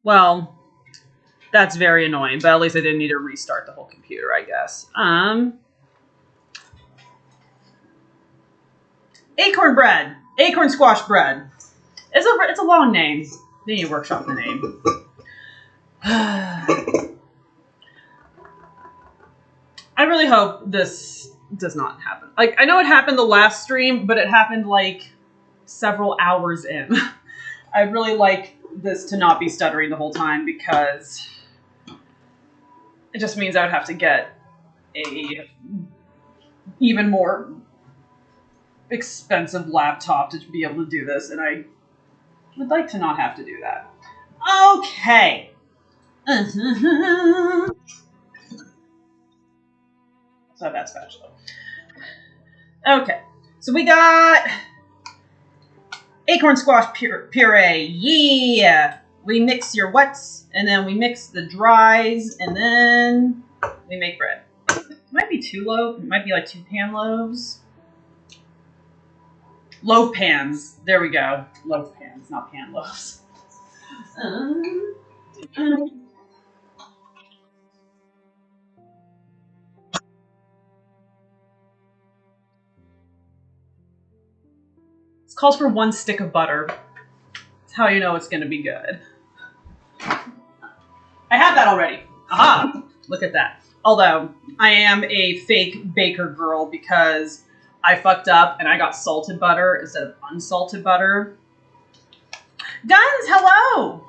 Well, that's very annoying, but at least I didn't need to restart the whole computer, I guess. Acorn bread. Acorn squash bread. It's a long name. They need to workshop the name. I really hope this does not happen. Like, I know it happened the last stream, but it happened like several hours in. I'd really like this to not be stuttering the whole time because it just means I would have to get a even more expensive laptop to be able to do this, and I would like to not have to do that. Okay. So that's spatula. Okay. So we got acorn squash puree. Yeah. We mix your wets, and then we mix the dries, and then we make bread. It might be 2 loaves. It might be like 2 pan loaves. Loaf pans. There we go. Loaf pans, not pan loaves. This calls for 1 stick of butter. That's how you know it's going to be good. I have that already. Aha! Look at that. Although, I am a fake baker girl because I fucked up and I got salted butter instead of unsalted butter. Guns, hello!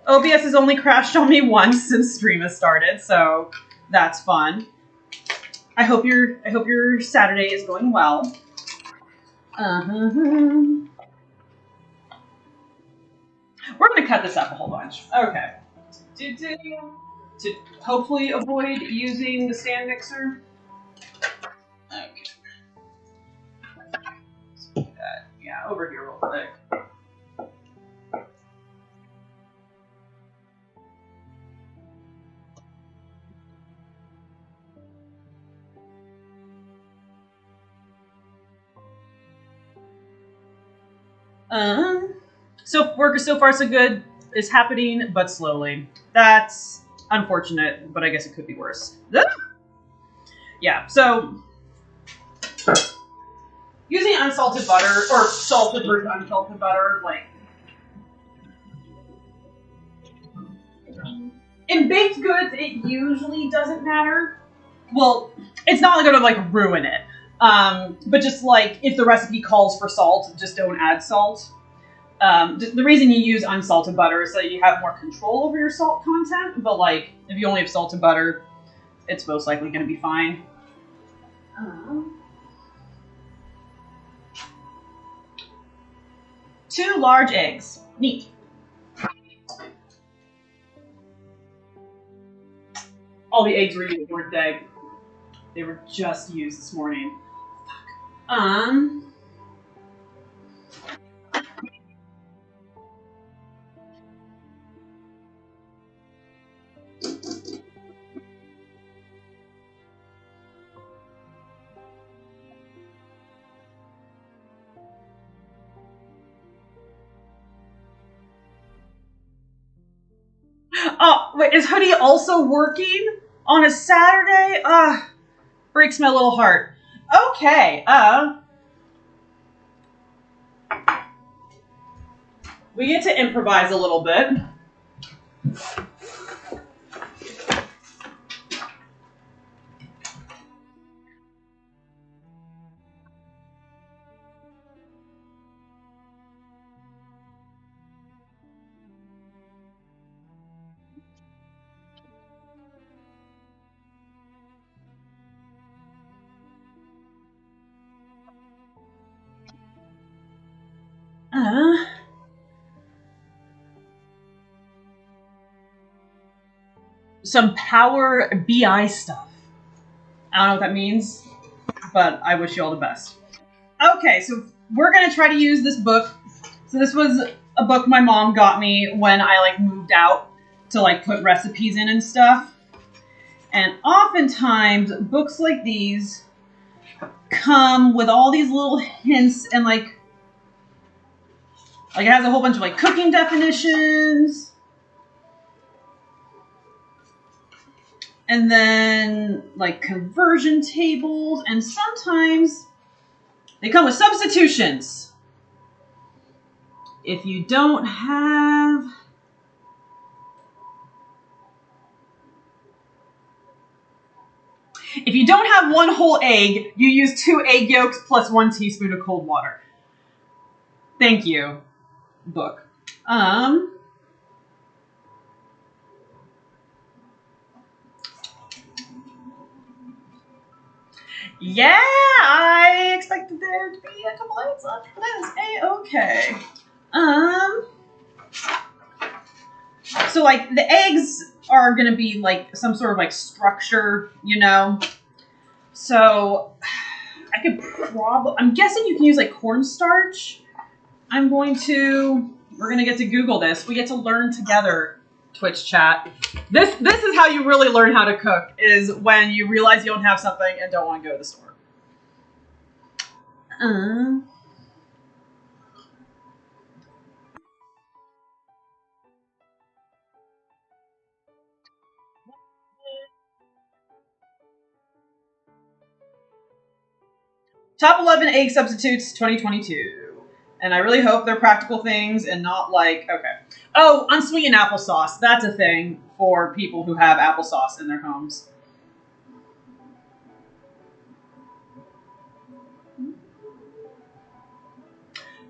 OBS has only crashed on me once since stream has started, so that's fun. I hope your Saturday is going well. We're gonna cut this up a whole bunch. Okay. To hopefully avoid using the stand mixer. Okay. Let's do that. Yeah, over here real quick. So work is so far so good. It's happening, but slowly. That's unfortunate, but I guess it could be worse. Yeah, so using unsalted butter, or salted versus unsalted butter, like, in baked goods, it usually doesn't matter. Well, it's not going to, like, ruin it. But just, like, if the recipe calls for salt, just don't add salt. The reason you use unsalted butter is so you have more control over your salt content, but, like, if you only have salted butter, it's most likely going to be fine. 2 large eggs. Neat. All the eggs were used, weren't they? They were just used this morning. Fuck. Oh, wait, is Hoodie also working on a Saturday? Breaks my little heart. Okay, we get to improvise a little bit. Some Power BI stuff. I don't know what that means, but I wish you all the best. Okay, so we're going to try to use this book. So this was a book my mom got me when I, like, moved out to, like, put recipes in and stuff. And oftentimes, books like these come with all these little hints and, like, Like, it has a whole bunch of, like, cooking definitions. And then, like, conversion tables. And sometimes they come with substitutions. If you don't have... If you don't have 1 whole egg, you use 2 egg yolks plus 1 teaspoon of cold water. Thank you, book. Yeah, I expected there to be a couple eggs left, but that is A-okay. So, like, the eggs are going to be, like, some sort of, like, structure, you know? So, I could probably... I'm guessing you can use, like, cornstarch. We're going to get to Google this. We get to learn together, Twitch chat. This is how you really learn how to cook, is when you realize you don't have something and don't want to go to the store. Top 11 egg substitutes 2022. And I really hope they're practical things and not like, okay. Oh, unsweetened applesauce. That's a thing for people who have applesauce in their homes.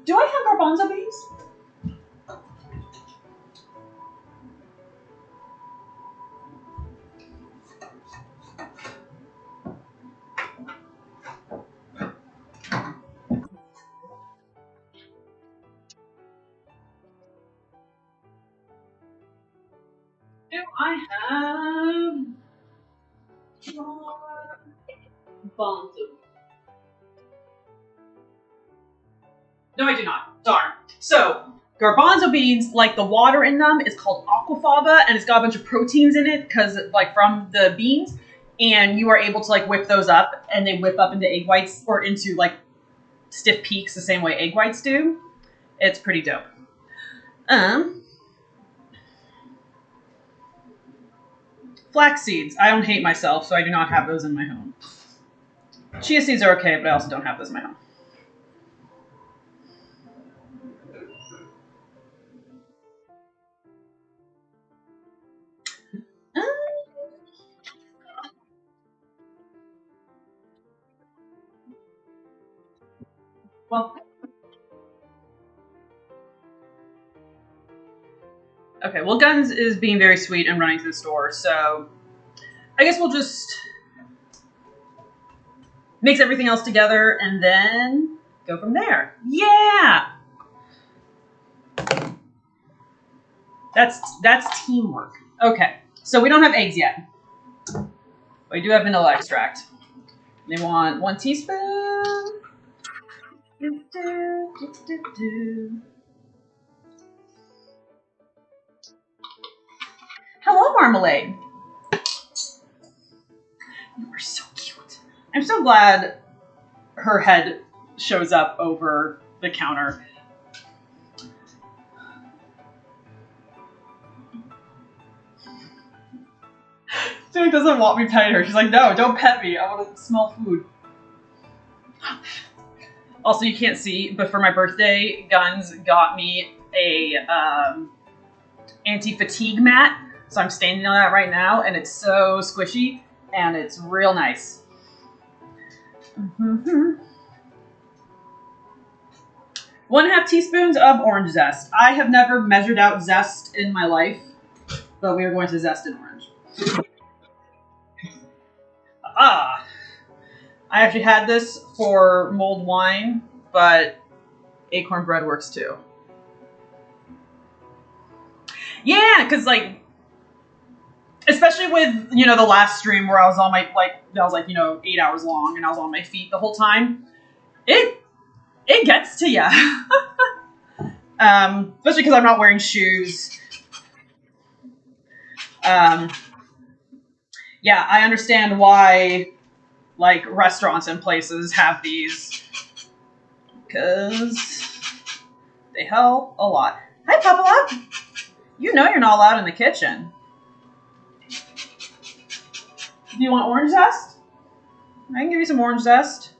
Do I have garbanzo beans? Do I have garbanzo? No, I do not. Darn. So, garbanzo beans, like the water in them, is called aquafaba, and it's got a bunch of proteins in it because, like, from the beans, and you are able to like whip those up, and they whip up into egg whites or into like stiff peaks the same way egg whites do. It's pretty dope. Flax seeds. I don't hate myself, so I do not have those in my home. Chia seeds are okay, but I also don't have those in my home. Well, okay. Well, Guns is being very sweet and running to the store, so I guess we'll just mix everything else together and then go from there. Yeah! That's teamwork. Okay, so we don't have eggs yet. We do have vanilla extract. They want 1 teaspoon. Hello, Marmalade. You are so cute. I'm so glad her head shows up over the counter. She doesn't want me petting her. She's like, no, don't pet me. I want to smell food. Also, you can't see, but for my birthday, Guns got me a anti-fatigue mat. So I'm standing on that right now, and it's so squishy, and it's real nice. 1.5 teaspoons of orange zest. I have never measured out zest in my life, but we are going to zest in orange. I actually had this for mulled wine, but Acorn bread works too. Yeah, because like, especially with, you know, the last stream where I was on my, like, that was like, you know, 8 hours long and I was on my feet the whole time. It gets to ya. Especially because I'm not wearing shoes. Yeah, I understand why, like, restaurants and places have these. Because They help a lot. Hi, Papa. You know you're not allowed in the kitchen. Do you want orange zest? I can give you some orange zest.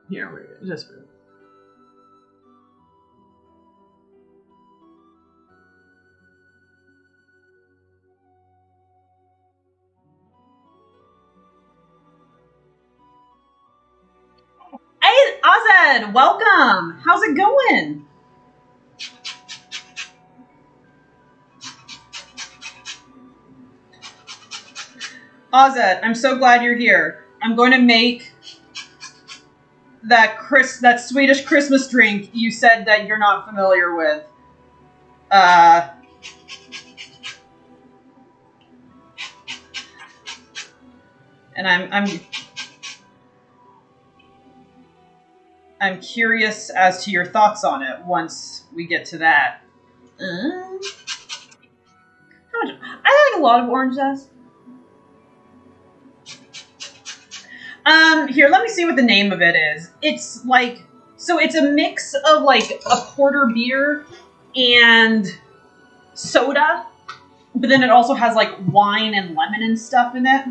Here we go. Just for Hey, Azed, welcome. How's it going? Azed, I'm so glad you're here. I'm going to make that Swedish Christmas drink you said that you're not familiar with. And I'm curious as to your thoughts on it once we get to that. How much? I like a lot of orange zest. Here, let me see what the name of it is. It's like, so it's a mix of like a porter beer and soda, but then it also has like wine and lemon and stuff in it.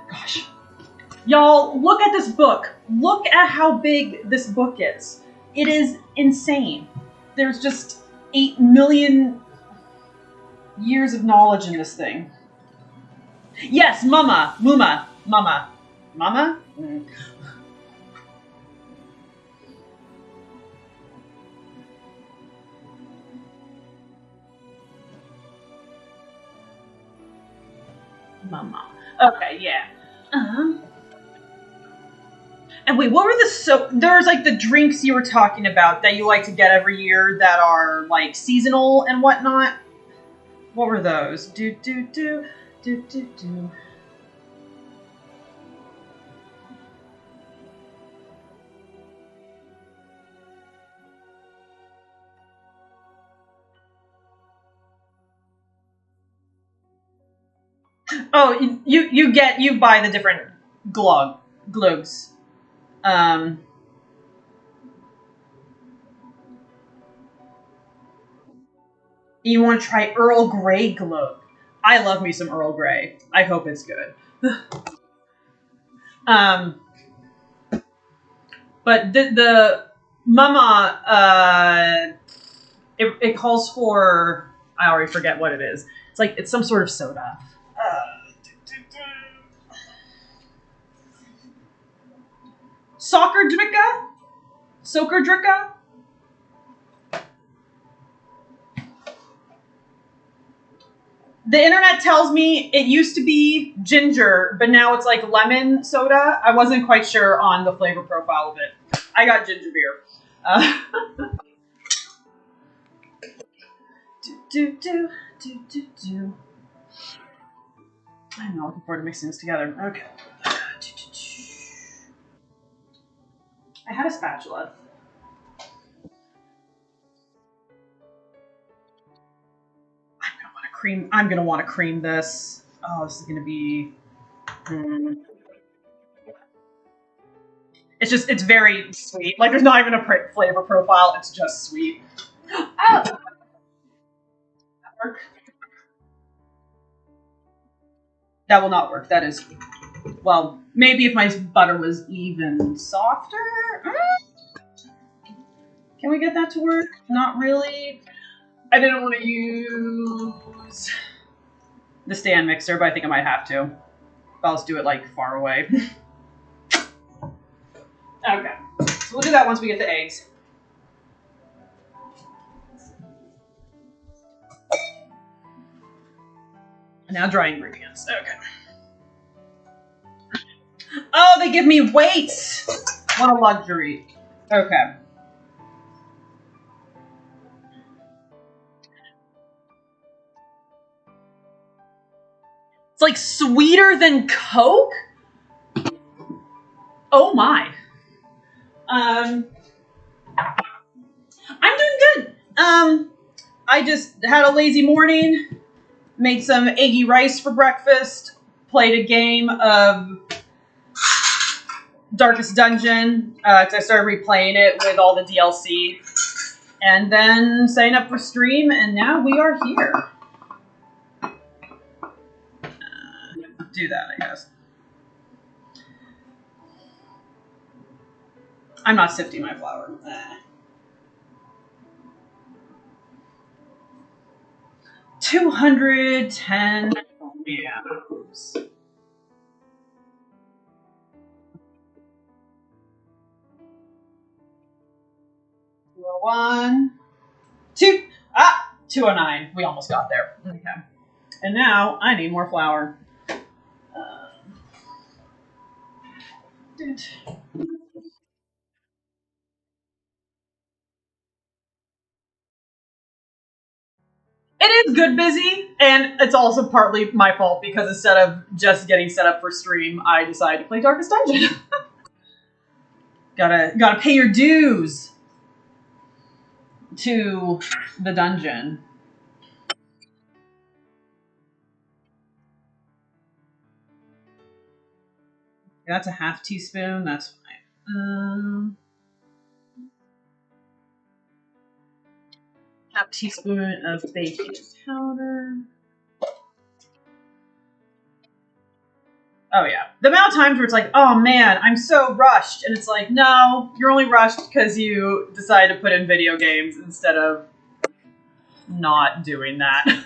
Gosh. Y'all, look at this book. Look at how big this book is. It is insane. There's just 8 million years of knowledge in this thing. Yes, mama. Mama? Mm. Mama. Okay, yeah. And wait, what were there's like the drinks you were talking about that you like to get every year that are like seasonal and whatnot? What were those? Do. Oh, you buy the different glugs. You want to try Earl Grey glug. I love me some Earl Grey. I hope it's good. But the mama, it calls for, I already forget what it is. It's some sort of soda. Soccer dricka? The internet tells me it used to be ginger, but now it's like lemon soda. I wasn't quite sure on the flavor profile of it. I got ginger beer. I'm not looking forward to mixing this together. Okay. I had a spatula. I'm gonna want to cream this. Oh, this is gonna be. It's very sweet. Like there's not even a flavor profile. It's just sweet. Oh, that work. That will not work. That is, well, maybe if my butter was even softer. Can we get that to work? Not really. I didn't want to use the stand mixer, but I think I might have to. I'll just do it like far away. Okay, so we'll do that once we get the eggs. Now dry ingredients. Okay. Oh, they give me weights. What a luxury. Okay. It's like sweeter than Coke? Oh my. I'm doing good. I just had a lazy morning, made some eggy rice for breakfast, played a game of Darkest Dungeon, because I started replaying it with all the DLC, and then signed up for stream, and now we are here. Do that, I guess. I'm not sifting my flour. 210 grams. 201. 209. We almost got there. Okay. And now I need more flour. Dude. It is good busy, and it's also partly my fault because instead of just getting set up for stream, I decided to play Darkest Dungeon. gotta pay your dues to the dungeon. That's a half teaspoon. That's fine. Half teaspoon of baking powder. Oh yeah, the amount of times where it's like, oh man, I'm so rushed, and it's like, no, you're only rushed because you decided to put in video games instead of not doing that.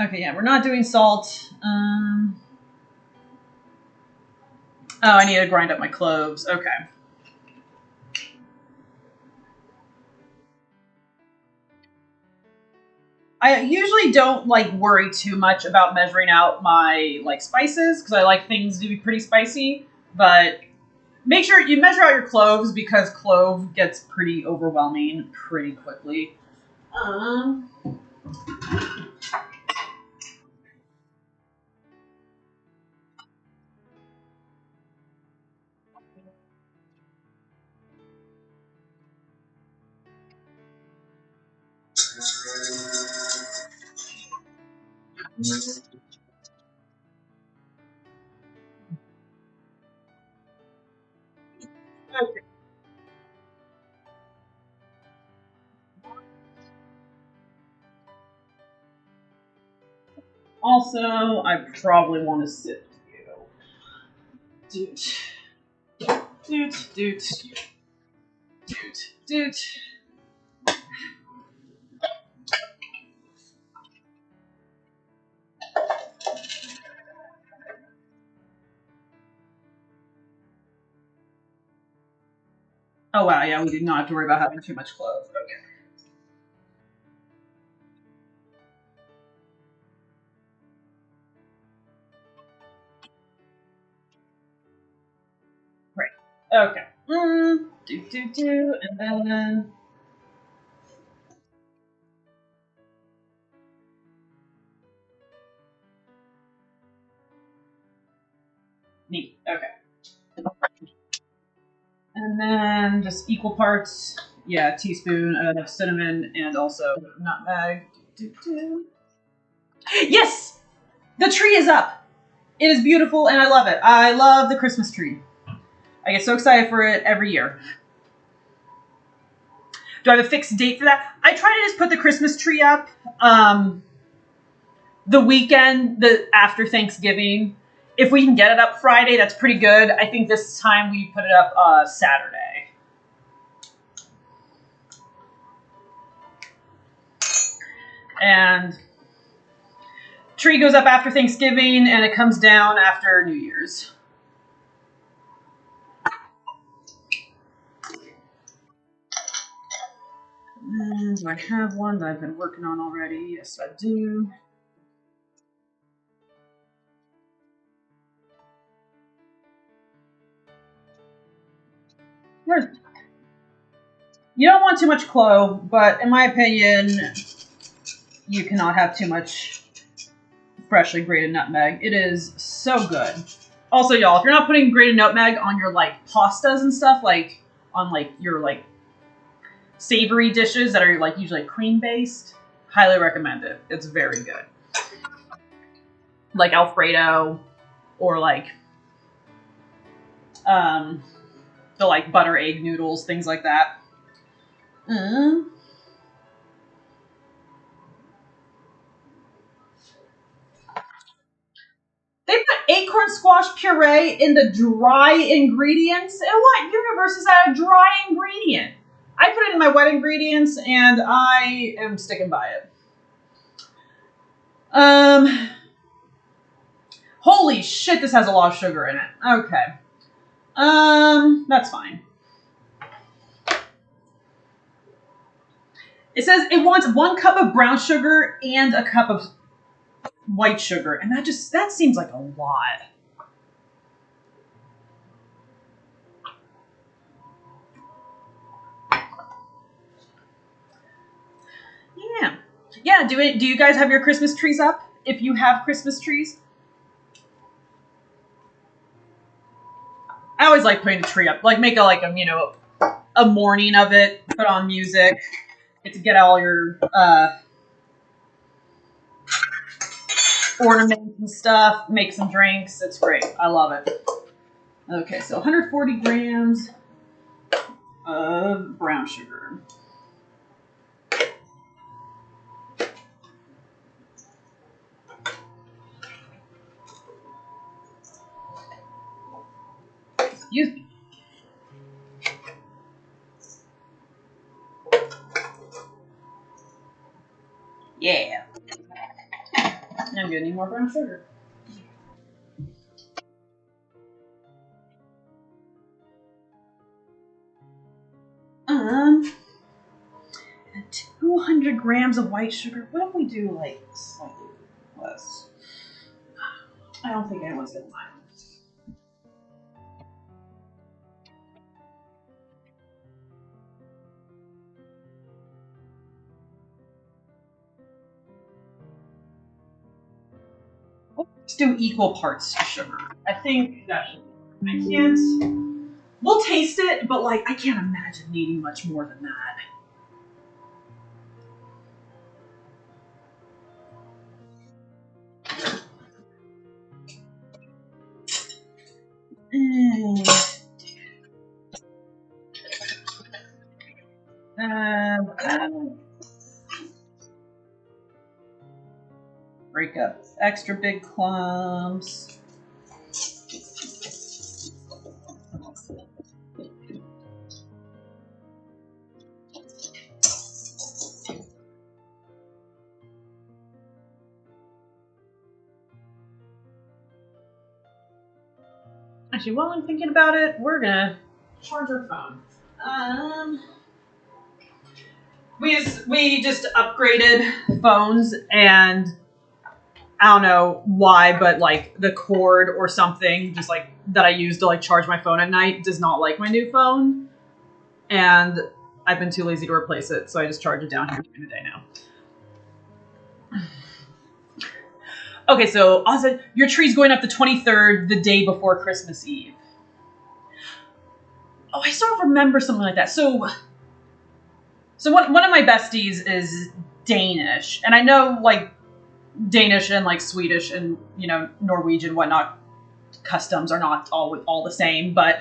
Okay, yeah, we're not doing salt. Oh, I need to grind up my cloves. Okay. I usually don't like worry too much about measuring out my like spices because I like things to be pretty spicy. But make sure you measure out your cloves because clove gets pretty overwhelming pretty quickly. Okay. Also, I probably want to sift you. Doot. Oh wow, yeah, we did not have to worry about having too much clove. Okay. Right. Okay. And then neat. Okay. And then just equal parts. Yeah, teaspoon of cinnamon and also nutmeg. Yes, the tree is up. It is beautiful and I love it. I love the Christmas tree. I get so excited for it every year. Do I have a fixed date for that? I try to just put the Christmas tree up the weekend after Thanksgiving. If we can get it up Friday, that's pretty good. I think this time we put it up Saturday. And tree goes up after Thanksgiving and it comes down after New Year's. Do I have one that I've been working on already? Yes, I do. You don't want too much clove, but in my opinion, you cannot have too much freshly grated nutmeg. It is so good. Also, y'all, if you're not putting grated nutmeg on your like pastas and stuff, like on like your like savory dishes that are like usually cream based, highly recommend it. It's very good. Like Alfredo or like the like butter egg noodles, things like that. They put acorn squash puree in the dry ingredients. In what universe is that a dry ingredient? I put it in my wet ingredients and I am sticking by it. Holy shit, this has a lot of sugar in it. Okay. That's fine. It says it wants 1 cup of brown sugar and a cup of white sugar, and that seems like a lot. Yeah. Yeah, do you guys have your Christmas trees up? If you have Christmas trees? I always like putting the tree up. Like make a morning of it, put on music, get to get all your ornaments and stuff, make some drinks. It's great. I love it. Okay, so 140 grams of brown sugar. Excuse me. Yeah. I'm gonna need more brown sugar. 200 grams of white sugar. What if we do like slightly less? I don't think anyone's gonna mind. Let's do equal parts sugar. I think that should be. I can't. We'll taste it, but like I can't imagine needing much more than that. Break up extra big clumps. Actually, while I'm thinking about it, we're gonna charge our phone. We just upgraded phones, and I don't know why, but like the cord or something, just like that I use to like charge my phone at night, does not like my new phone, and I've been too lazy to replace it, so I just charge it down here during the day now. Okay, so also, your tree's going up the 23rd, the day before Christmas Eve. Oh, I sort of remember something like that. So one of my besties is Danish, and I know like Danish and like Swedish and Norwegian whatnot customs are not all the same, but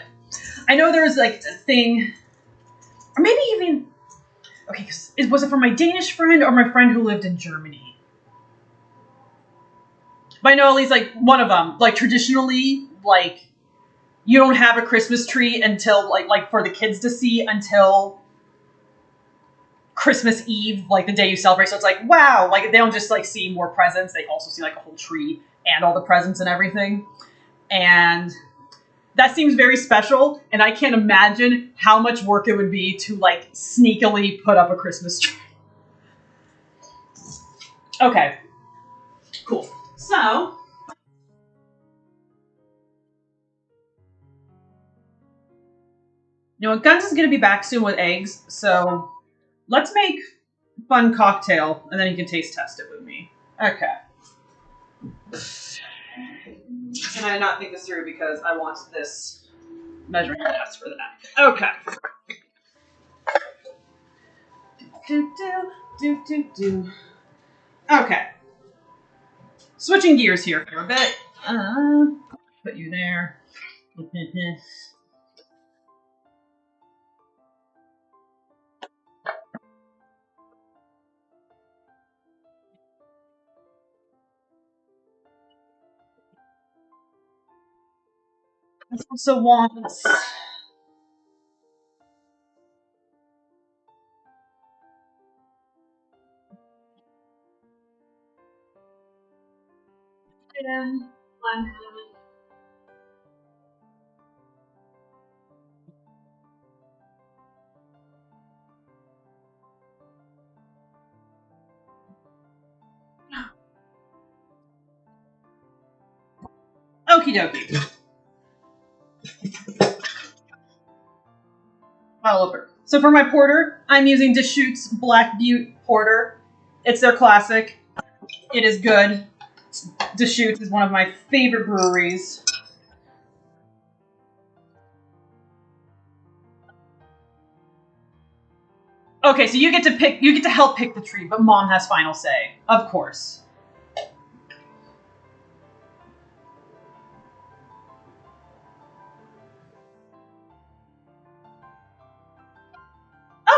I know there's like a thing, or maybe even okay, was it for my Danish friend or my friend who lived in Germany? But I know at least like one of them, like traditionally, like you don't have a Christmas tree until like for the kids to see until Christmas Eve, like the day you celebrate. So it's like, wow, like they don't just like see more presents, they also see like a whole tree and all the presents and everything. And that seems very special, and I can't imagine how much work it would be to like sneakily put up a Christmas tree. Okay, cool. So You know what? Guns is going to be back soon with eggs, so let's make fun cocktail, and then you can taste test it with me. Okay. Can I not think this through because I want this measuring glass for that? Okay. Do. Okay. Switching gears here for a bit. Put you there. I also want. Okie dokie. Oliver. So for my porter, I'm using Deschutes Black Butte Porter. It's their classic. It is good. Deschutes is one of my favorite breweries. Okay, so you get to pick. You get to help pick the tree, but Mom has final say, of course.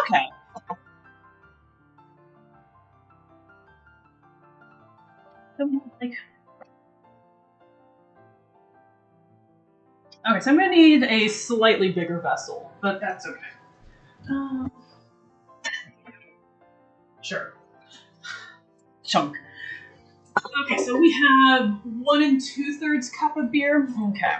Okay. Okay, so I'm gonna need a slightly bigger vessel, but that's okay. Sure. Chunk. Okay, so we have 1 2/3 cup of beer. Okay.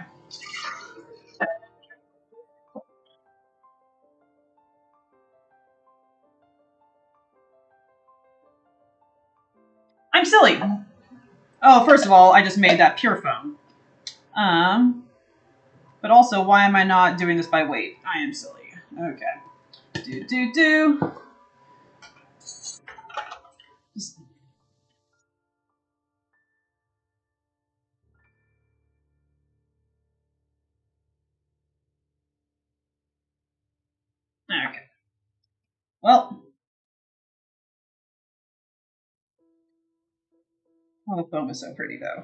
I'm silly. Oh, first of all, I just made that pure foam. But also, why am I not doing this by weight? I am silly. Okay. Do. Okay. Well, the foam is so pretty, though.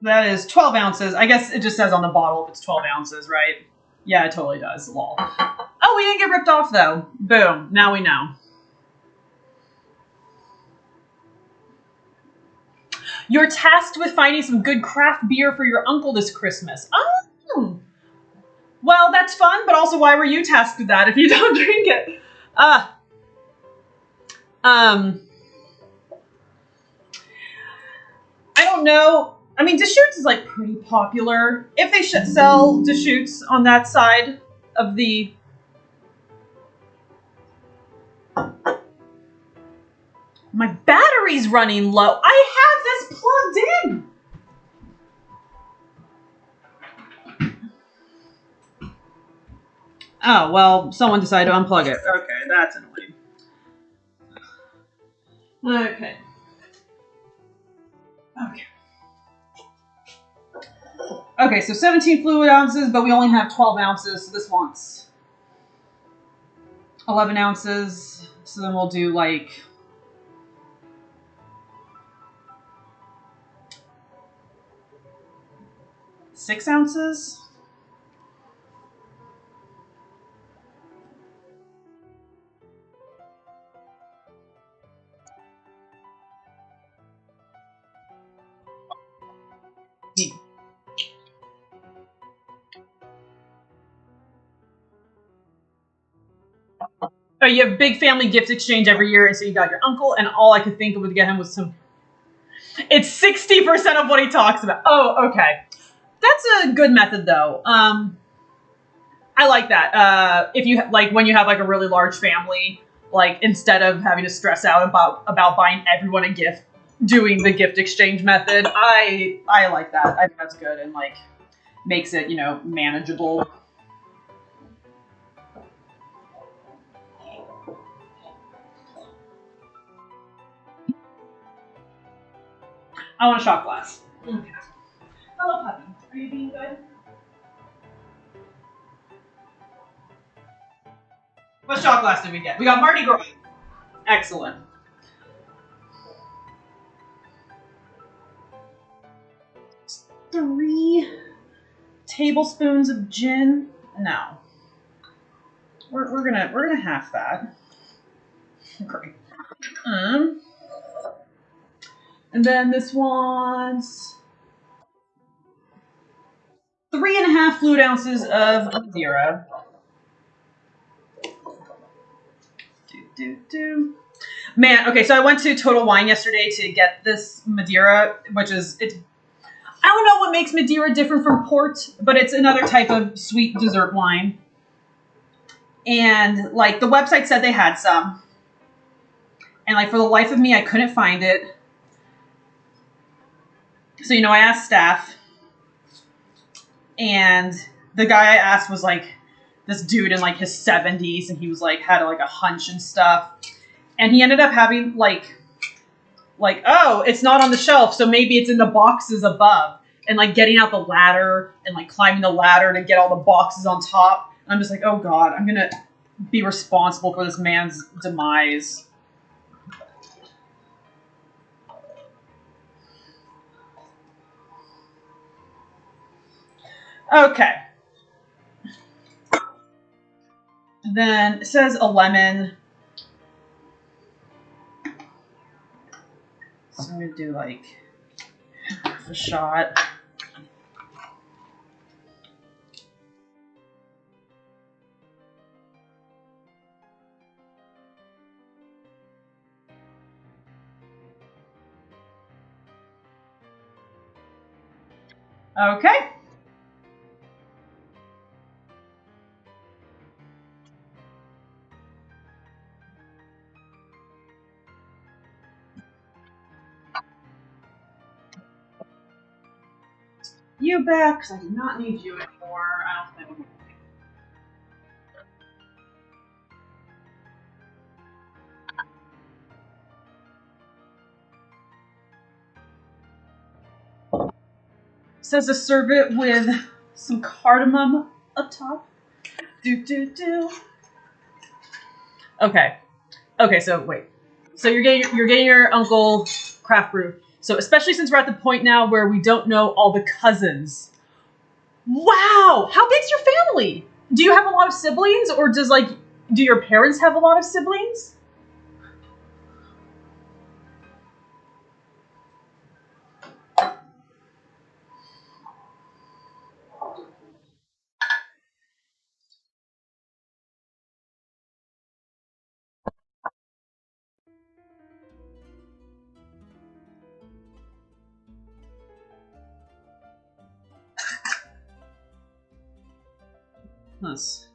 That is 12 ounces. I guess it just says on the bottle if it's 12 ounces, right? Yeah, it totally does. Lol. Oh, we didn't get ripped off, though. Boom. Now we know. You're tasked with finding some good craft beer for your uncle this Christmas. Oh! Well, that's fun, but also why were you tasked with that if you don't drink it? I don't know. I mean, Deschutes is like pretty popular. If they should sell Deschutes on that side of the... My battery's running low. I have this plugged in. Oh, well, someone decided to unplug it. Okay, that's annoying. Okay. Okay, so 17 fluid ounces, but we only have 12 ounces, so this wants 11 ounces. So then we'll do like... Six ounces? Oh, you have big family gift exchange every year, and so you got your uncle, and all I could think of to get him was some... It's 60% of what he talks about. Oh, okay. That's a good method, though. I like that. If you like when you have like a really large family, like instead of having to stress out about buying everyone a gift, doing the gift exchange method. I like that. I think that's good and like makes it, you know, manageable. I want a shot glass. Okay. Hello, puppy. Are you being good? What shot glass did we get? We got Mardi Gras. Excellent. Three tablespoons of gin. No. We're gonna half that. Great. And then this one's 3.5 fluid ounces of Madeira. Man, okay, so I went to Total Wine yesterday to get this Madeira, which is, I don't know what makes Madeira different from port, but it's another type of sweet dessert wine. And like the website said they had some. And like for the life of me, I couldn't find it. So, you know, I asked staff. And the guy I asked was like this dude in like his 70s. And he was like, had like a hunch and stuff. And he ended up having like, oh, it's not on the shelf. So maybe it's in the boxes above. And like getting out the ladder and like climbing the ladder to get all the boxes on top. And I'm just like, oh God, I'm going to be responsible for this man's demise. Okay. Then it says a lemon. So I'm going to do like half a shot. Okay. You back, because I do not need you anymore. I don't think. It says to serve it with some cardamom up top. Okay. Okay, so wait. So you're getting your uncle craft brew. So especially since we're at the point now where we don't know all the cousins. Wow! How big's your family? Do you have a lot of siblings, or do your parents have a lot of siblings? Nice.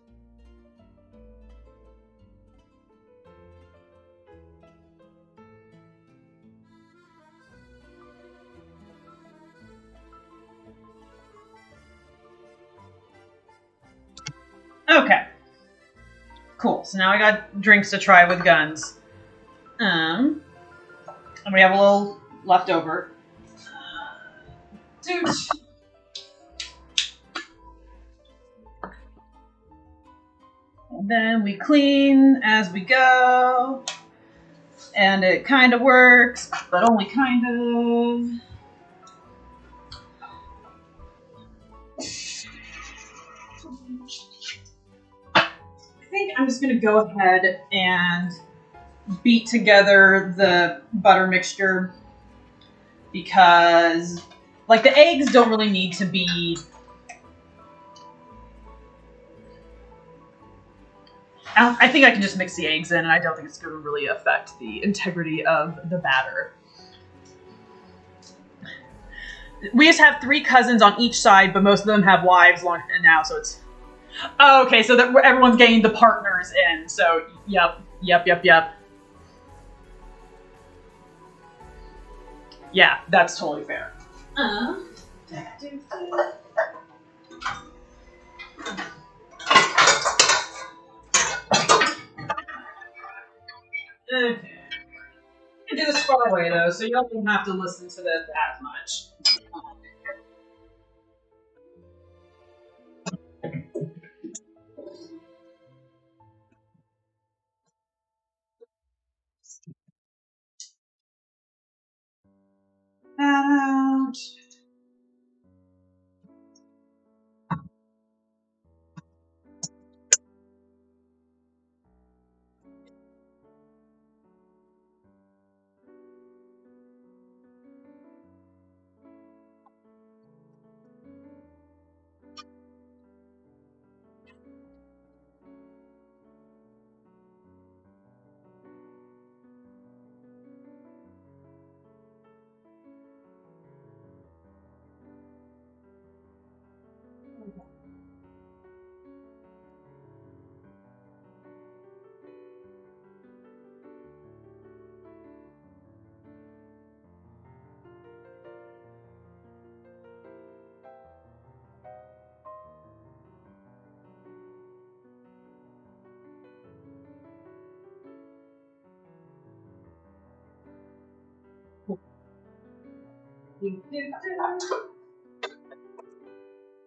Okay. Cool. So now I got drinks to try with guns. And we have a little leftover. Dude. And then we clean as we go. And it kind of works, but only kind of. I think I'm just going to go ahead and beat together the butter mixture because, like, the eggs don't really need to be... I think I can just mix the eggs in, and I don't think it's going to really affect the integrity of the batter. We just have 3 cousins on each side, but most of them have wives now, so it's... Oh, okay, so that everyone's getting the partners in, so yep. Yeah, that's totally fair. Okay. I do this far away though, so you don't have to listen to this as much. Out.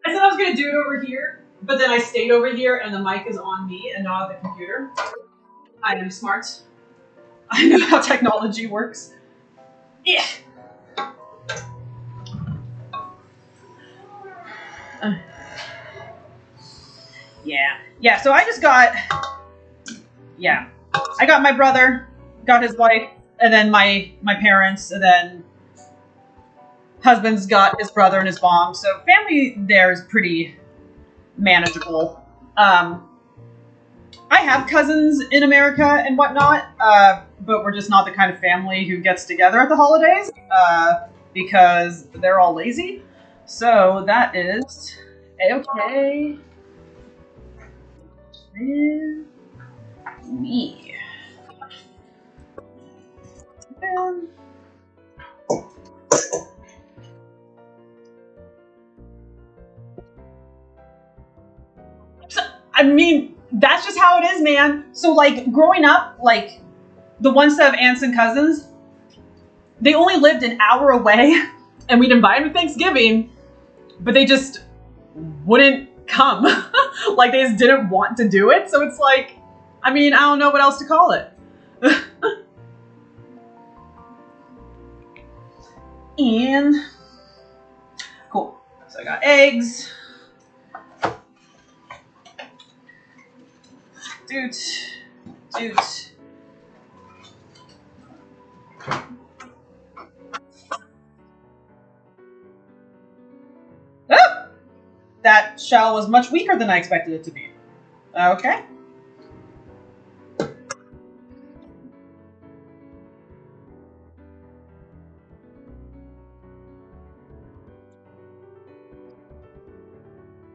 I said I was gonna do it over here, but then I stayed over here and the mic is on me and not on the computer. I am smart. I know how technology works. Yeah. Yeah, so I just got, I got my brother, got his wife, and then my parents, and then husband's got his brother and his mom. So family there is pretty manageable. I have cousins in America and whatnot, but we're just not the kind of family who gets together at the holidays because they're all lazy. So that is okay with me. So, I mean, that's just how it is, man. So, like, growing up, like, the one set of aunts and cousins, they only lived an hour away, and we'd invite them to Thanksgiving, but they just wouldn't come. Like, they just didn't want to do it. So it's like, I mean, I don't know what else to call it. And cool. So I got eggs. Doot. Doot. Ah! That shell was much weaker than I expected it to be. Okay.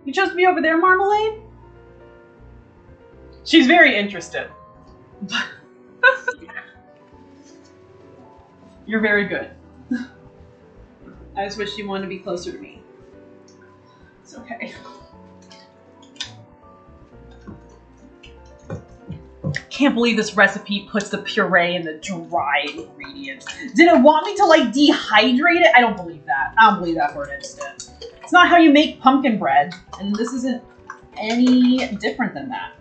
You chose to be over there, Marmalade? She's very interested. You're very good. I just wish you wanted to be closer to me. It's okay. Can't believe this recipe puts the puree in the dry ingredients. Did it want me to like dehydrate it? I don't believe that. I don't believe that for an instant. It's not how you make pumpkin bread, and this isn't any different than that.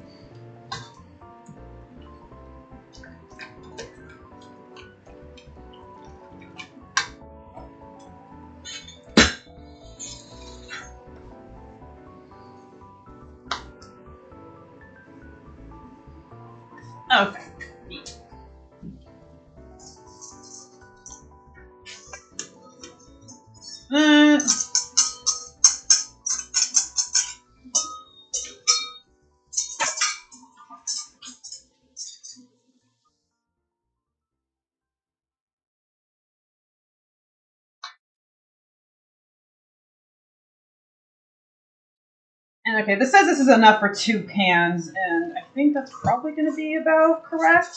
Okay. And okay, this says this is enough for 2 pans, and I think that's probably going to be about correct.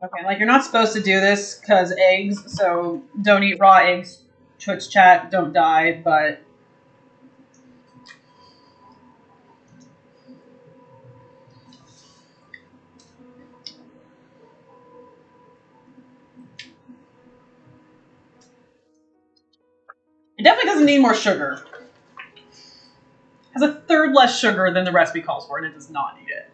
Okay, like you're not supposed to do this because eggs, so don't eat raw eggs. Twitch chat, don't die, but it definitely doesn't need more sugar. It has a third less sugar than the recipe calls for, and it does not need it.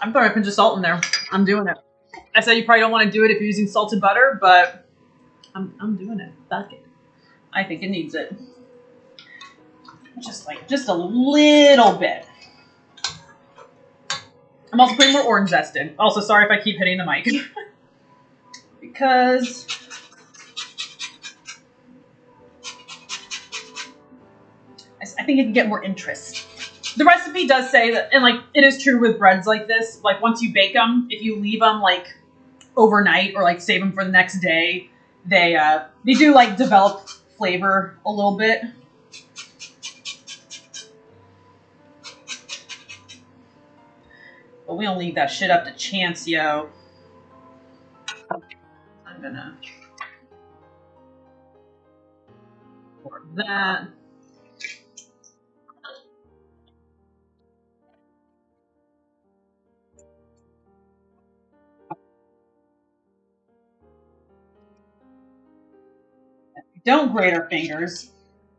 I'm throwing a pinch of salt in there. I'm doing it. I said you probably don't want to do it if you're using salted butter, but I'm doing it. Fuck it. I think it needs it. Just a little bit. I'm also putting more orange zest in. Also, sorry if I keep hitting the mic. Because I think it can get more interest. The recipe does say that, and like it is true with breads like this. Like once you bake them, if you leave them like overnight or like save them for the next day, they do like develop flavor a little bit. But we don't leave that shit up to chance, yo. I'm gonna pour that. Don't grate our fingers.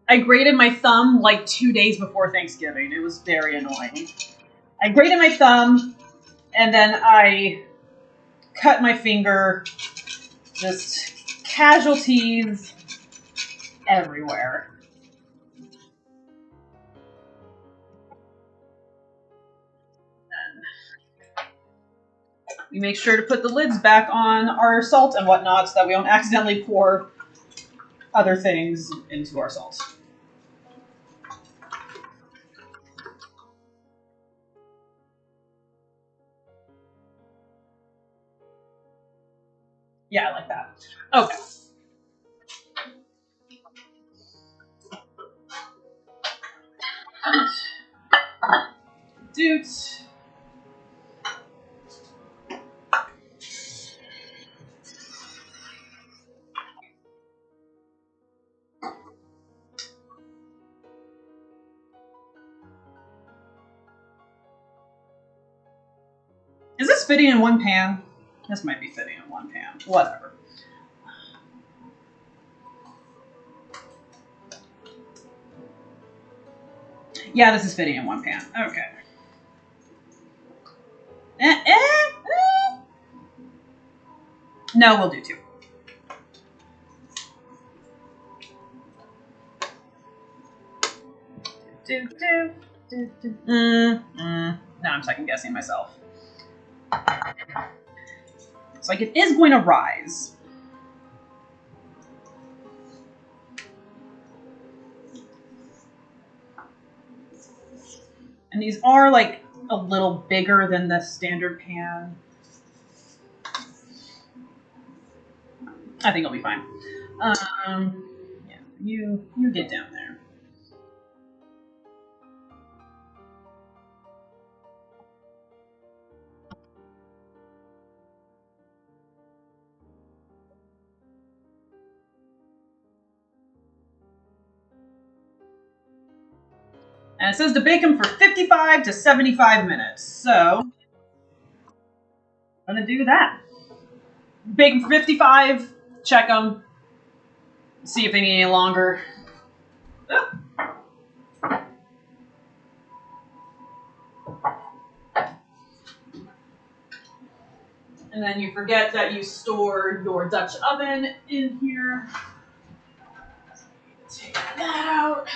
I grated my thumb like 2 days before Thanksgiving. It was very annoying. I grated my thumb and then I cut my finger. Just casualties everywhere. We make sure to put the lids back on our salt and whatnot so that we don't accidentally pour other things into our salt. Yeah, like that. Okay. Doot. Is this fitting in one pan? This might be fitting in one pan. Whatever. Yeah, this is fitting in one pan. Okay. No, we'll do two. Now I'm second guessing myself. It's like it is going to rise. And these are like a little bigger than the standard pan. I think it'll be fine. Yeah, you get down there. And it says to bake them for 55 to 75 minutes. So, I'm going to do that. Bake them for 55, check them, see if they need any longer. Oh. And then you forget that you store your Dutch oven in here. Take that out.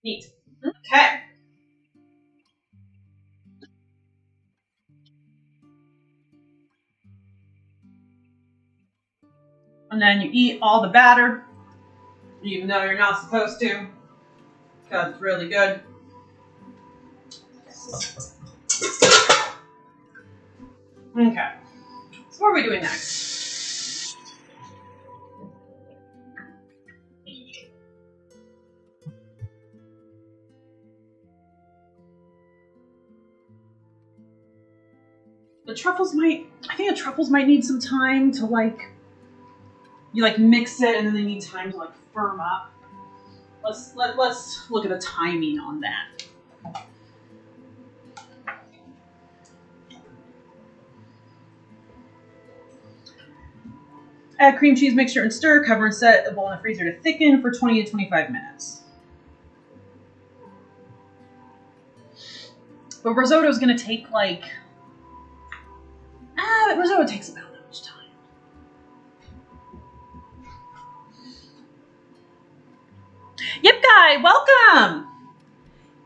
Neat. Okay. And then you eat all the batter Even though you're not supposed to. Because it's really good. Okay. So what are we doing next? I think the truffles might need some time to you mix it and then they need time to firm up. Let's look at the timing on that. Add cream cheese mixture and stir. Cover and set a bowl in the freezer to thicken for 20 to 25 minutes. But risotto is going to take risotto takes about that much time. Yep, guy, welcome.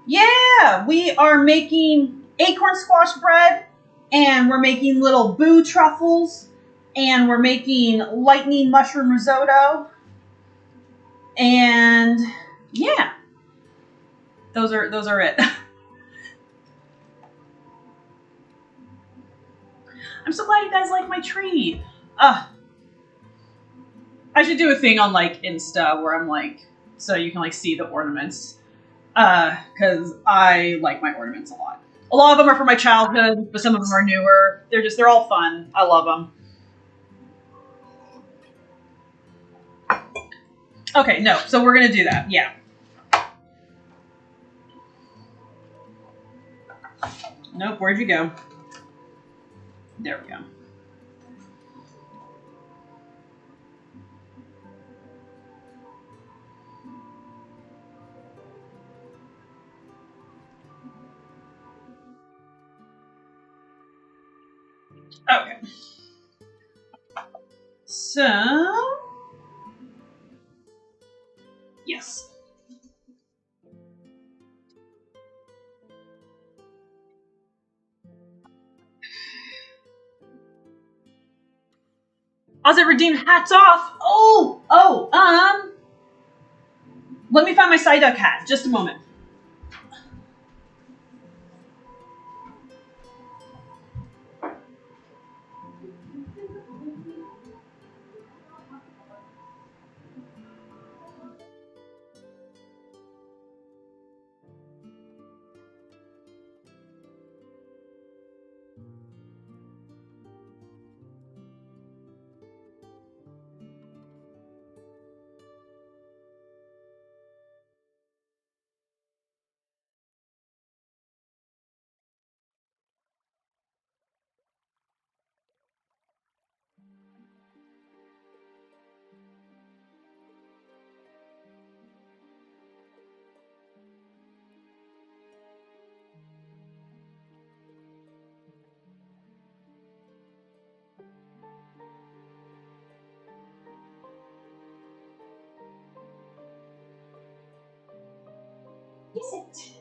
Yeah, we are making acorn squash bread, and we're making little boo truffles, and we're making lightning mushroom risotto, and yeah, those are it. I'm so glad you guys like my tree. I should do a thing on Insta where I'm so you can see the ornaments, because I like my ornaments a lot. A lot of them are from my childhood, but some of them are newer. They're all fun. I love them. Okay, no, so we're gonna do that, yeah. Nope, where'd you go? There we go. Okay. So, yes. Ozzy redeemed hats off. Let me find my side duck hat. Just a moment. Is it?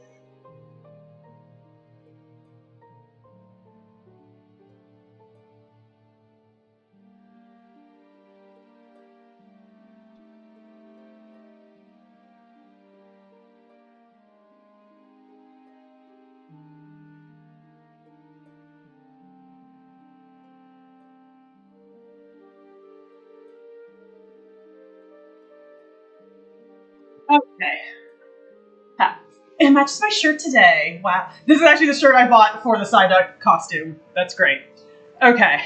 Okay. It matches my shirt today. Wow. This is actually the shirt I bought for the side duck costume. That's great. Okay.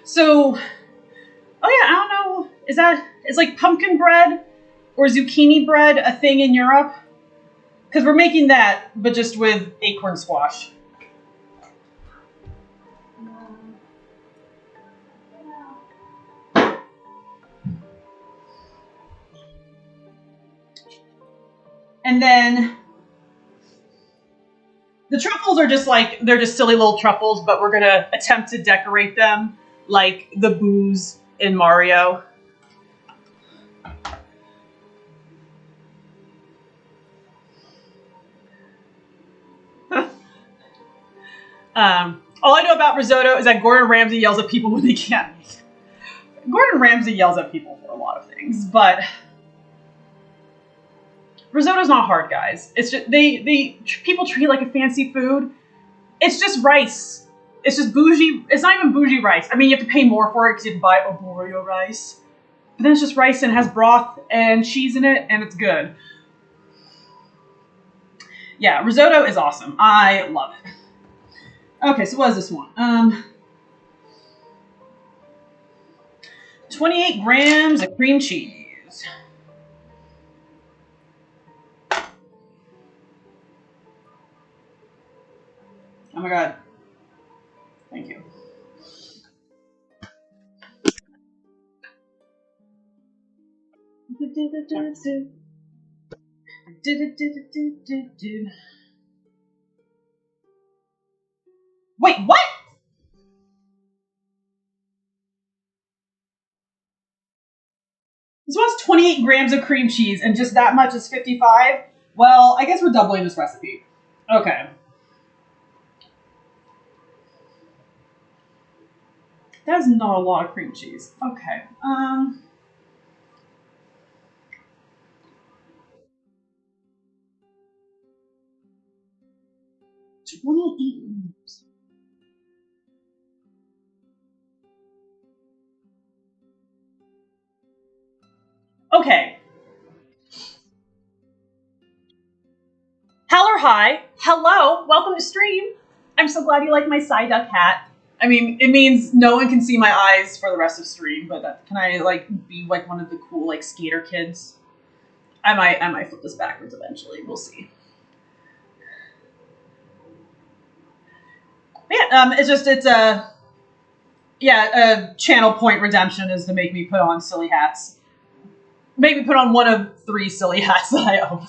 So, oh yeah, I don't know. Is pumpkin bread or zucchini bread a thing in Europe? Because we're making that, but just with acorn squash. And then the truffles are just they're just silly little truffles, but we're gonna attempt to decorate them like the boos in Mario. All I know about risotto is that Gordon Ramsay yells at people when they can't eat. Gordon Ramsay yells at people for a lot of things, but risotto's not hard, guys. It's just people treat it like a fancy food. It's just rice. It's just bougie. It's not even bougie rice. I mean, you have to pay more for it because you have to buy arborio rice. But then it's just rice and it has broth and cheese in it, and it's good. Yeah, risotto is awesome. I love it. Okay, so what is this one? 28 grams of cream cheese. Oh my god. Thank you. Wait, what? This one's 28 grams of cream cheese and just that much is 55? Well, I guess we're doubling this recipe. Okay. That's not a lot of cream cheese. Okay. 28 grams. Okay. Hell or high. Hello. Welcome to stream. I'm so glad you like my side duck hat. I mean, it means no one can see my eyes for the rest of stream, but can I, like, be, like, one of the cool, like, skater kids? I might flip this backwards eventually. We'll see. Yeah, a channel point redemption is to make me put on silly hats. Make me put on one of 3 silly hats that I own.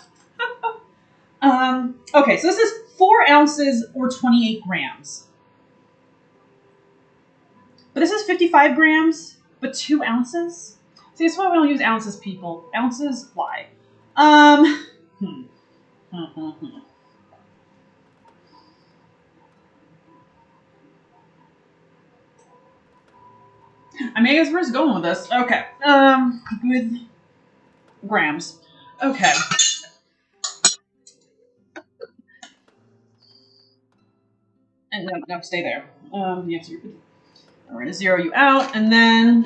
Okay, so this is 4 ounces or 28 grams. But this is 55 grams, but 2 ounces? See, that's why we don't use ounces, people. Ounces fly. I mean, I guess we're just going with this. Okay. Good grams. Okay. And no, stay there. Yes, we're going to zero you out, and then,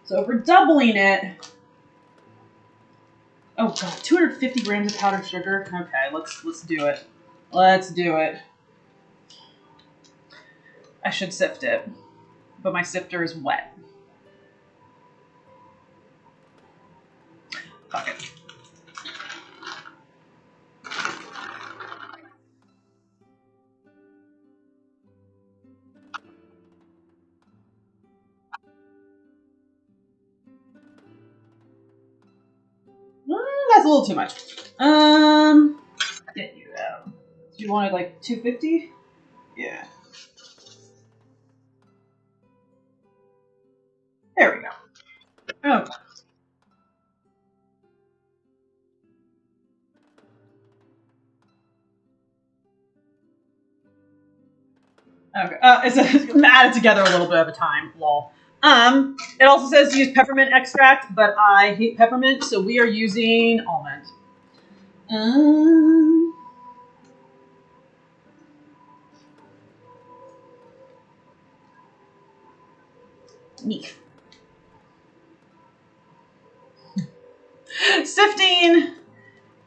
so if we're doubling it, oh god, 250 grams of powdered sugar. Okay, let's do it. Let's do it. I should sift it, but my sifter is wet. Fuck it. That's a little too much. Get you out. You wanted like 250? Yeah. There we go. Okay. Okay. It's added together a little bit of a time. Lol. It also says to use peppermint extract, but I hate peppermint, so we are using almond. Neat. Sifting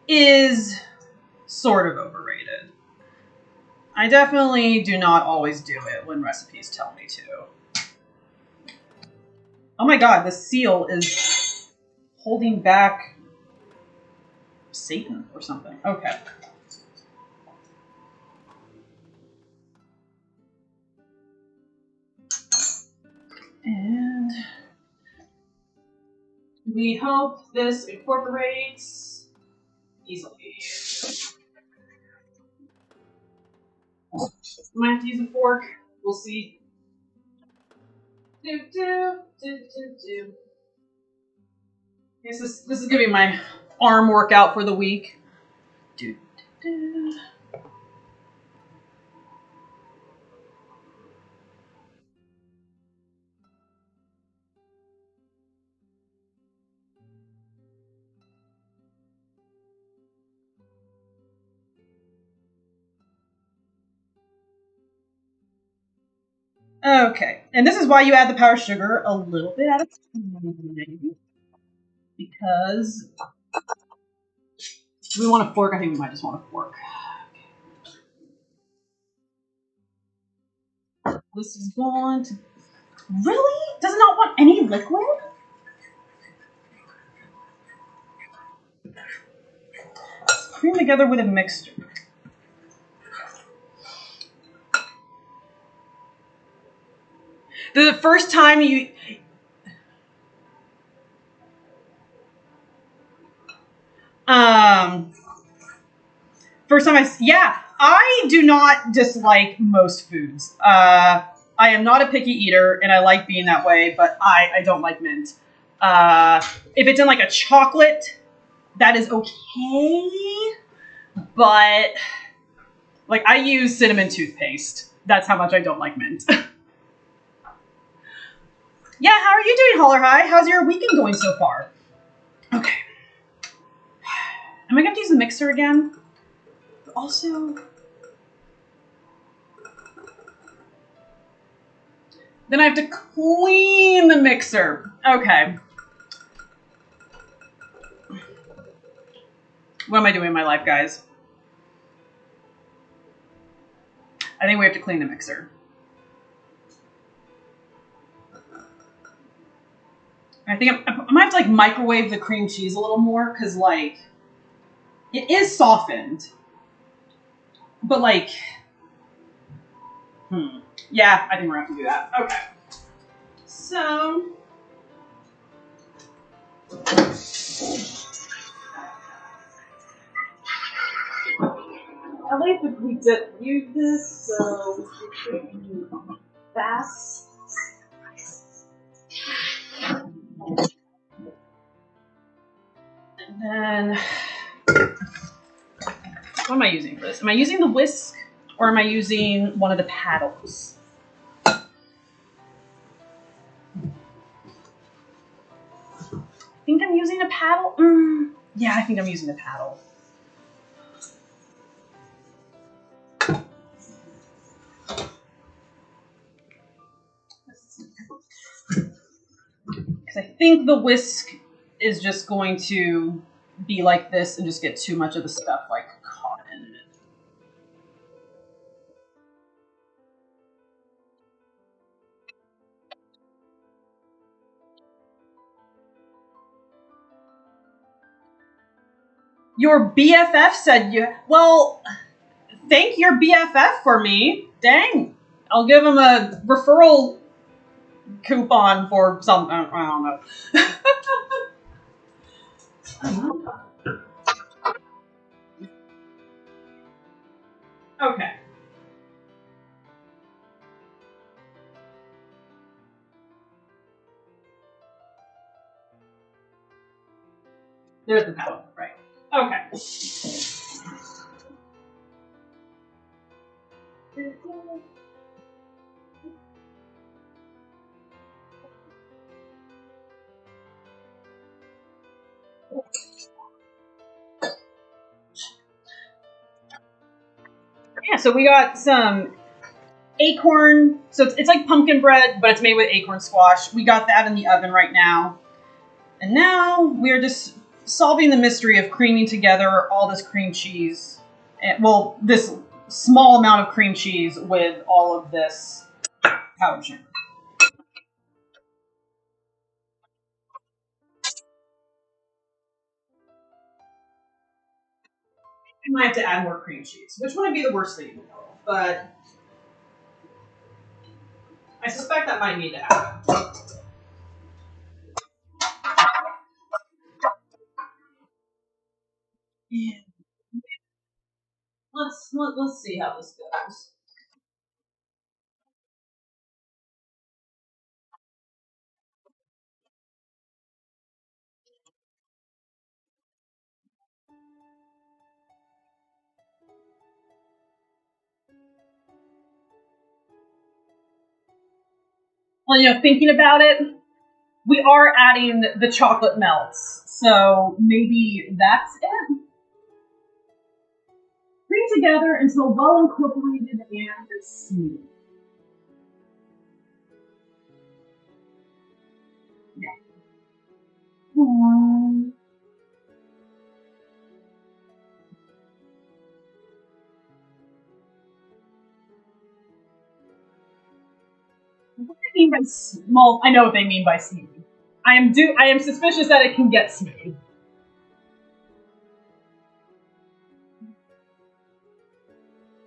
is sort of overrated. I definitely do not always do it when recipes tell me to. Oh my god, the seal is holding back Satan or something. Okay. And we hope this incorporates easily. Might have to use a fork. We'll see. Yes, this is gonna be my arm workout for the week. Okay, and this is why you add the powdered sugar a little bit at a time, because do we want a fork? I think we might just want a fork. This is going to really does it not want any liquid? Cream together with a mixture. The first time you first time I do not dislike most foods. I am not a picky eater, and I like being that way, but I don't like mint. If it's in like a chocolate, that is okay, but like I use cinnamon toothpaste. That's how much I don't like mint. Yeah, how are you doing, Holler High? How's your weekend going so far? Okay. Am I going to use the mixer again? Also, then I have to clean the mixer. Okay. What am I doing in my life, guys? I think we have to clean the mixer. I think I might have to like microwave the cream cheese a little more because like it is softened, but like, yeah, I think we're gonna have to do that. Okay, so at least we did use this, so we should be fast. And then, what am I using for this? Am I using the whisk or am I using one of the paddles? I think I'm using a paddle. Yeah, I think I'm using a paddle. Because I think the whisk is just going to be like this and just get too much of the stuff like caught in it. Your BFF said you. Well, thank your BFF for me. Dang. I'll give him a referral coupon for something. I don't know. Okay. There's the paddle. Right. Okay. Yeah, so we got some acorn. So it's like pumpkin bread, but it's made with acorn squash. We got that in the oven right now. And now we're just solving the mystery of creaming together all this cream cheese. And, well, this small amount of cream cheese with all of this powdered sugar. I might have to add more cream cheese, which wouldn't be the worst thing in the world, but I suspect that might need to happen. Yeah. Let's see how this goes. Well, thinking about it, we are adding the chocolate melts, so maybe that's it. Bring together until well incorporated and smooth. What do they mean by small? I know what they mean by sneaky. I am suspicious that it can get sneaky.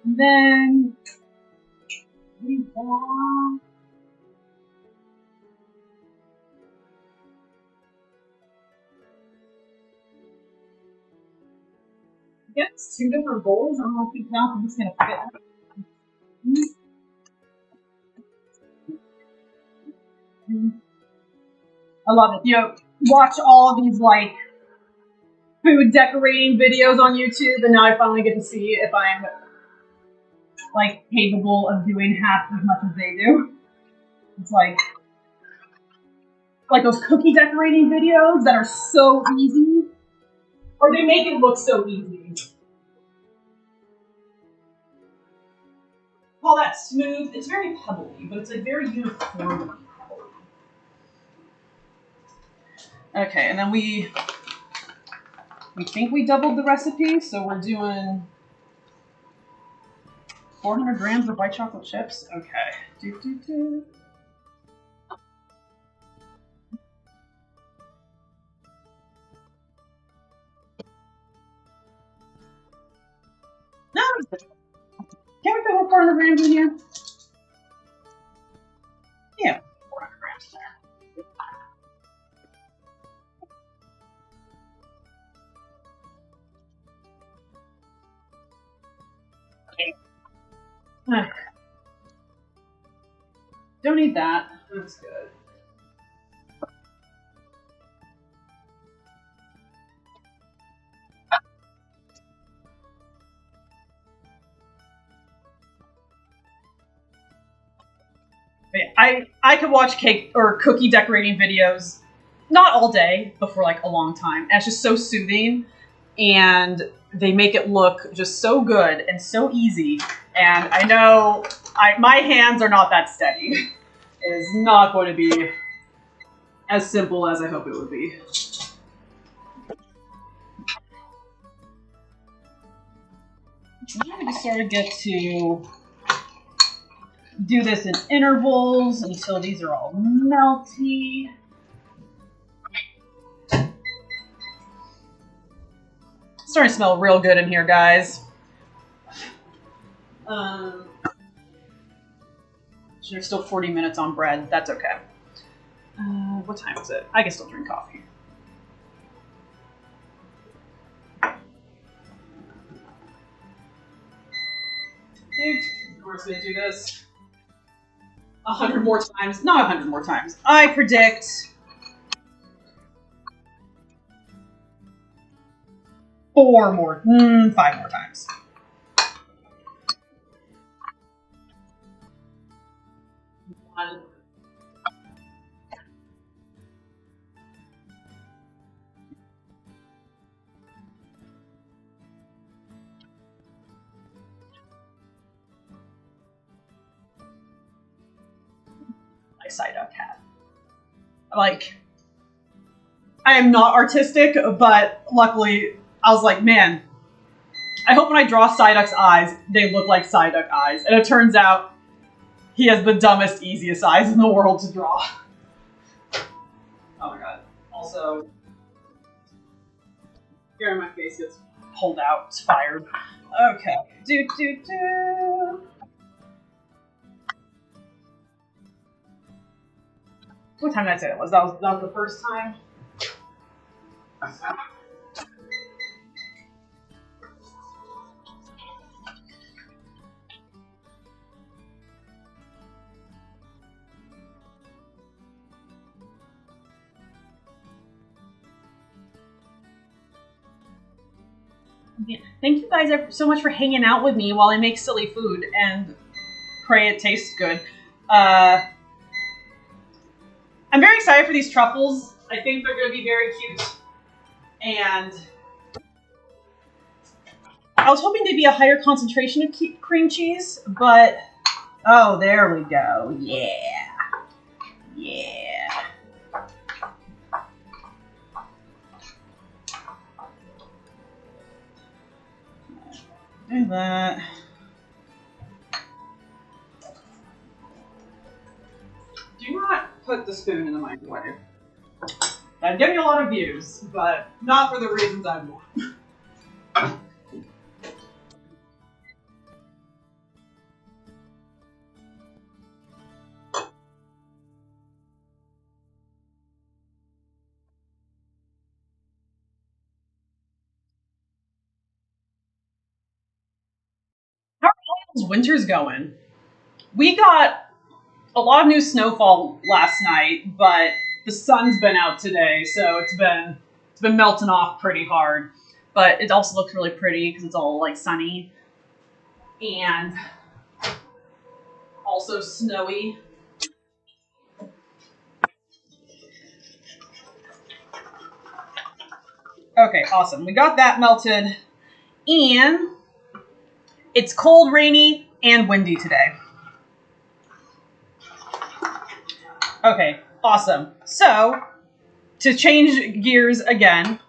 And then yes, two different bowls. I don't know if I'm just gonna fit. I love it. You know, watch all of these like food decorating videos on YouTube, and now I finally get to see if I'm like capable of doing half as much as they do. It's like those cookie decorating videos that are so easy, or they make it look so easy. Call that smooth. It's very pebbly, but it's like very uniform. Okay, and then we think we doubled the recipe, so we're doing 400 grams of white chocolate chips. Okay. No, can we put 400 grams in here? Yeah, 400 grams there. Don't need that. That's good. I could watch cake or cookie decorating videos, not all day, but for like a long time. And it's just so soothing, and they make it look just so good and so easy. And I know my hands are not that steady. It is not going to be as simple as I hope it would be. I'm just sort of get to do this in intervals until these are all melty. It's starting to smell real good in here, guys. There's still 40 minutes on bread. That's okay. What time is it? I can still drink coffee. Dude, we're just gonna do this 100 more times. Not 100 more times. I predict 5 more times. One. My side up hat. Like, I am not artistic, but luckily I was like, man, I hope when I draw Psyduck's eyes, they look like Psyduck eyes. And it turns out he has the dumbest, easiest eyes in the world to draw. Oh my god. Also, hair in my face gets pulled out. It's fired. Okay. What time did I say that was? That was the first time? Yeah. Thank you guys so much for hanging out with me while I make silly food, and pray it tastes good. I'm very excited for these truffles. I think they're going to be very cute. And I was hoping they'd be a higher concentration of cream cheese, but oh, there we go. Yeah. Yeah. Do that. Do not put the spoon in the microwave. That'd give you a lot of views, but not for the reasons I want. How are all winter's going? We got a lot of new snowfall last night, but the sun's been out today, so it's been melting off pretty hard. But it also looks really pretty because it's all like sunny and also snowy. Okay, awesome. We got that melted, and it's cold, rainy, and windy today. Okay, awesome. So, to change gears again,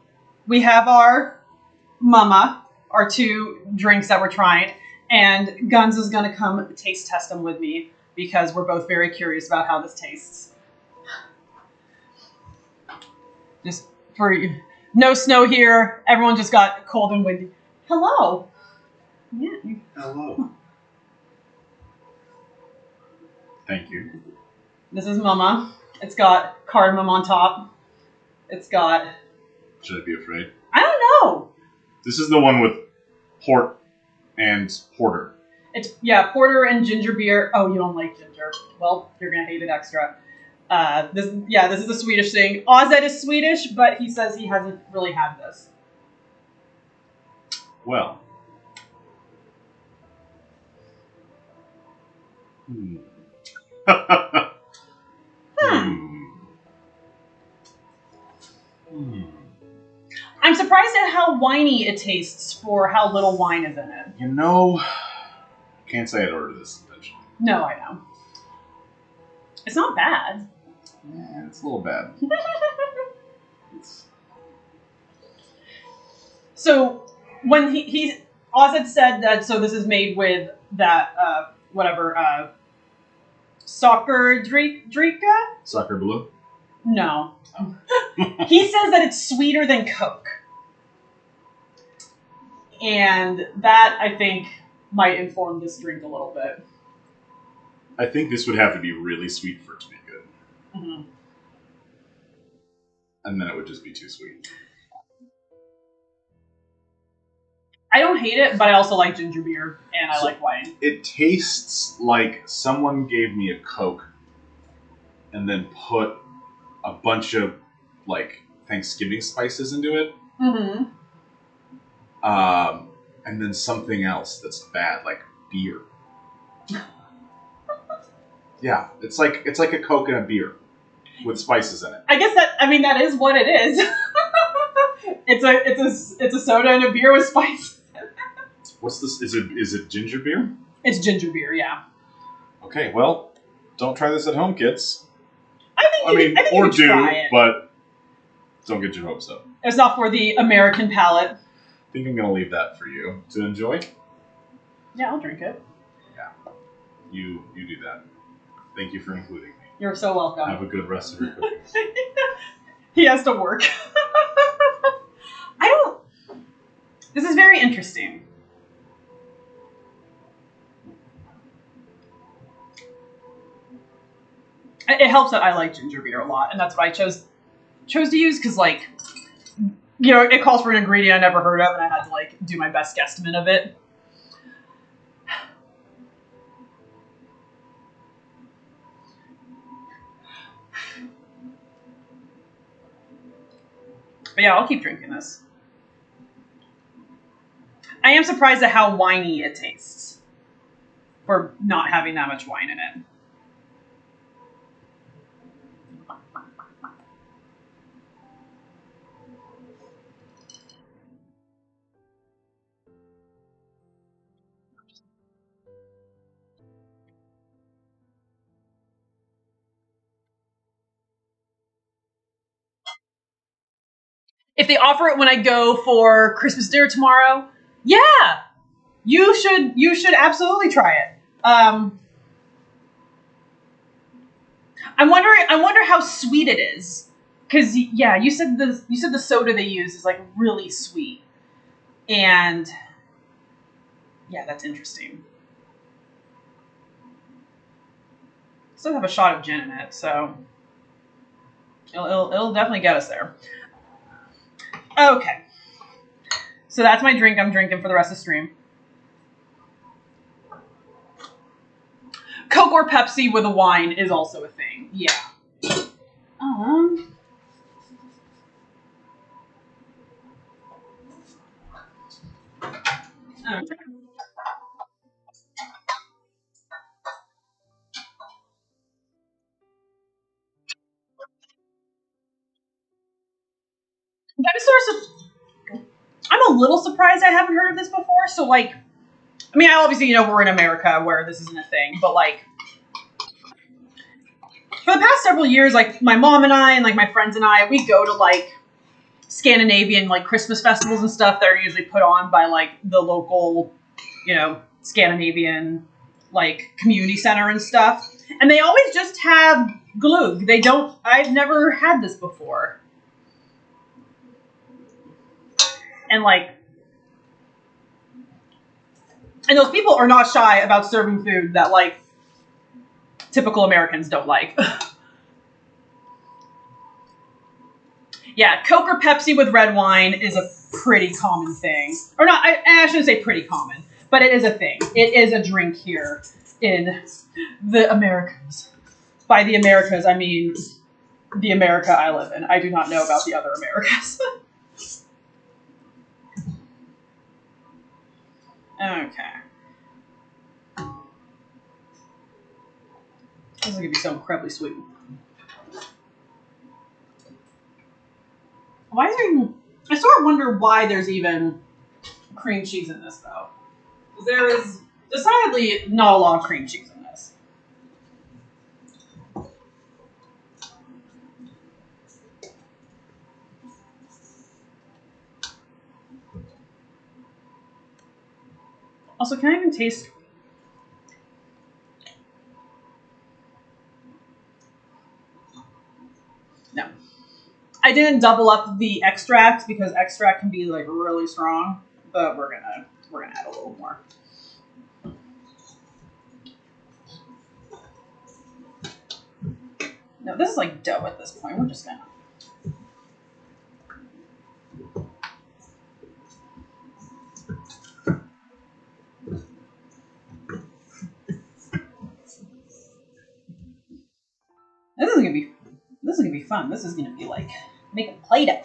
we have our mama, our two drinks that we're trying, and Guns is going to come taste test them with me because we're both very curious about how this tastes. Just for no snow here, everyone just got cold and windy. Hello. Yeah. Hello. Thank you. This is mama. It's got cardamom on top. It's got... Should I be afraid? I don't know. This is the one with port and porter. It's, yeah, porter and ginger beer. Oh, you don't like ginger. Well, you're going to hate it extra. This is a Swedish thing. Ozed is Swedish, but he says he hasn't really had this. Well. I'm surprised at how winey it tastes for how little wine is in it. You know, can't say I'd order this intentionally. No, I know. It's not bad. Yeah, it's a little bad. So when he Ozed said that, so this is made with that soccer drika? Soccer blue? No. He says that it's sweeter than Coke. And that, I think, might inform this drink a little bit. I think this would have to be really sweet for it to be good. Mm-hmm. And then it would just be too sweet. I don't hate it, but I also like ginger beer, and I like wine. It tastes like someone gave me a Coke and then put a bunch of, like, Thanksgiving spices into it. Mm-hmm. And then something else that's bad, like beer. Yeah, it's like a Coke and a beer with spices in it. I guess that is what it is. It's a soda and a beer with spices. What's this? Is it ginger beer? It's ginger beer, yeah. Okay, well, don't try this at home, kids. I think you should try it. But don't get your hopes up. It's not for the American palate. I think I'm going to leave that for you to enjoy. Yeah, I'll drink it. Yeah, you do that. Thank you for including me. You're so welcome. Have a good rest of your cooking. He has to work. This is very interesting. It helps that I like ginger beer a lot, and that's what I chose to use because, like, you know, it calls for an ingredient I never heard of, and I had to, like, do my best guesstimate of it. But yeah, I'll keep drinking this. I am surprised at how winey it tastes for not having that much wine in it. If they offer it when I go for Christmas dinner tomorrow, yeah, You should absolutely try it. I wonder how sweet it is. Cause yeah, you said the soda they use is like really sweet. And yeah, that's interesting. Still have a shot of gin in it, so it'll definitely get us there. Okay. So that's my drink I'm drinking for the rest of the stream. Coke or Pepsi with a wine is also a thing. Yeah. Okay. I'm a little surprised I haven't heard of this before. So like, I mean, obviously we're in America where this isn't a thing, but like for the past several years, like my mom and I and like my friends and I, we go to like Scandinavian like Christmas festivals and stuff that are usually put on by like the local, Scandinavian like community center and stuff. And they always just have glug. They don't. I've never had this before. And like, and those people are not shy about serving food that like typical Americans don't like. Yeah, Coke or Pepsi with red wine is a pretty common thing. Or not, I shouldn't say pretty common, but it is a thing. It is a drink here in the Americas. By the Americas, I mean the America I live in. I do not know about the other Americas. Okay. This is going to be so incredibly sweet. Why is there even... I sort of wonder why there's even cream cheese in this, though. There is decidedly not a lot of cream cheese in this. Also, can I even taste... No. I didn't double up the extract because extract can be like really strong, but we're gonna add a little more. No, this is like dough at this point. We're just gonna... This is gonna be fun. This is gonna be like making Play-Doh.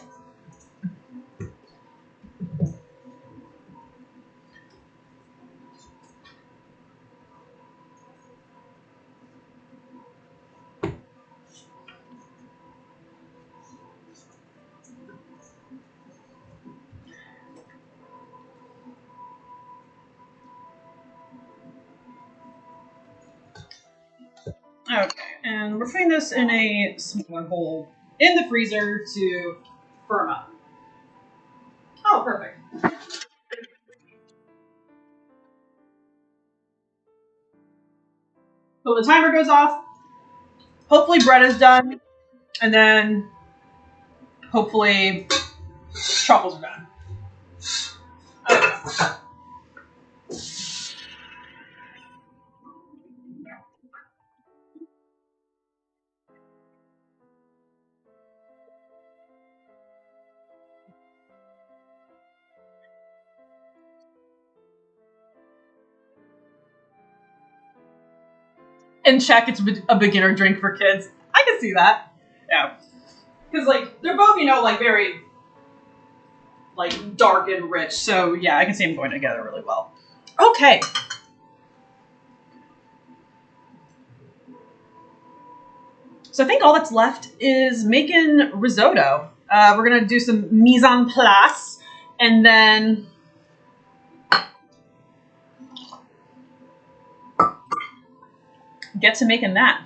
Okay, and we're putting this in a smaller bowl in the freezer to firm up. Oh, perfect. So the timer goes off. Hopefully bread is done, and then hopefully truffles are done. Okay. And check, it's a beginner drink for kids. I can see that. Yeah. Because, like, they're both, like, very, like, dark and rich. So, yeah, I can see them going together really well. Okay. So I think all that's left is making risotto. We're going to do some mise en place. And then... get to making that.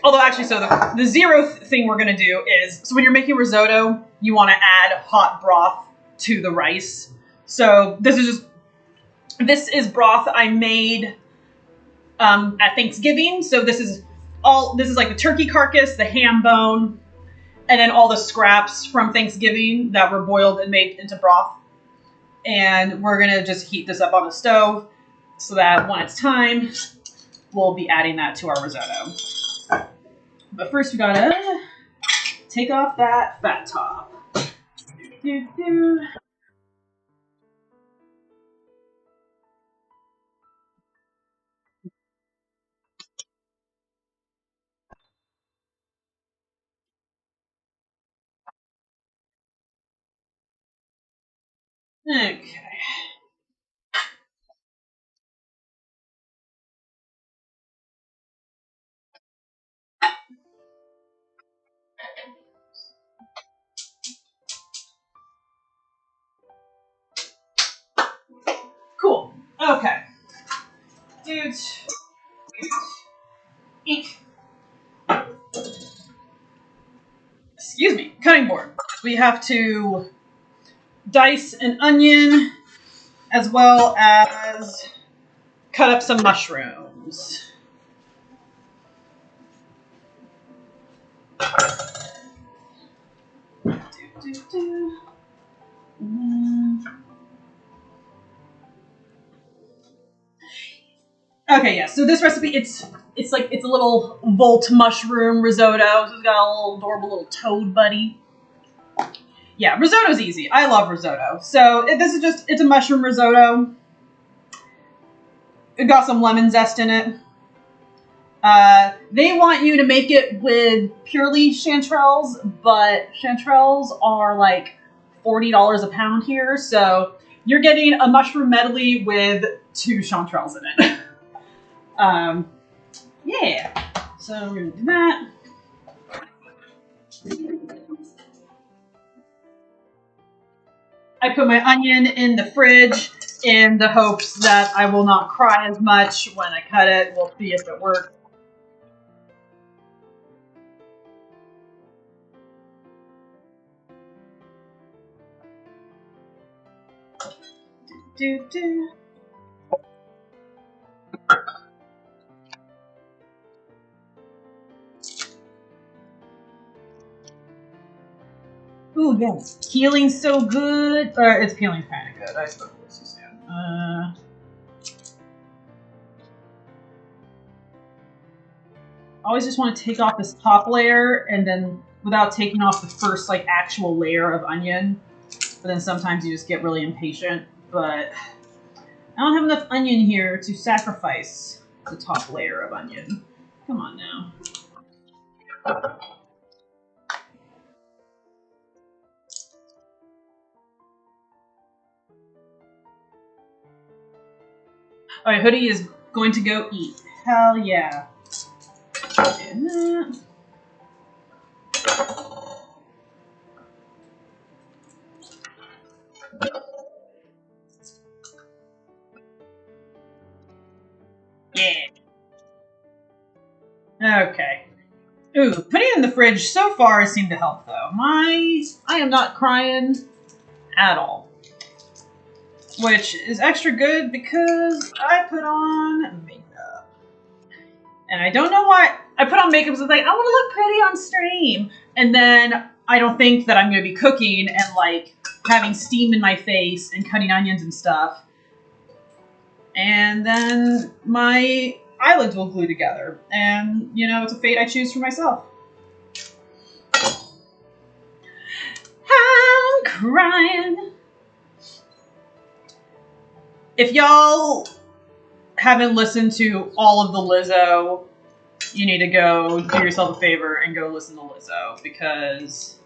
Although actually, so the zero thing we're going to do is, so when you're making risotto, you want to add hot broth to the rice. So this is broth I made at Thanksgiving. So this is like the turkey carcass, the ham bone, and then all the scraps from Thanksgiving that were boiled and made into broth. And we're going to just heat this up on the stove so that when it's time, we'll be adding that to our risotto. But first we gotta take off that fat top. Okay. Cool. Okay. Dudes. Eek. Excuse me. Cutting board. We have to dice an onion as well as cut up some mushrooms. Okay, yeah. So this recipe, it's a little Volt mushroom risotto. So it's got a little adorable little toad buddy. Yeah, risotto's easy. I love risotto. So it's a mushroom risotto. It got some lemon zest in it. They want you to make it with purely chanterelles, but chanterelles are like $40 a pound here. So you're getting a mushroom medley with 2 chanterelles in it. Yeah. So we're gonna do that. I put my onion in the fridge in the hopes that I will not cry as much when I cut it. We'll see if it works. Ooh, yes. Peeling's so good. It's peeling's kind of good. I suppose this is soon. Always just want to take off this top layer and then without taking off the first like actual layer of onion. But then sometimes you just get really impatient. But I don't have enough onion here to sacrifice the top layer of onion. Come on now. Alright, Hoodie is going to go eat. Hell yeah. And that. Yeah. Okay. Ooh, putting it in the fridge so far seemed to help though. I am not crying at all. Which is extra good because I put on makeup. And I don't know why I put on makeup because I was like, I want to look pretty on stream. And then I don't think that I'm going to be cooking and like having steam in my face and cutting onions and stuff. And then my eyelids will glue together. And, you know, it's a fate I choose for myself. I'm crying. If y'all haven't listened to all of the Lizzo, you need to go do yourself a favor and go listen to Lizzo because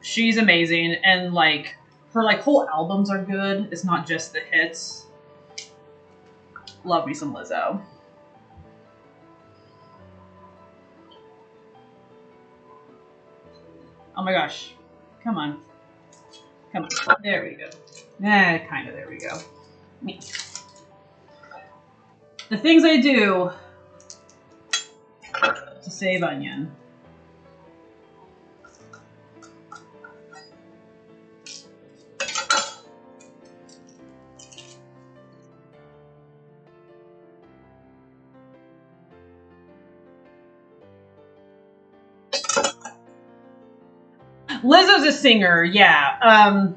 she's amazing and like her like whole albums are good. It's not just the hits. Love me some Lizzo. Oh my gosh. Come on. Come on. There we go. Kind of. There we go. The things I do to save onion. Lizzo's a singer, yeah.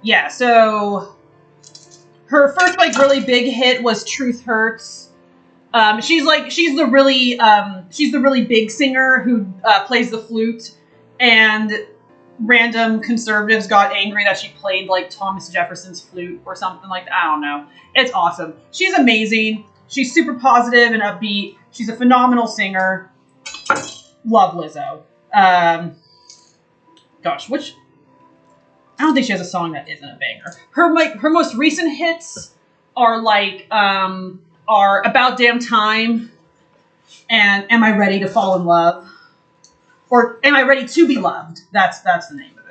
Yeah, so her first like really big hit was Truth Hurts. She's the really big singer who plays the flute, and random conservatives got angry that she played like Thomas Jefferson's flute or something like that. I don't know. It's awesome. She's amazing. She's super positive and upbeat. She's a phenomenal singer. Love Lizzo. Gosh, which I don't think she has a song that isn't a banger. Her most recent hits are are About Damn Time and Am I Ready to Fall in Love? Or Am I Ready to Be Loved? That's the name of it.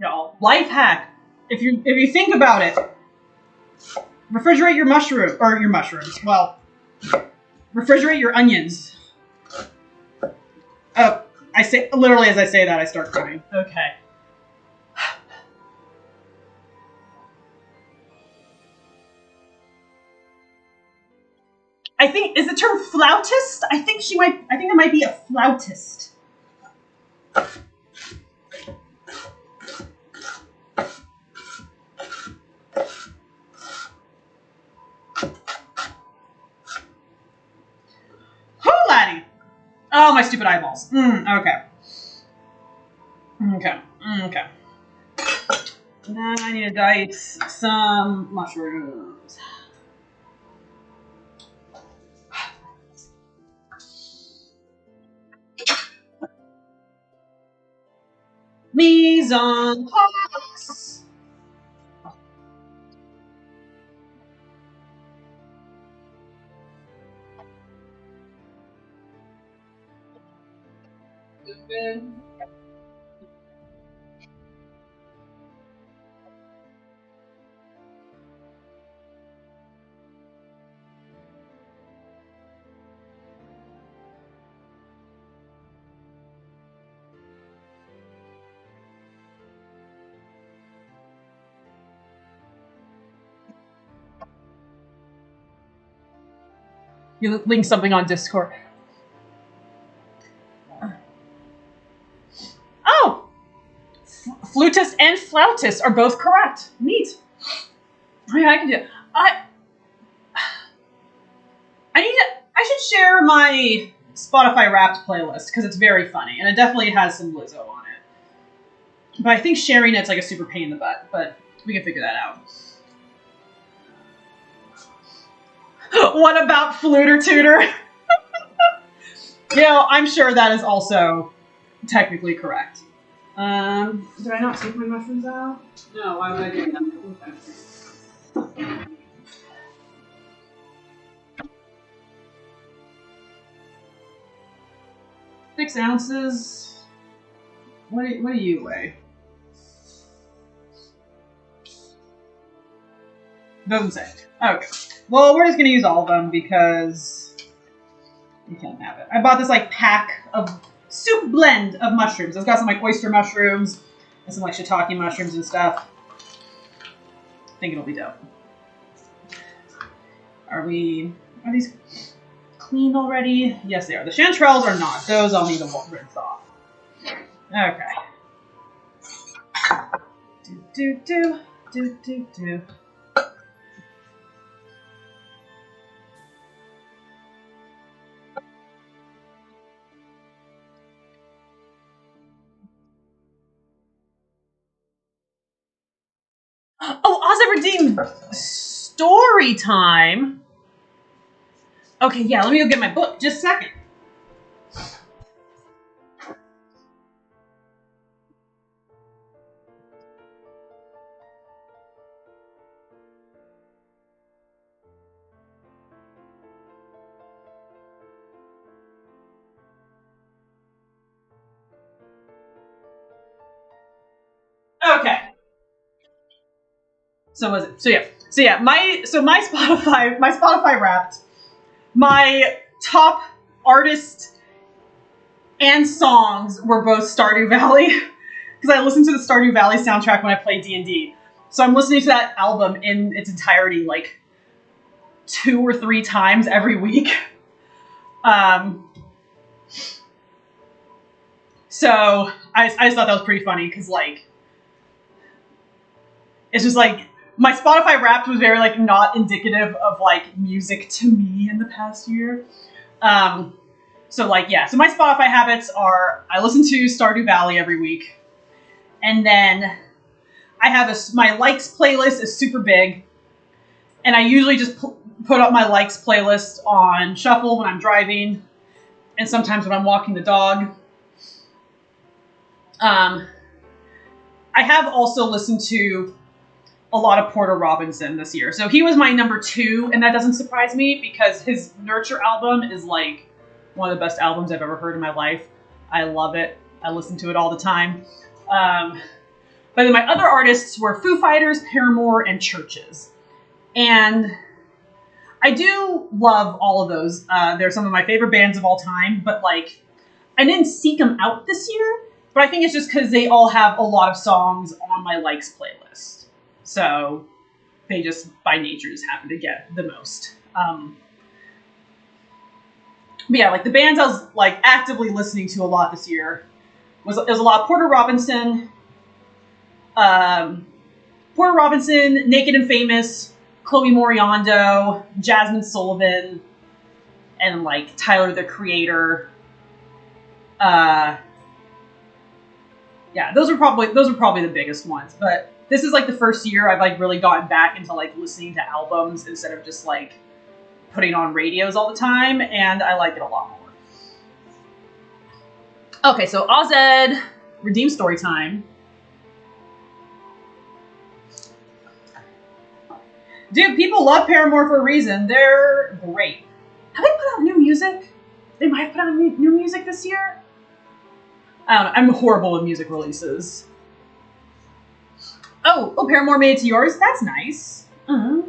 Y'all, life hack. If you think about it, refrigerate your mushrooms. Well, refrigerate your onions. Oh, I say literally as I say that I start crying. Okay. I think is the term flautist? I think it might be a flautist. Laddie. Oh, my stupid eyeballs. Okay. Okay. Then I need to dice some mushrooms. Mise en place. You link something on Discord. Oh! Flutist and flautist are both correct. Neat. Yeah, I can do it. I should share my Spotify Wrapped playlist because it's very funny and it definitely has some Lizzo on it. But I think sharing it's like a super pain in the butt, but we can figure that out. What about Fluter Tutor? I'm sure that is also technically correct. Did I not take my mushrooms out? No, why would I do that? Okay. 6 ounces. What do you weigh? Doesn't say. Okay. Well, we're just gonna use all of them because we can't have it. I bought this like pack of soup blend of mushrooms. It's got some like oyster mushrooms and some like shiitake mushrooms and stuff. I think it'll be dope. Are these cleaned already? Yes, they are. The chanterelles are not. Those I'll need to rinse off. Okay. Do. redeem story time. Okay, yeah, let me go get my book. Just a second. Okay. So was it? So yeah. My Spotify Wrapped. My top artist and songs were both Stardew Valley because I listened to the Stardew Valley soundtrack when I played D&D. So I'm listening to that album in its entirety like 2 or 3 times every week. So I just thought that was pretty funny because like it's just like my Spotify Wrapped was very like not indicative of like music to me in the past year. So like yeah, so my Spotify habits are I listen to Stardew Valley every week, and then I have my likes playlist is super big, and I usually just put up my likes playlist on shuffle when I'm driving, and sometimes when I'm walking the dog. I have also listened to a lot of Porter Robinson this year. So he was my number 2, and that doesn't surprise me because his Nurture album is like one of the best albums I've ever heard in my life. I love it. I listen to it all the time. But then my other artists were Foo Fighters, Paramore, and Churches. And I do love all of those. They're some of my favorite bands of all time, but like I didn't seek them out this year, but I think it's just because they all have a lot of songs on my likes playlist. So they just by nature just happen to get the most. But yeah, like the bands I was like actively listening to a lot this year was a lot of Porter Robinson, Naked and Famous, Chloe Moriando, Jasmine Sullivan, and like Tyler the Creator. Yeah, those are probably the biggest ones. But this is like the first year I've like really gotten back into like listening to albums instead of just like putting on radios all the time, and I like it a lot more. Okay, so Ozed, Redeem Story Time. Dude, people love Paramore for a reason. They're great. Have they put out new music? They might have put out new music this year? I don't know. I'm horrible with music releases. Oh, Paramore made it to yours? That's nice. Uh-huh.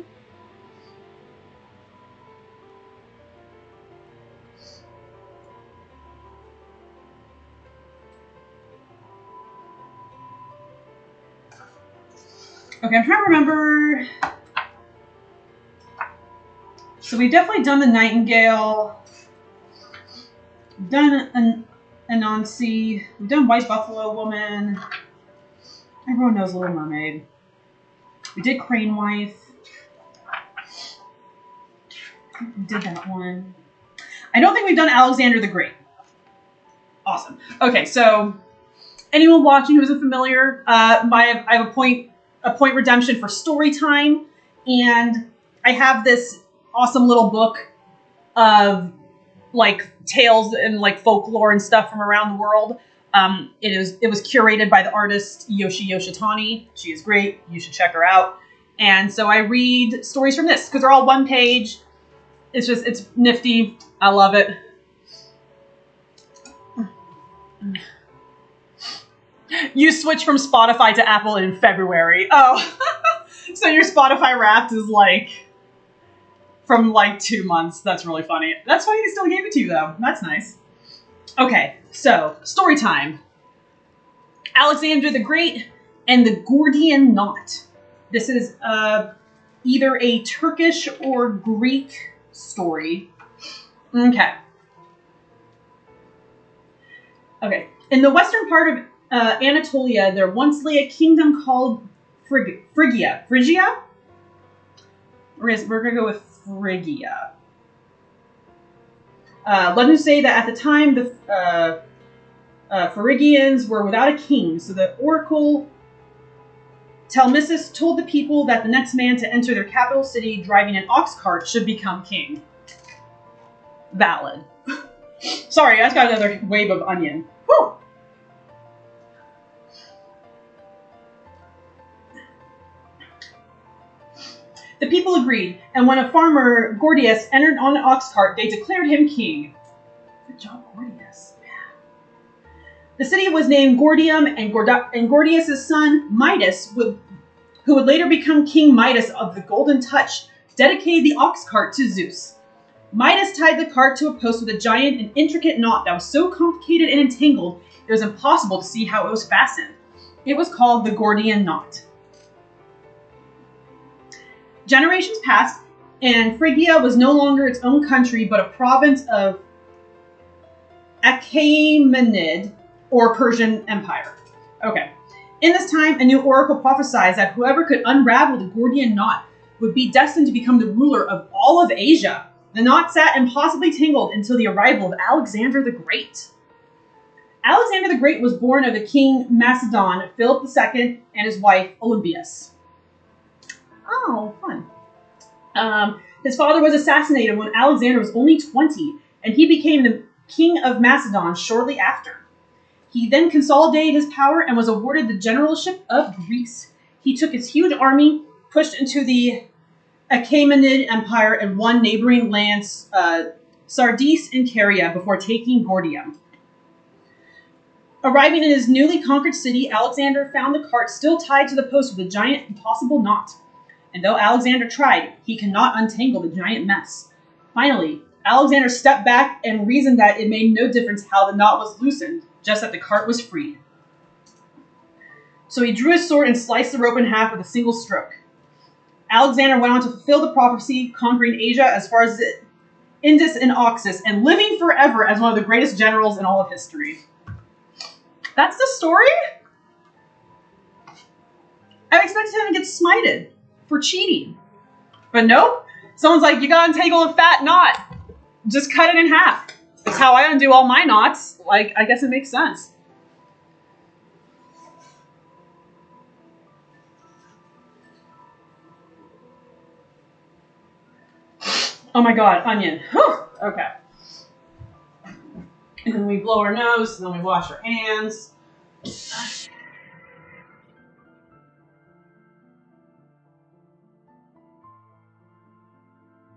Okay, I'm trying to remember. So we've definitely done the Nightingale. We've done Anansi. We've done White Buffalo Woman. Everyone knows Little Mermaid. We did Crane Wife. We did that one. I don't think we've done Alexander the Great. Awesome. Okay, so anyone watching who isn't familiar, I have a point redemption for story time, and I have this awesome little book of like tales and like folklore and stuff from around the world. It was curated by the artist Yoshi Yoshitani. She is great. You should check her out. And so I read stories from this because they're all one page. It's nifty. I love it. You switched from Spotify to Apple in February. Oh, so your Spotify Wrapped is like from like 2 months. That's really funny. That's funny they still gave it to you though. That's nice. Okay, so story time. Alexander the Great and the Gordian Knot. This is either a Turkish or Greek story. Okay. In the western part of Anatolia, there once lay a kingdom called Phrygia. Phrygia? We're going to go with Phrygia. Legends say that at the time, the Phrygians were without a king, so the oracle Telmissus told the people that the next man to enter their capital city driving an ox cart should become king. Valid. Sorry, I just got another wave of onion. Whew. The people agreed, and when a farmer, Gordius, entered on an ox cart, they declared him king. Good job, Gordius. The city was named Gordium, and Gordius' son, Midas, who would later become King Midas of the Golden Touch, dedicated the ox cart to Zeus. Midas tied the cart to a post with a giant and intricate knot that was so complicated and entangled it was impossible to see how it was fastened. It was called the Gordian knot. Generations passed, and Phrygia was no longer its own country, but a province of Achaemenid, or Persian Empire. Okay. In this time, a new oracle prophesied that whoever could unravel the Gordian knot would be destined to become the ruler of all of Asia. The knot sat impossibly tangled until the arrival of Alexander the Great. Alexander the Great was born of the king Macedon, Philip II, and his wife, Olympias. Oh, fun. His father was assassinated when Alexander was only 20, and he became the king of Macedon shortly after. He then consolidated his power and was awarded the generalship of Greece. He took his huge army, pushed into the Achaemenid Empire, and won neighboring lands, Sardis and Caria, before taking Gordium. Arriving in his newly conquered city, Alexander found the cart still tied to the post with a giant, impossible knot. And though Alexander tried, he could not untangle the giant mess. Finally, Alexander stepped back and reasoned that it made no difference how the knot was loosened, just that the cart was freed. So he drew his sword and sliced the rope in half with a single stroke. Alexander went on to fulfill the prophecy, conquering Asia as far as the Indus and Oxus, and living forever as one of the greatest generals in all of history. That's the story? I expected him to get smited for cheating. But nope. Someone's like, you gotta untangle a fat knot. Just cut it in half. That's how I undo all my knots. Like, I guess it makes sense. Oh my god, onion. Whew. Okay. And then we blow our nose, and then we wash our hands.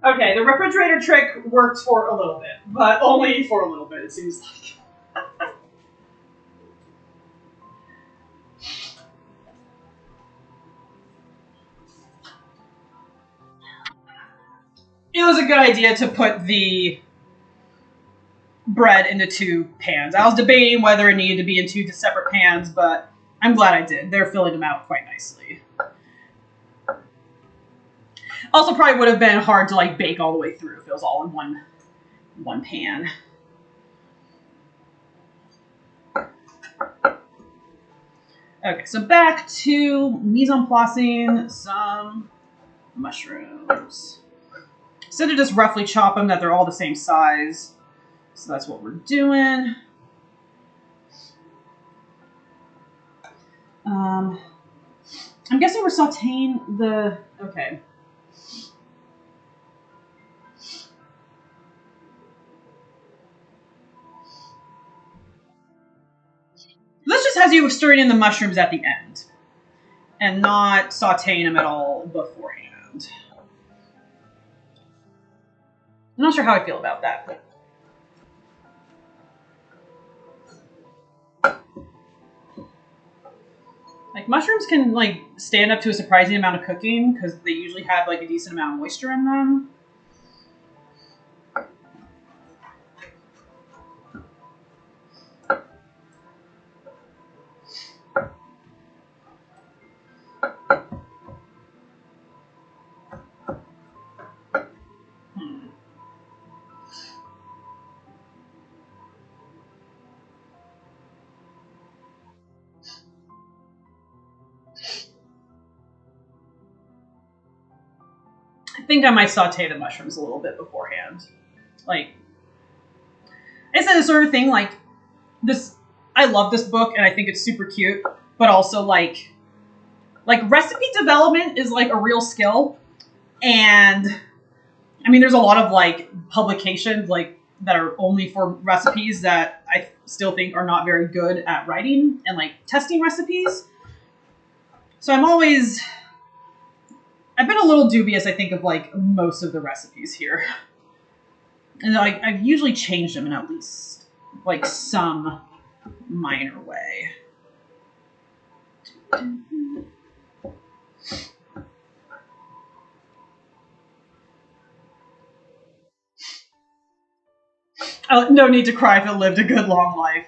Okay, the refrigerator trick worked for a little bit, but only for a little bit, it seems like. It was a good idea to put the bread into two pans. I was debating whether it needed to be in two separate pans, but I'm glad I did. They're filling them out quite nicely. Also, probably would have been hard to like bake all the way through if it was all in one pan. Okay, so back to mise en placing some mushrooms. Instead of just roughly chop them, that they're all the same size. So that's what we're doing. I'm guessing we're sauteing the... Okay. This just has you stirring in the mushrooms at the end. And not sauteing them at all beforehand. I'm not sure how I feel about that, but... Like, mushrooms can, like, stand up to a surprising amount of cooking because they usually have, like, a decent amount of moisture in them. I think I might saute the mushrooms a little bit beforehand. Like, it's the sort of thing, like, this, I love this book, and I think it's super cute, but also, like, like recipe development is like a real skill, and I mean there's a lot of like publications like that are only for recipes that I still think are not very good at writing and like testing recipes. So I've been a little dubious, I think, of like most of the recipes here. And I've usually changed them in at least like some minor way. Oh, no need to cry if it lived a good long life.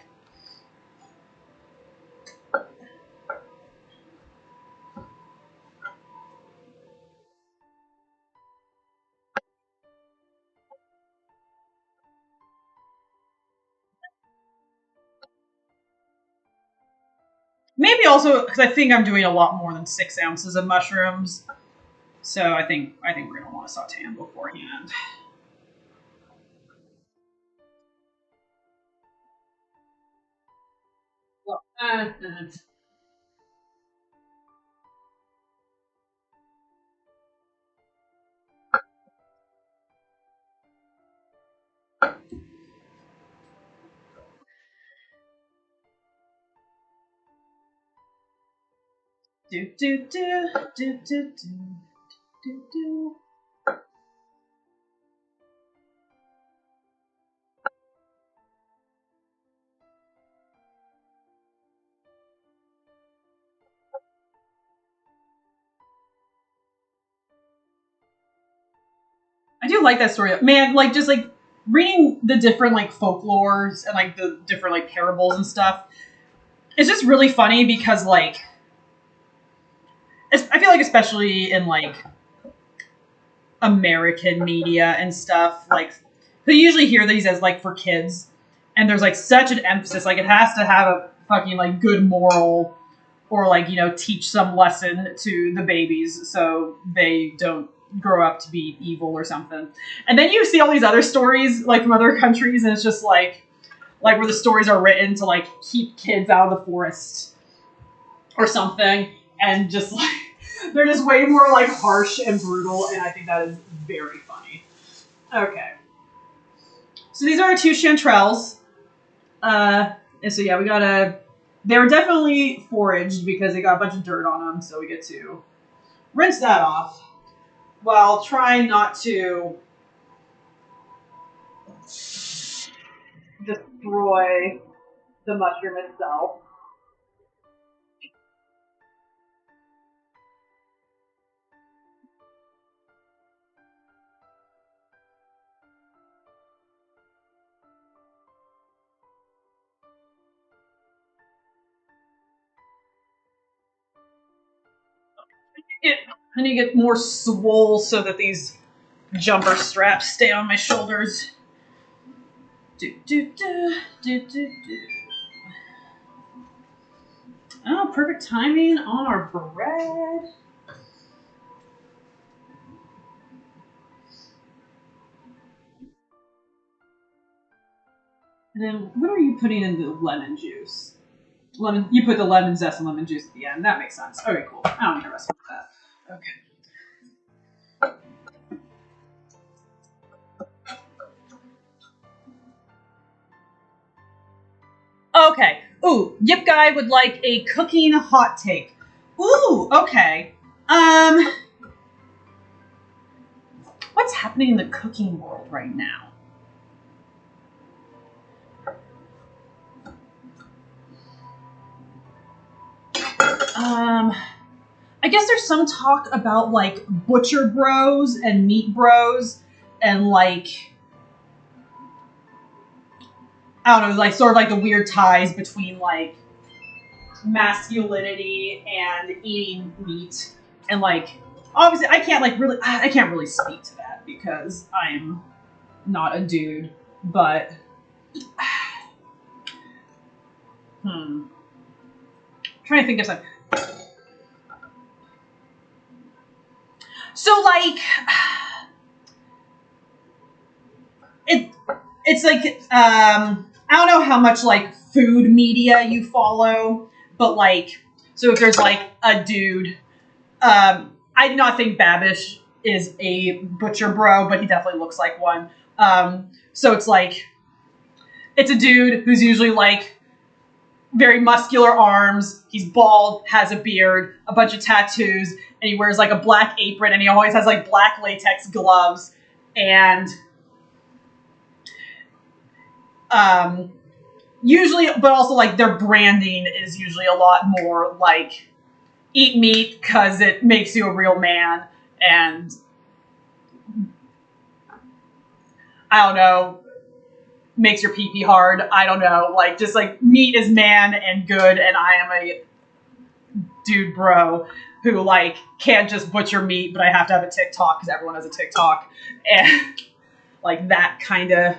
Maybe also because I think I'm doing a lot more than 6 ounces of mushrooms, so I think we're gonna want to saute them beforehand. Well, do do do do do do do. I do like that story, man. Like just like reading the different like folklores and like the different like parables and stuff. It's just really funny because like I feel like especially in like American media and stuff, like you usually hear these as like for kids, and there's like such an emphasis, like it has to have a fucking like good moral or like teach some lesson to the babies so they don't grow up to be evil or something. And then you see all these other stories like from other countries, and it's just like where the stories are written to like keep kids out of the forest or something, and just like they're just way more like harsh and brutal, and I think that is very funny. Okay. So these are our 2 chanterelles. And so yeah, they were definitely foraged because they got a bunch of dirt on them, so we get to rinse that off while trying not to destroy the mushroom itself. I need to get more swole so that these jumper straps stay on my shoulders. Do, do, do, do, do, do. Oh, perfect timing on our bread. And then what are you putting in the lemon juice? You put the lemon zest and lemon juice at the end. That makes sense. Okay, cool. I don't need a recipe for that. Okay. Okay. Ooh, Yip Guy would like a cooking hot take. Ooh, okay. What's happening in the cooking world right now? I guess there's some talk about like butcher bros and meat bros and like I don't know, like sort of like the weird ties between like masculinity and eating meat, and like obviously I can't really speak to that because I'm not a dude, but I'm trying to think of something. So like it's like I don't know how much like food media you follow, but like so if there's like a dude I do not think Babish is a butcher bro, but he definitely looks like one. So it's like, it's a dude who's usually like very muscular arms. He's bald, has a beard, a bunch of tattoos, and he wears like a black apron, and he always has like black latex gloves. And usually, but also like their branding is usually a lot more like eat meat because it makes you a real man, and I don't know, makes your pee pee hard. I don't know, like just like meat is man and good, and I am a dude bro who like can't just butcher meat, but I have to have a TikTok because everyone has a TikTok, and like that kind of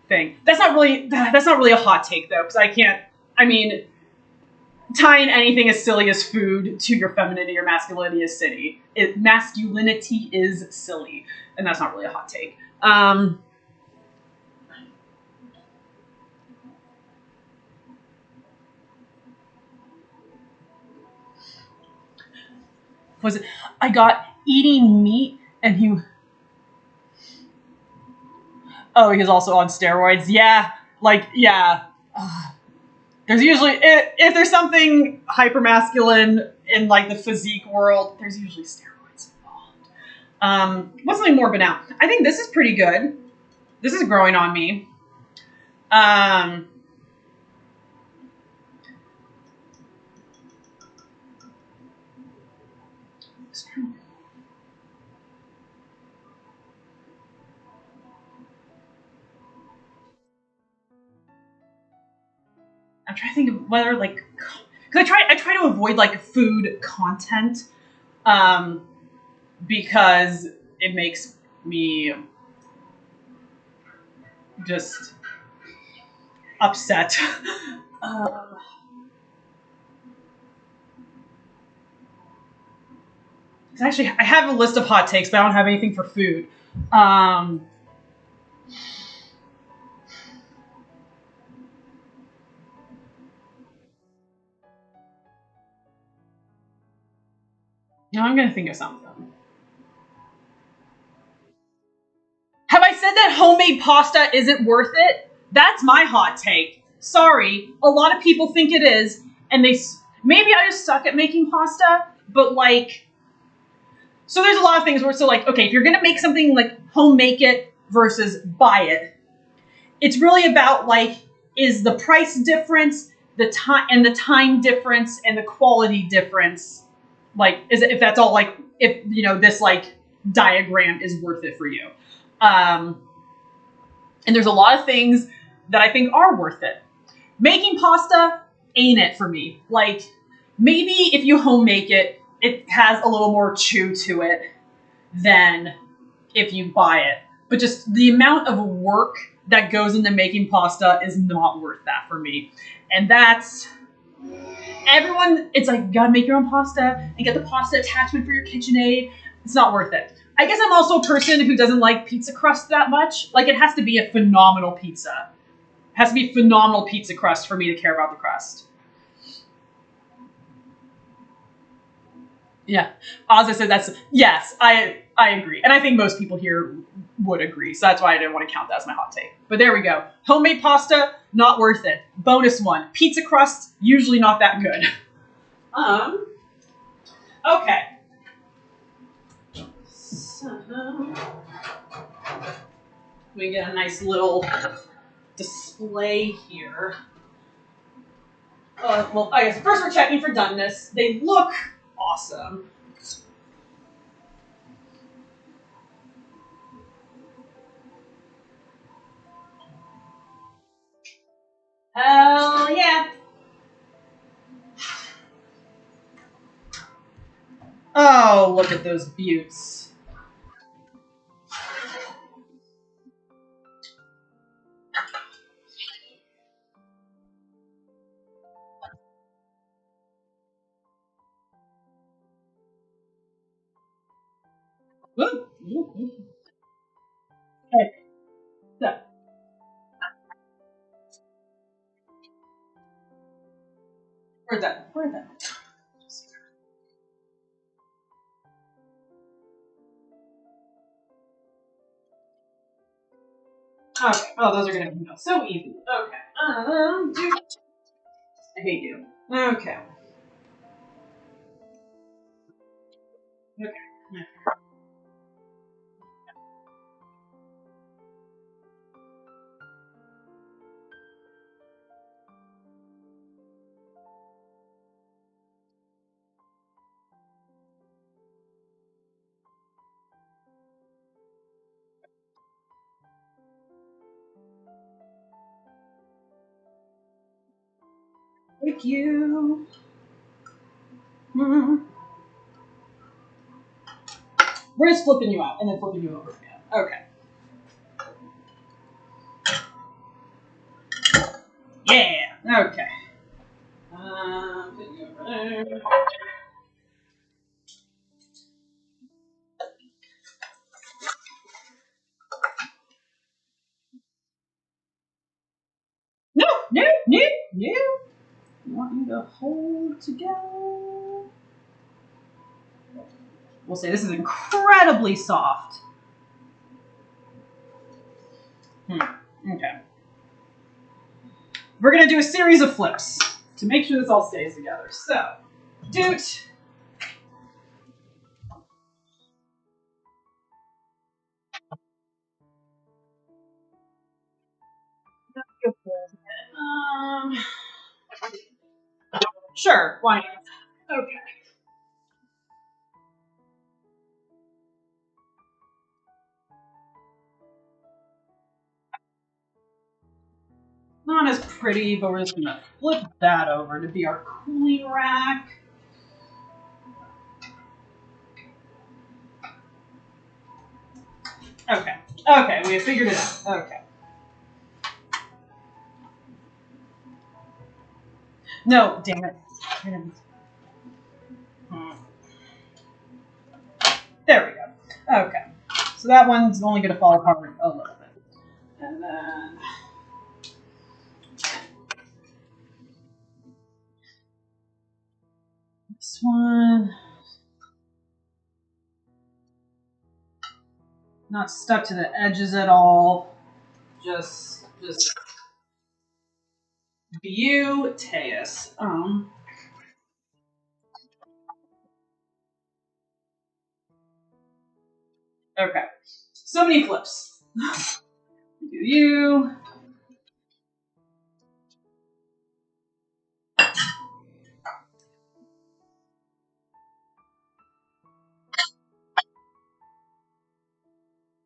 thing. That's not really a hot take though, because I can't. I mean, tying anything as silly as food to your femininity or masculinity is silly. Masculinity is silly, and that's not really a hot take. Was it? I got eating meat, and he. Oh, he was also on steroids. Yeah, like yeah. There's usually if there's something hyper masculine in like the physique world, there's usually steroids involved. What's something more banal? I think this is pretty good. This is growing on me. Um, I'm trying to think of whether like because I try to avoid like food content because it makes me just upset. uh, Actually, I have a list of hot takes, but I don't have anything for food. Um, now I'm gonna think of something. Have I said that homemade pasta isn't worth it? That's my hot take. Sorry, a lot of people think it is, and maybe I just suck at making pasta, but like, so there's a lot of things where okay, if you're gonna make something, like home make it versus buy it, it's really about like, is the price difference, the time difference, and the quality difference, like, if that's all, like, if this like diagram is worth it for you. And there's a lot of things that I think are worth it. Making pasta ain't it for me. Like, maybe if you home make it, it has a little more chew to it than if you buy it. But just the amount of work that goes into making pasta is not worth that for me. And that's everyone. It's like, you gotta make your own pasta and get the pasta attachment for your KitchenAid. It's not worth it. I guess I'm also a person who doesn't like pizza crust that much. Like, it has to be a phenomenal pizza. It has to be phenomenal pizza crust for me to care about the crust. Yeah, Ozzy said that's yes. I agree, and I think most people here would agree. So that's why I didn't want to count that as my hot take. But there we go. Homemade pasta, not worth it. Bonus one. Pizza crust, usually not that good. Okay. So we get a nice little display here. Well, I guess first we're checking for doneness. They look awesome. Hell yeah. Oh, look at those buttes. Ooh. Okay, so where's that? Okay. Oh, those are gonna be so easy. Okay. Dude. I hate you. Okay. Okay. Thank you. Hmm. We're just flipping you out and then flipping you over again. Okay. Yeah. Okay. Put you over there. No, no, no, no. I want you to hold together. We'll say this is incredibly soft. Okay. We're going to do a series of flips to make sure this all stays together. So, doot. Um, sure, why not? Okay. Not as pretty, but we're just going to flip that over to be our cooling rack. Okay. Okay, we have figured it out. Okay. No, damn it. There we go. Okay. So that one's only going to fall apart a little bit. And then this one. Not stuck to the edges at all. Just beauteous. Okay. So many flips. Do you?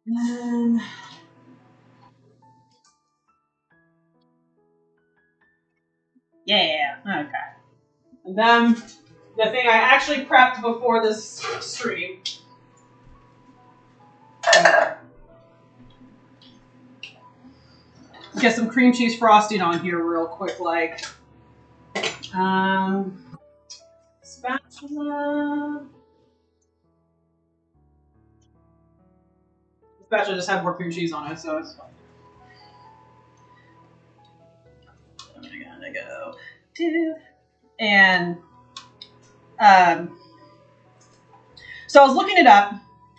And yeah. Okay. And then the thing I actually prepped before this stream. Get some cream cheese frosting on here real quick, like. Spatula. The spatula just had more cream cheese on it, so it's fine. I'm gonna go. And so I was looking it up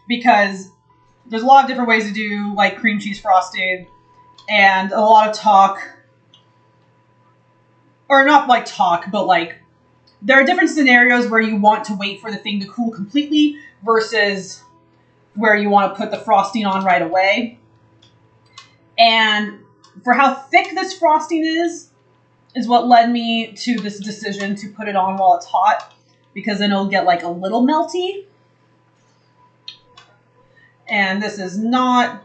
because there's a lot of different ways to do like cream cheese frosting, and a lot of talk, or not like talk, but like there are different scenarios where you want to wait for the thing to cool completely versus where you want to put the frosting on right away. And for how thick this frosting is what led me to this decision to put it on while it's hot, because then it'll get like a little melty. And this is not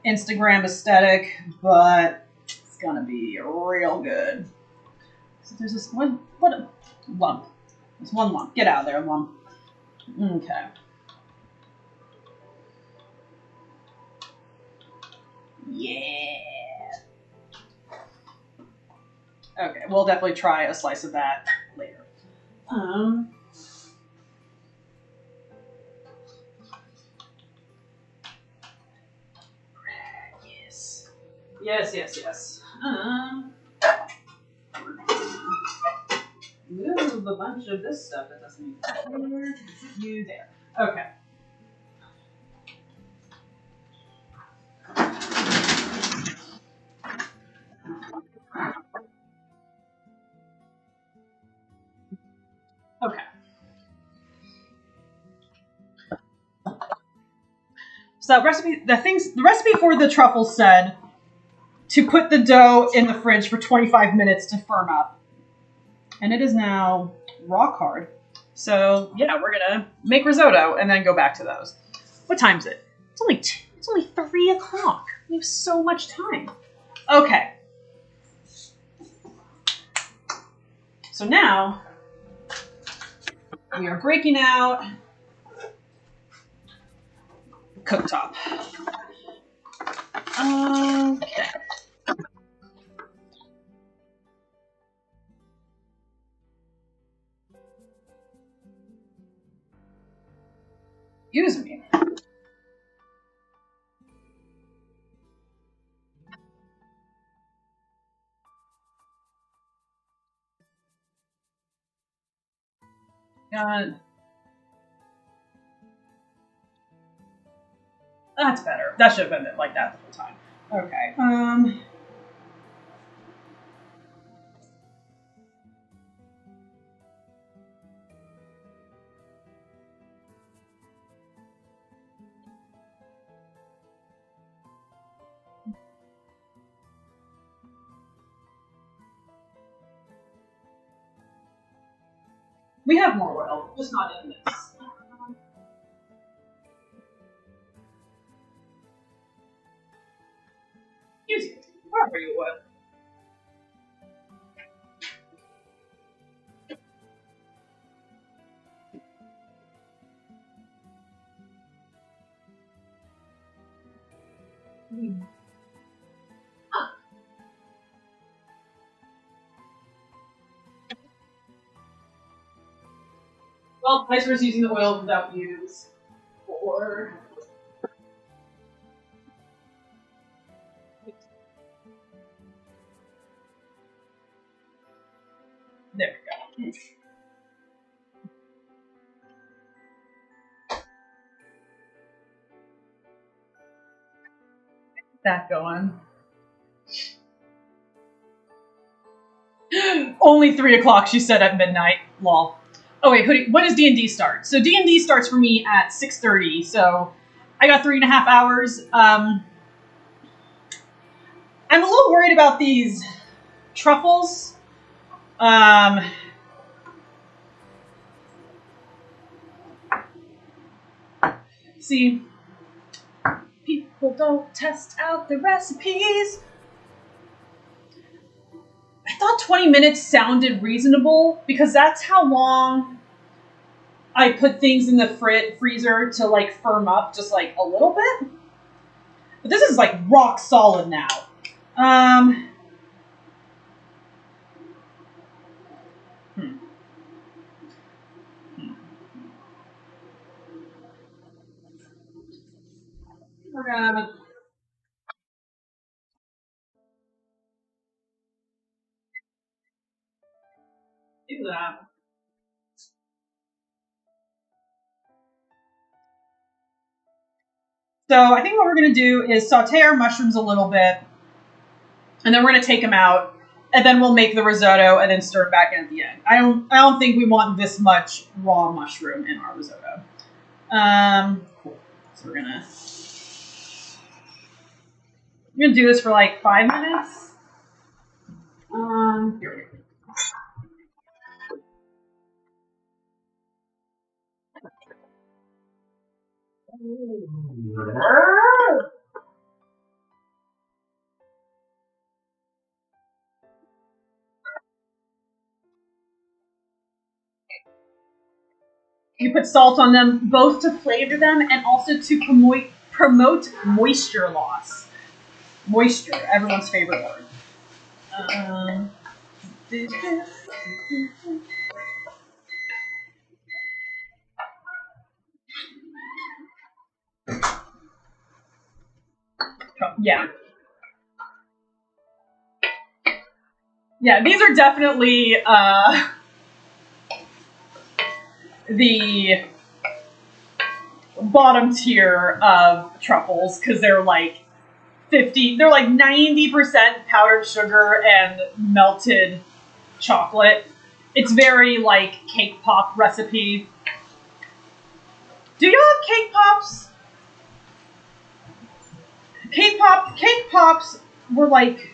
Instagram aesthetic, but it's gonna be real good. So there's this one, what a lump. There's one lump. Get out of there, lump. Okay. Yeah. Okay, we'll definitely try a slice of that later. Yes. Yes. Move a bunch of this stuff that doesn't need to be you there. Okay. So the recipe for the truffles said to put the dough in the fridge for 25 minutes to firm up. And it is now rock hard. So yeah, we're gonna make risotto and then go back to those. What time is it? It's only 3 o'clock. We have so much time. Okay. So now we are breaking out cooktop. Okay. Excuse me. That's better. That should have been like that the whole time. Okay. We have more oil, just not in this. Use it wherever you would. Well, Ice was using the oil without use. Or there we go. Get that going. Only 3 o'clock, she said at midnight. Lol. Oh wait, Hoodie, when does D&D start? So D&D starts for me at 6:30, so I got 3.5 hours. I'm a little worried about these truffles. See, people don't test out the recipes. I thought 20 minutes sounded reasonable because that's how long I put things in the freezer to like firm up just like a little bit. But this is like rock solid now. We're gonna do that. So I think what we're going to do is saute our mushrooms a little bit, and then we're going to take them out, and then we'll make the risotto, and then stir it back in at the end. I don't think we want this much raw mushroom in our risotto. Cool. So we're gonna do this for like 5 minutes. Here we go. You put salt on them both to flavor them and also to promote moisture loss. Moisture, everyone's favorite word. Yeah. Yeah, these are definitely the bottom tier of truffles because they're like 90% powdered sugar and melted chocolate. It's very like cake pop recipe. Do you have cake pops? cake pops were like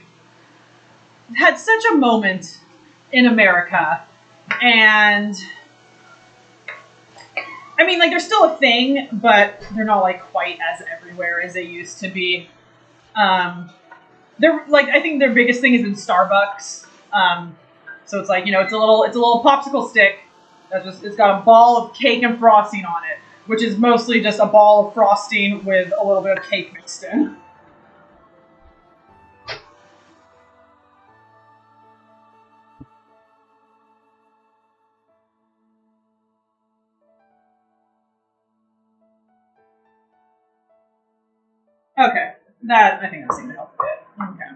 had such a moment in America, and I mean, like, they're still a thing, but they're not like quite as everywhere as they used to be. They're like, I think their biggest thing is in Starbucks. So it's like, it's a little popsicle stick it's got a ball of cake and frosting on it, which is mostly just a ball of frosting with a little bit of cake mixed in. Okay, I think that seemed to help a bit. Okay.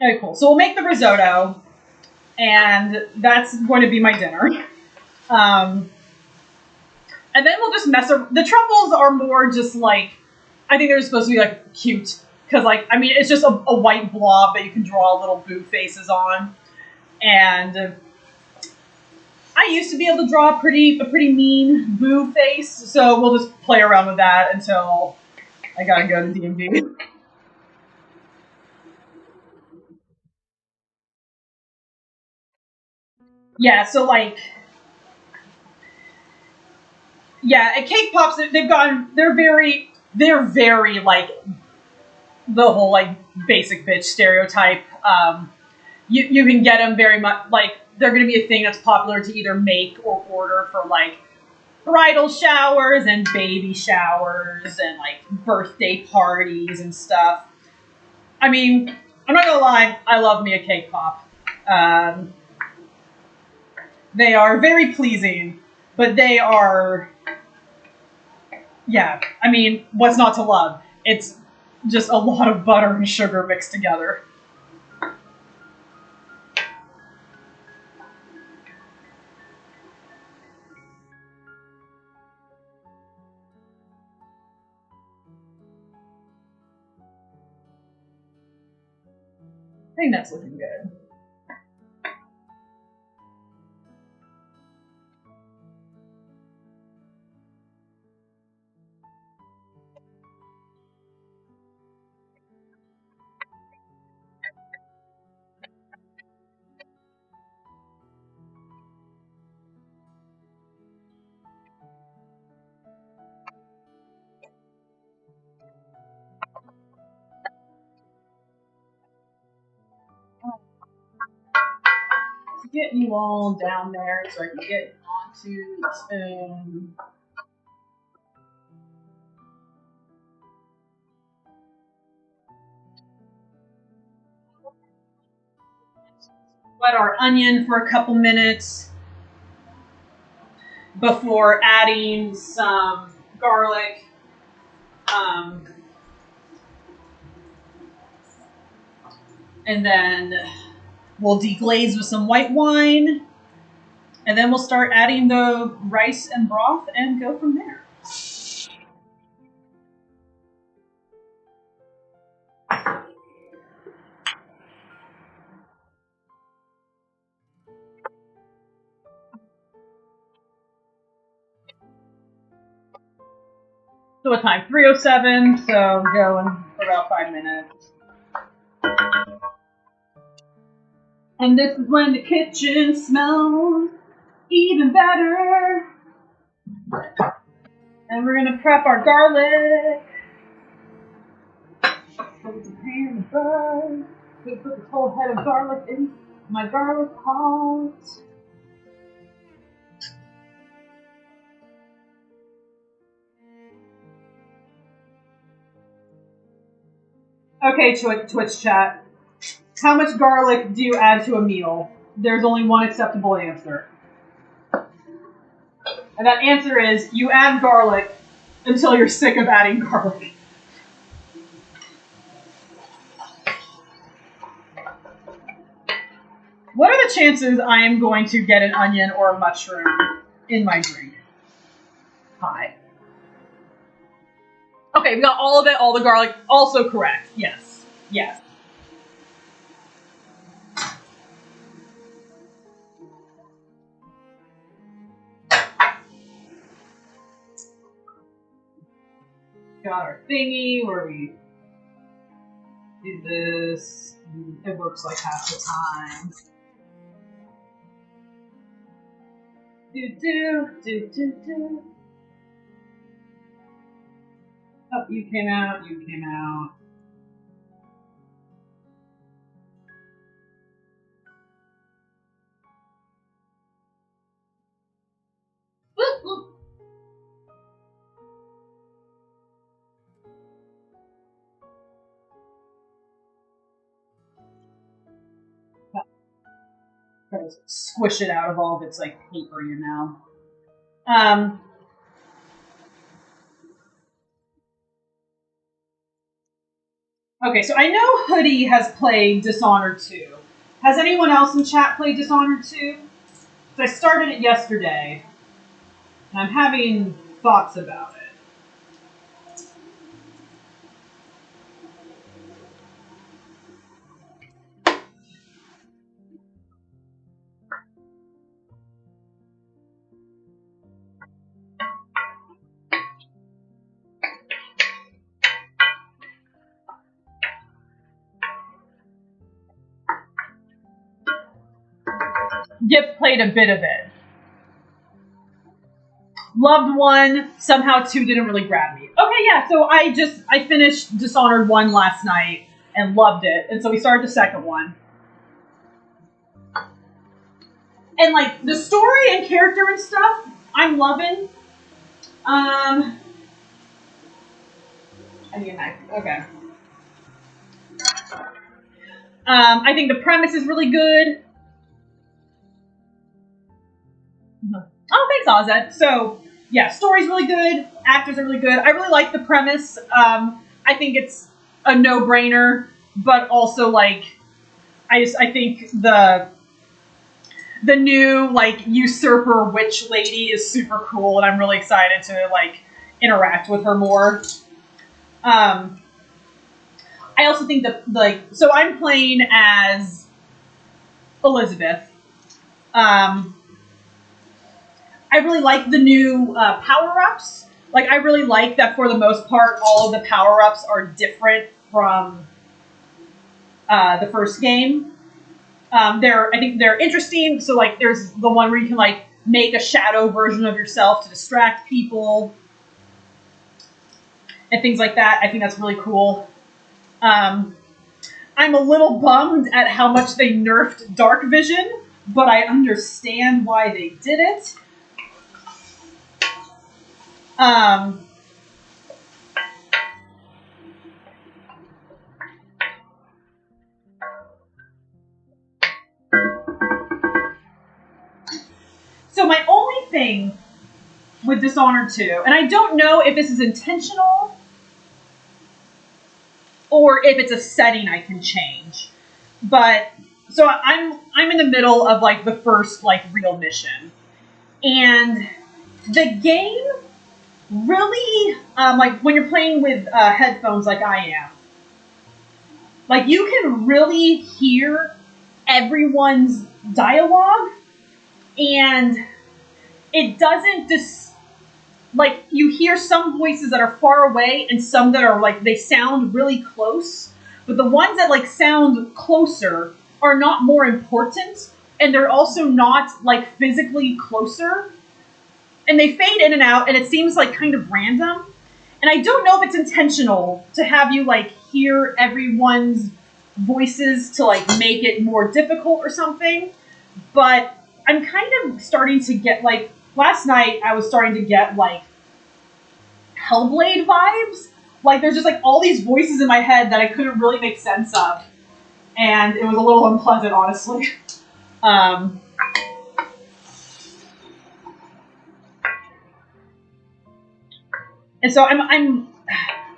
Okay, cool. So we'll make the risotto, and that's going to be my dinner. And then we'll just mess around. The truffles are more just like, I think they're supposed to be like cute. Because, like, I mean, it's just a white blob that you can draw little boo faces on. And I used to be able to draw a pretty mean boo face. So we'll just play around with that until I gotta go to D&D. Yeah, so like, yeah, at Cake Pops, they're very like the whole like basic bitch stereotype. You can get them very much like they're going to be a thing that's popular to either make or order for like bridal showers and baby showers and like birthday parties and stuff. I mean, I'm not gonna lie, I love me a cake pop. Um, they are very pleasing, but they are, yeah. I mean, what's not to love? It's just a lot of butter and sugar mixed together. I think that's looking good. Let's get you all down there so I can get onto the spoon. Wet our onion for a couple minutes before adding some garlic. And then we'll deglaze with some white wine. And then we'll start adding the rice and broth and go from there. So what time? 3:07, so going for about 5 minutes. And this is when the kitchen smells even better. And we're gonna prep our garlic. Put the pan above. Put this whole head of garlic in my garlic pot. Okay, Twitch chat. How much garlic do you add to a meal? There's only one acceptable answer. And that answer is you add garlic until you're sick of adding garlic. What are the chances I am going to get an onion or a mushroom in my drink? Hi. Okay, we got all of it, all the garlic. Also correct. Yes. Yes. got our thingy where we do this. It works like half the time. Do. Oh, you came out, you came out. Try to squish it out of all of its like paper, you know. Okay, so I know Hoodie has played Dishonored 2. Has anyone else in chat played Dishonored 2? So I started it yesterday, and I'm having thoughts about it. Gift played a bit of it. Loved 1, somehow 2 didn't really grab me. Okay, yeah, so I finished Dishonored 1 last night and loved it, and so we started the second one. And like the story and character and stuff, I'm loving. I need a knife. Okay. I think the premise is really good. Oh, thanks, Ozette. So, yeah, story's really good. Actors are really good. I really like the premise. I think it's a no-brainer, but also like, I think the new like usurper witch lady is super cool, and I'm really excited to like interact with her more. I also think that like, so I'm playing as Elizabeth. I really like the new power-ups. Like, I really like that for the most part, all of the power-ups are different from the first game. I think they're interesting. So, like, there's the one where you can, like, make a shadow version of yourself to distract people and things like that. I think that's really cool. I'm a little bummed at how much they nerfed dark vision, but I understand why they did it. So my only thing with Dishonored 2, and I don't know if this is intentional or if it's a setting I can change, but so I'm in the middle of like the first like real mission, and the game really like when you're playing with headphones like I am, like you can really hear everyone's dialogue, and it doesn't like you hear some voices that are far away and some that are like they sound really close, but the ones that like sound closer are not more important, and they're also not like physically closer, and they fade in and out, and it seems like kind of random. And I don't know if it's intentional to have you like hear everyone's voices to like make it more difficult or something, but I'm kind of starting to get like last night I was starting to get like Hellblade vibes. Like there's just like all these voices in my head that I couldn't really make sense of, and it was a little unpleasant, honestly. And so I'm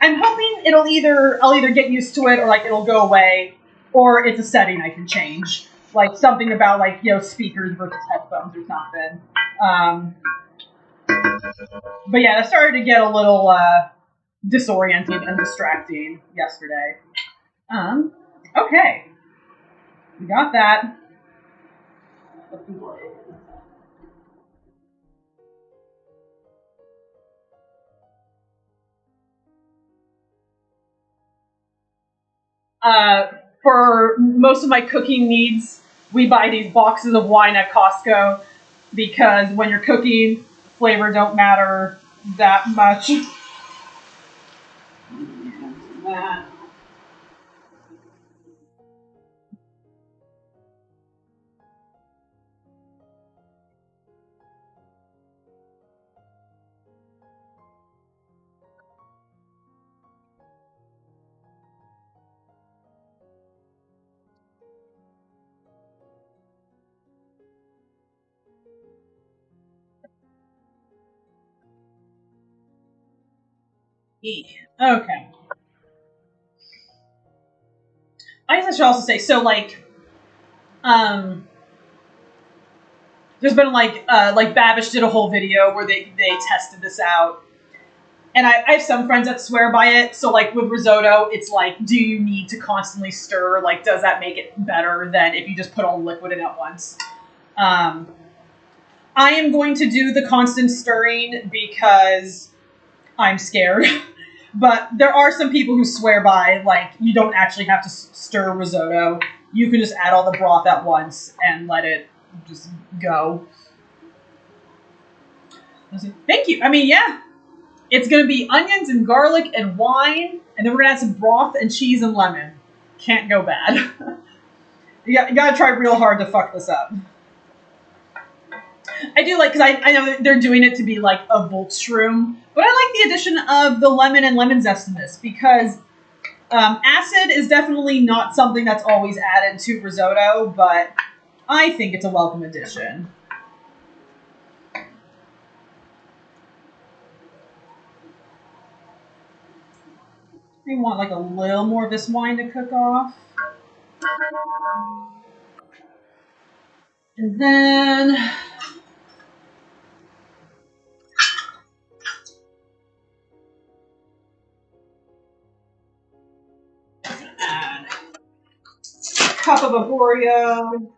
hoping I'll either get used to it or like it'll go away, or it's a setting I can change, like something about like speakers versus headphones or something. But yeah, that started to get a little disoriented and distracting yesterday. Okay, we got that. For most of my cooking needs, we buy these boxes of wine at Costco because when you're cooking, flavor don't matter that much. That. Okay. I guess I should also say, so like, there's been like Babish did a whole video where they tested this out, and I have some friends that swear by it. So like with risotto, it's like, do you need to constantly stir? Like, does that make it better than if you just put all the liquid in at once? I am going to do the constant stirring because I'm scared. But there are some people who swear by, like, you don't actually have to stir risotto. You can just add all the broth at once and let it just go. Thank you. I mean, yeah. It's going to be onions and garlic and wine, and then we're going to add some broth and cheese and lemon. Can't go bad. You got to try real hard to fuck this up. I do like, because I know they're doing it to be like a Voltshroom, but I like the addition of the lemon and lemon zest in this because acid is definitely not something that's always added to risotto, but I think it's a welcome addition. I want like a little more of this wine to cook off. And then add a cup of Avorio.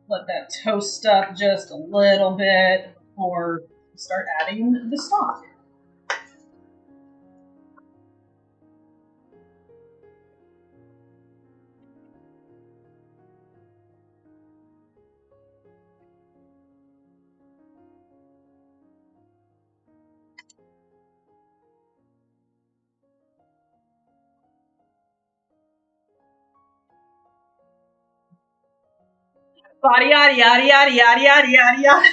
Let that toast up just a little bit before start adding the stock. Yada yada yada yada yada yada yada yada.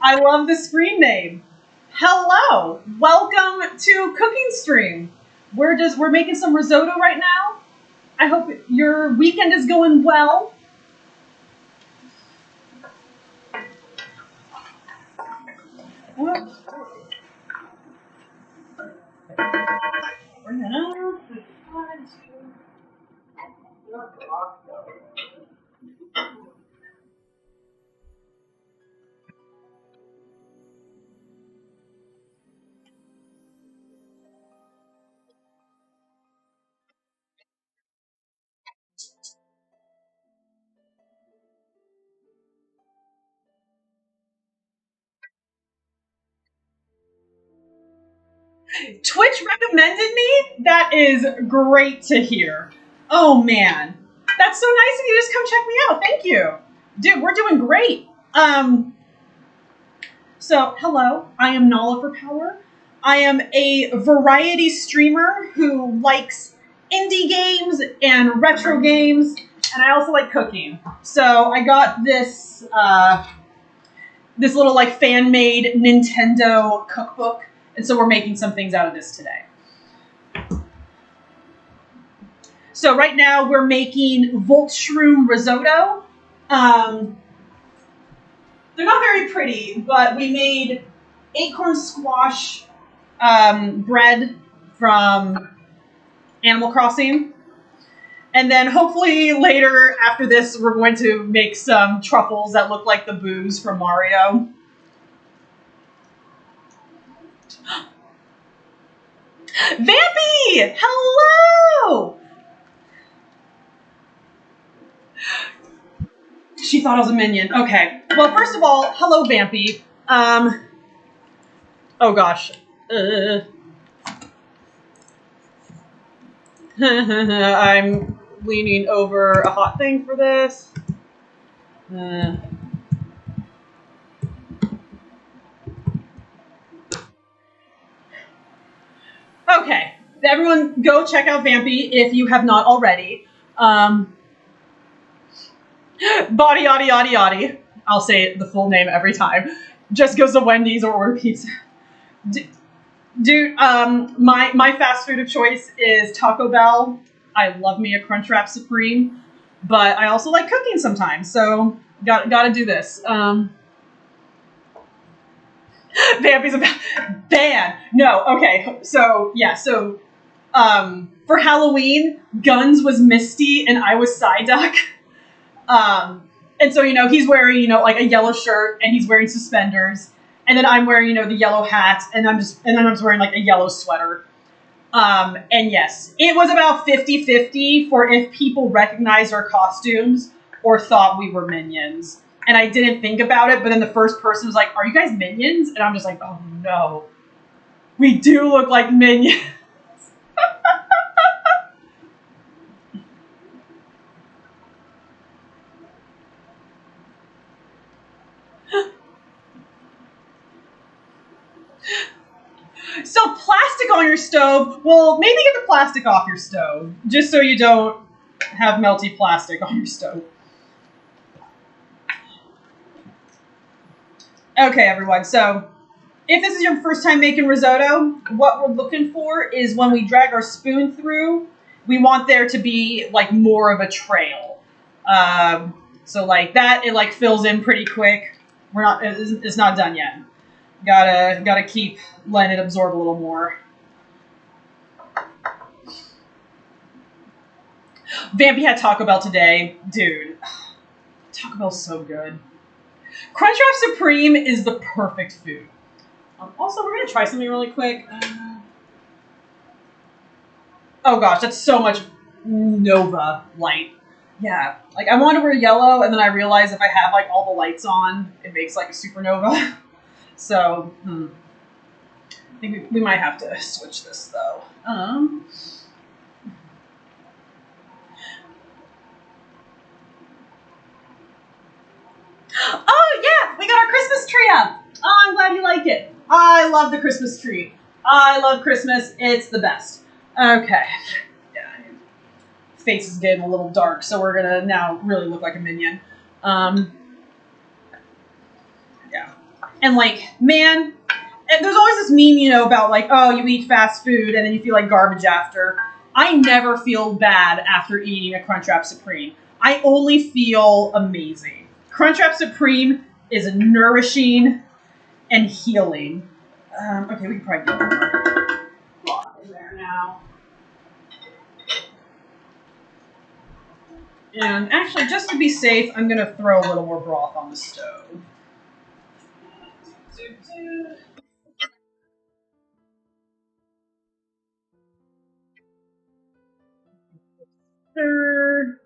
I love the screen name. Hello, welcome to Cooking Stream. We're making some risotto right now. I hope your weekend is going well. Twitch recommended me? That is great to hear. Oh man. That's so nice of you to just come check me out. Thank you. Dude, we're doing great. So, hello, I am Nala for Power. I am a variety streamer who likes indie games and retro games, and I also like cooking. So, I got this this little like fan-made Nintendo cookbook, and so we're making some things out of this today. So right now we're making Voltshroom risotto. They're not very pretty, but we made acorn squash bread from Animal Crossing. And then hopefully later after this, we're going to make some truffles that look like the booze from Mario. Vampy! Hello! She thought I was a minion. Okay. Well, first of all, hello, Vampy. Oh gosh. I'm leaning over a hot thing for this. Okay. Everyone go check out Vampy if you have not already. Body, yaddy, yaddy, yaddy. I'll say the full name every time. Just goes to Wendy's or order pizza. Dude, my fast food of choice is Taco Bell. I love me a Crunchwrap Supreme, but I also like cooking sometimes, so gotta do this. Vampy's about ban. No, okay. So yeah, so for Halloween, Guns was Misty and I was Psyduck. And so he's wearing like a yellow shirt and he's wearing suspenders, and then I'm wearing the yellow hat, and then I'm just wearing like a yellow sweater. And yes, it was about 50-50 for if people recognized our costumes or thought we were minions. And I didn't think about it, but then the first person was like, "Are you guys minions?" And I'm just like, "Oh no, we do look like minions." So plastic on your stove, well, maybe get the plastic off your stove, just so you don't have melty plastic on your stove. Okay, everyone, so if this is your first time making risotto, what we're looking for is when we drag our spoon through, we want there to be like more of a trail. So like that, it like fills in pretty quick. It's not done yet. Gotta keep letting it absorb a little more. Vampy had Taco Bell today. Dude, Taco Bell's so good. Crunchwrap Supreme is the perfect food. Also, we're going to try something really quick. Oh gosh, that's so much Nova light. Yeah, like I wanted to wear yellow, and then I realized if I have like all the lights on, it makes like a supernova. So, I think we might have to switch this though. Oh yeah, we got our Christmas tree up. Oh, I'm glad you like it. I love the Christmas tree. I love Christmas. It's the best. Okay. Yeah. Face is getting a little dark, so we're gonna now really look like a minion. Yeah. And like, man, and there's always this meme, about like, oh, you eat fast food and then you feel like garbage after. I never feel bad after eating a Crunchwrap Supreme. I only feel amazing. Crunchwrap Supreme is nourishing and healing. Okay, we can probably get more broth in there now. And actually, just to be safe, I'm going to throw a little more broth on the stove. Stir.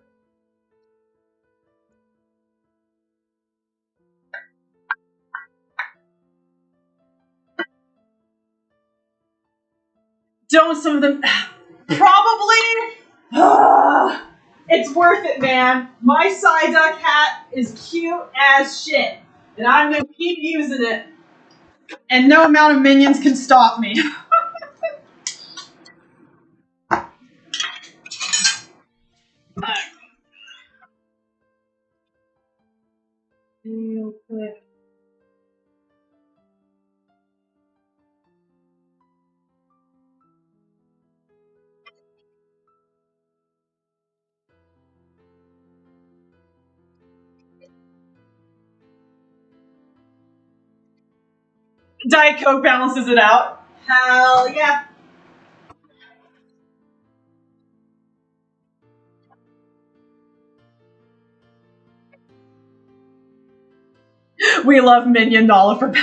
Don't some of them... Probably... It's worth it, man. My Psyduck hat is cute as shit. And I'm going to keep using it. And no amount of minions can stop me. Real quick. Diet Coke balances it out. Hell yeah. We love Minion Oliver.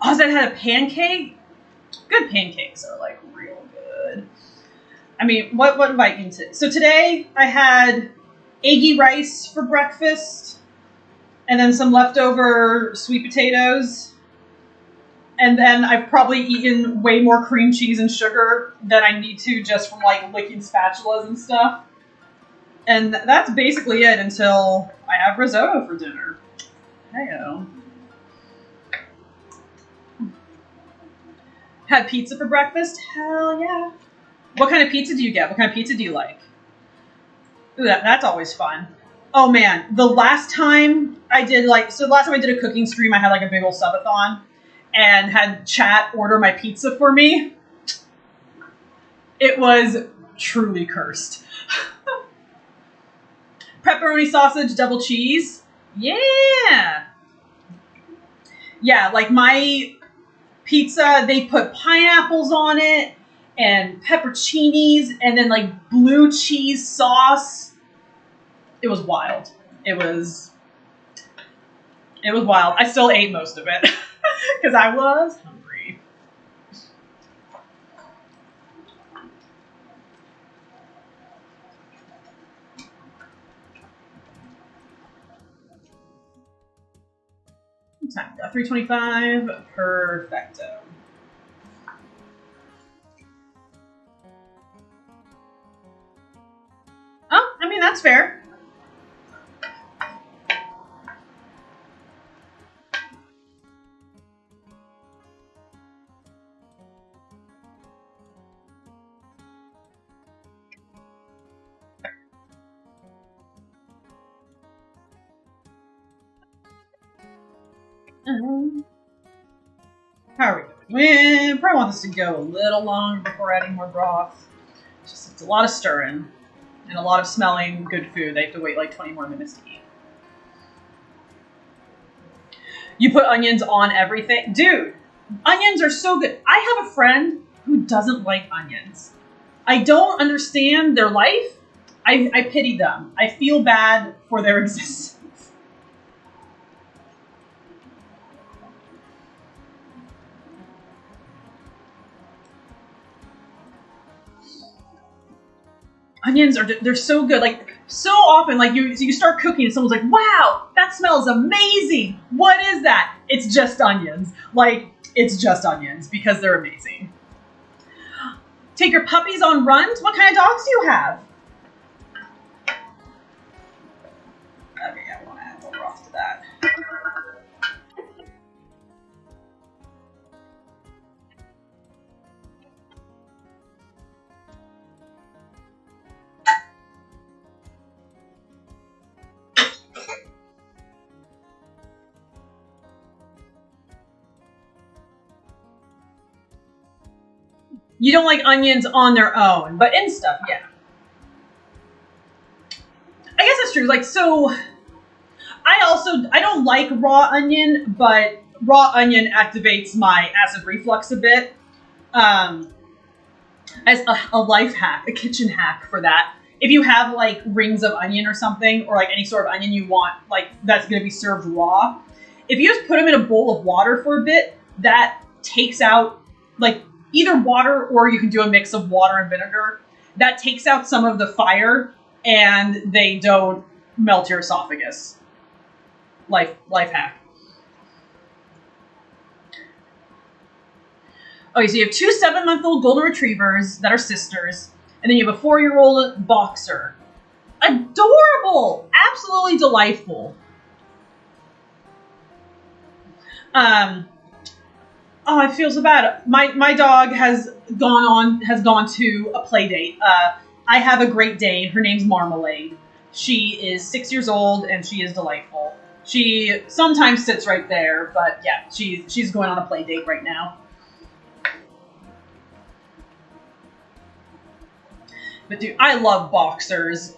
Ozzy had a pancake? Good pancakes are like real good. I mean, what have I eaten? So today I had eggy rice for breakfast, and then some leftover sweet potatoes. And then I've probably eaten way more cream cheese and sugar than I need to just from like licking spatulas and stuff. And that's basically it until I have risotto for dinner. Hey-o. Had pizza for breakfast? Hell yeah. What kind of pizza do you get? What kind of pizza do you like? Ooh, that's always fun. Oh man, the last time I did a cooking stream, I had like a big old subathon and had chat order my pizza for me. It was truly cursed. Pepperoni sausage, double cheese. Yeah. Yeah, like my pizza, they put pineapples on it and pepperoncinis and then like blue cheese sauce. It was wild. It was wild. I still ate most of it because I was hungry. Time 3:25. Perfecto. Oh, I mean that's fair. How are we doing? We probably want this to go a little longer before adding more broth. It's a lot of stirring and a lot of smelling good food. They have to wait like 20 more minutes to eat. You put onions on everything? Dude, onions are so good. I have a friend who doesn't like onions. I don't understand their life. I pity them. I feel bad for their existence. Onions they're so good. Like so often, like you start cooking and someone's like, "Wow, that smells amazing. What is that?" It's just onions. Like it's just onions because they're amazing. Take your puppies on runs. What kind of dogs do you have? Okay, I want to add a little broth to that. You don't like onions on their own, but in stuff, yeah. I guess that's true. Like, so I don't like raw onion, but raw onion activates my acid reflux a bit. As a life hack, a kitchen hack for that. If you have like rings of onion or something, or like any sort of onion you want, like that's going to be served raw, if you just put them in a bowl of water for a bit, that takes out like either water or you can do a mix of water and vinegar. That takes out some of the fire and they don't melt your esophagus. Life hack. Okay, so you have 2 7-month-old golden retrievers that are sisters, and then you have a 4-year-old boxer. Adorable! Absolutely delightful. Oh, I feel so bad. My dog has gone to a play date. I have a Great Dane. Her name's Marmalade. She is 6 years old and she is delightful. She sometimes sits right there, but yeah, she's going on a play date right now. But dude, I love boxers.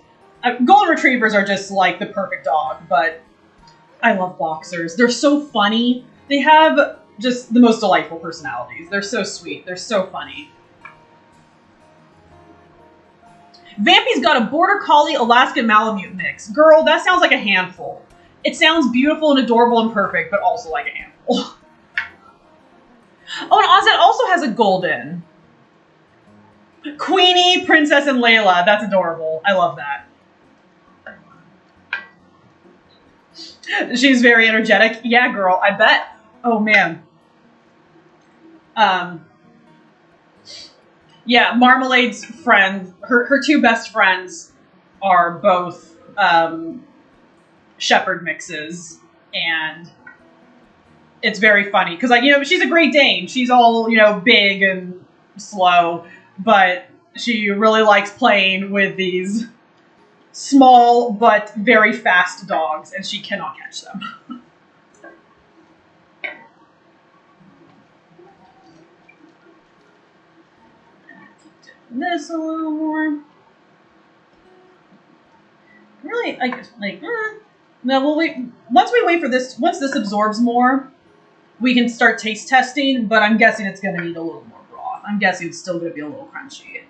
Golden retrievers are just like the perfect dog, but I love boxers. They're so funny. They have just the most delightful personalities. They're so sweet. They're so funny. Vampy's got a Border Collie Alaskan Malamute mix. Girl, that sounds like a handful. It sounds beautiful and adorable and perfect, but also like a handful. Oh, and Ozette also has a golden. Queenie, Princess, and Layla. That's adorable. I love that. She's very energetic. Yeah, girl, I bet. Oh, man. Yeah, Marmalade's friend, her two best friends are both shepherd mixes, and it's very funny because, like, you know, she's a Great Dane. She's all, you know, big and slow, but she really likes playing with these small but very fast dogs, and she cannot catch them. This a little more. Really, no, we'll wait. Once we wait for this, once this absorbs more, we can start taste testing, but I'm guessing it's going to need a little more broth. I'm guessing it's still going to be a little crunchy.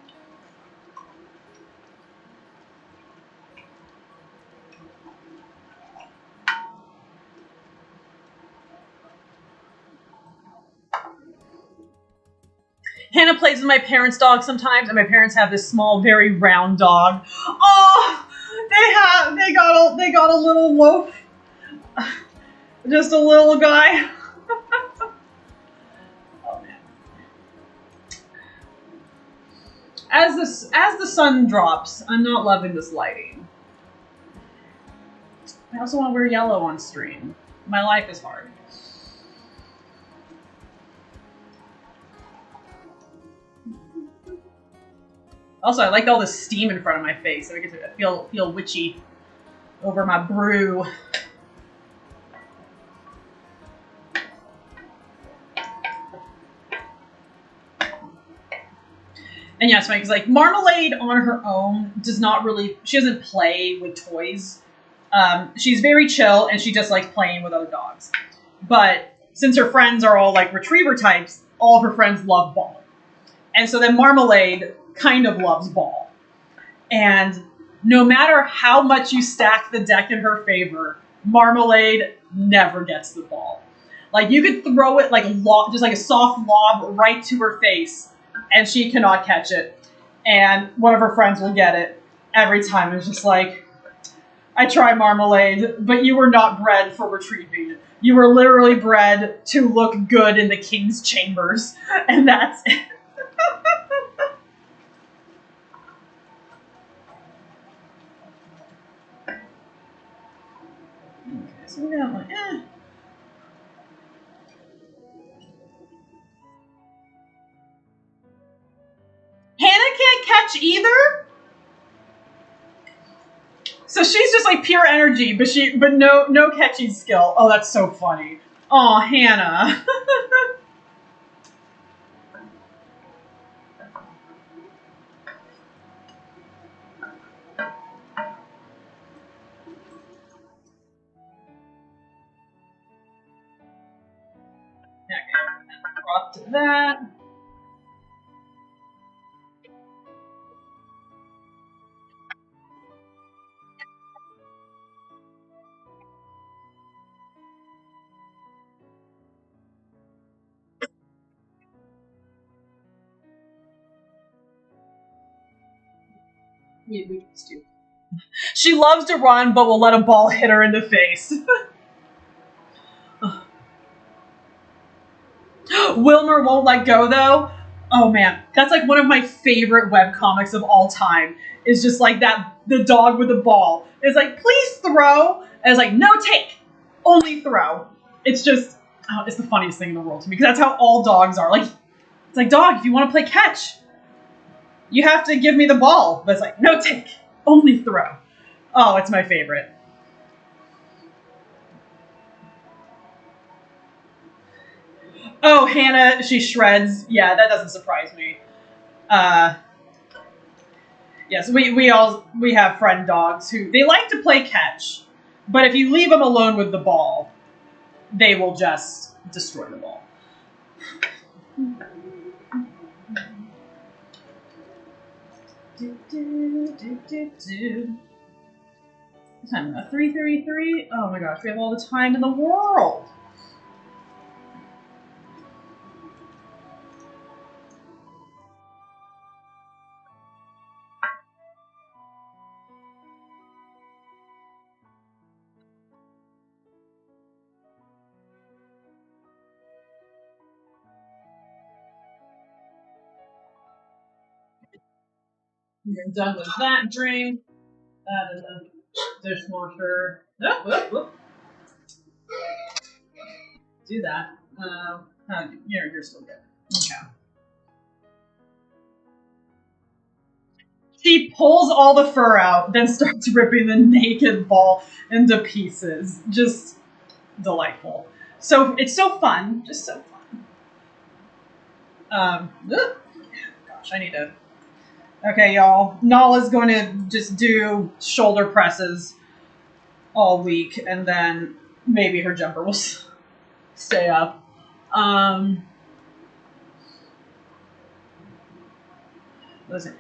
Hannah plays with my parents' dog sometimes, and my parents have this small, very round dog. Oh, they got a little loaf, just a little guy. Oh man! As the sun drops, I'm not loving this lighting. I also want to wear yellow on stream. My life is hard. Also, I like all this steam in front of my face, so I get to feel witchy over my brew. And yeah, it's funny because, like, Marmalade on her own does not really, she doesn't play with toys. She's very chill, and she just likes playing with other dogs. But since her friends are all, like, retriever types, all of her friends love Ball. And so then Marmalade kind of loves Ball. And no matter how much you stack the deck in her favor, Marmalade never gets the ball. Like, you could throw it like just like a soft lob right to her face, and she cannot catch it. And one of her friends will get it every time. It's just like, I try, Marmalade, but you were not bred for retrieving. You were literally bred to look good in the king's chambers, and that's it. Okay, so we got like, Hannah can't catch either? So she's just like pure energy, but no catching skill. Oh, that's so funny. Oh, Hannah. Up to that. We just do. She loves to run, but will let a ball hit her in the face. Wilmer won't let go, though. Oh man, that's like one of my favorite webcomics of all time. Is just like that, the dog with the ball. It's like, please throw. And it's like, no take, only throw. It's just, oh, it's the funniest thing in the world to me, because that's how all dogs are. Like, it's like, dog, if you want to play catch, you have to give me the ball. But it's like, no take, only throw. Oh, it's my favorite. Oh, Hannah, she shreds. Yeah, that doesn't surprise me. Yes, we have friend dogs who, they like to play catch, but if you leave them alone with the ball, they will just destroy the ball. What time? 3:33? Oh my gosh, we have all the time in the world. You're done with that drink. That in the dishwasher. Whoop, whoop, whoop. Do that. You're still good. Okay. She pulls all the fur out, then starts ripping the naked ball into pieces. Just delightful. So it's so fun. Just so fun. Gosh, I need to. Okay, y'all. Nala's going to just do shoulder presses all week, and then maybe her jumper will stay up. Listen.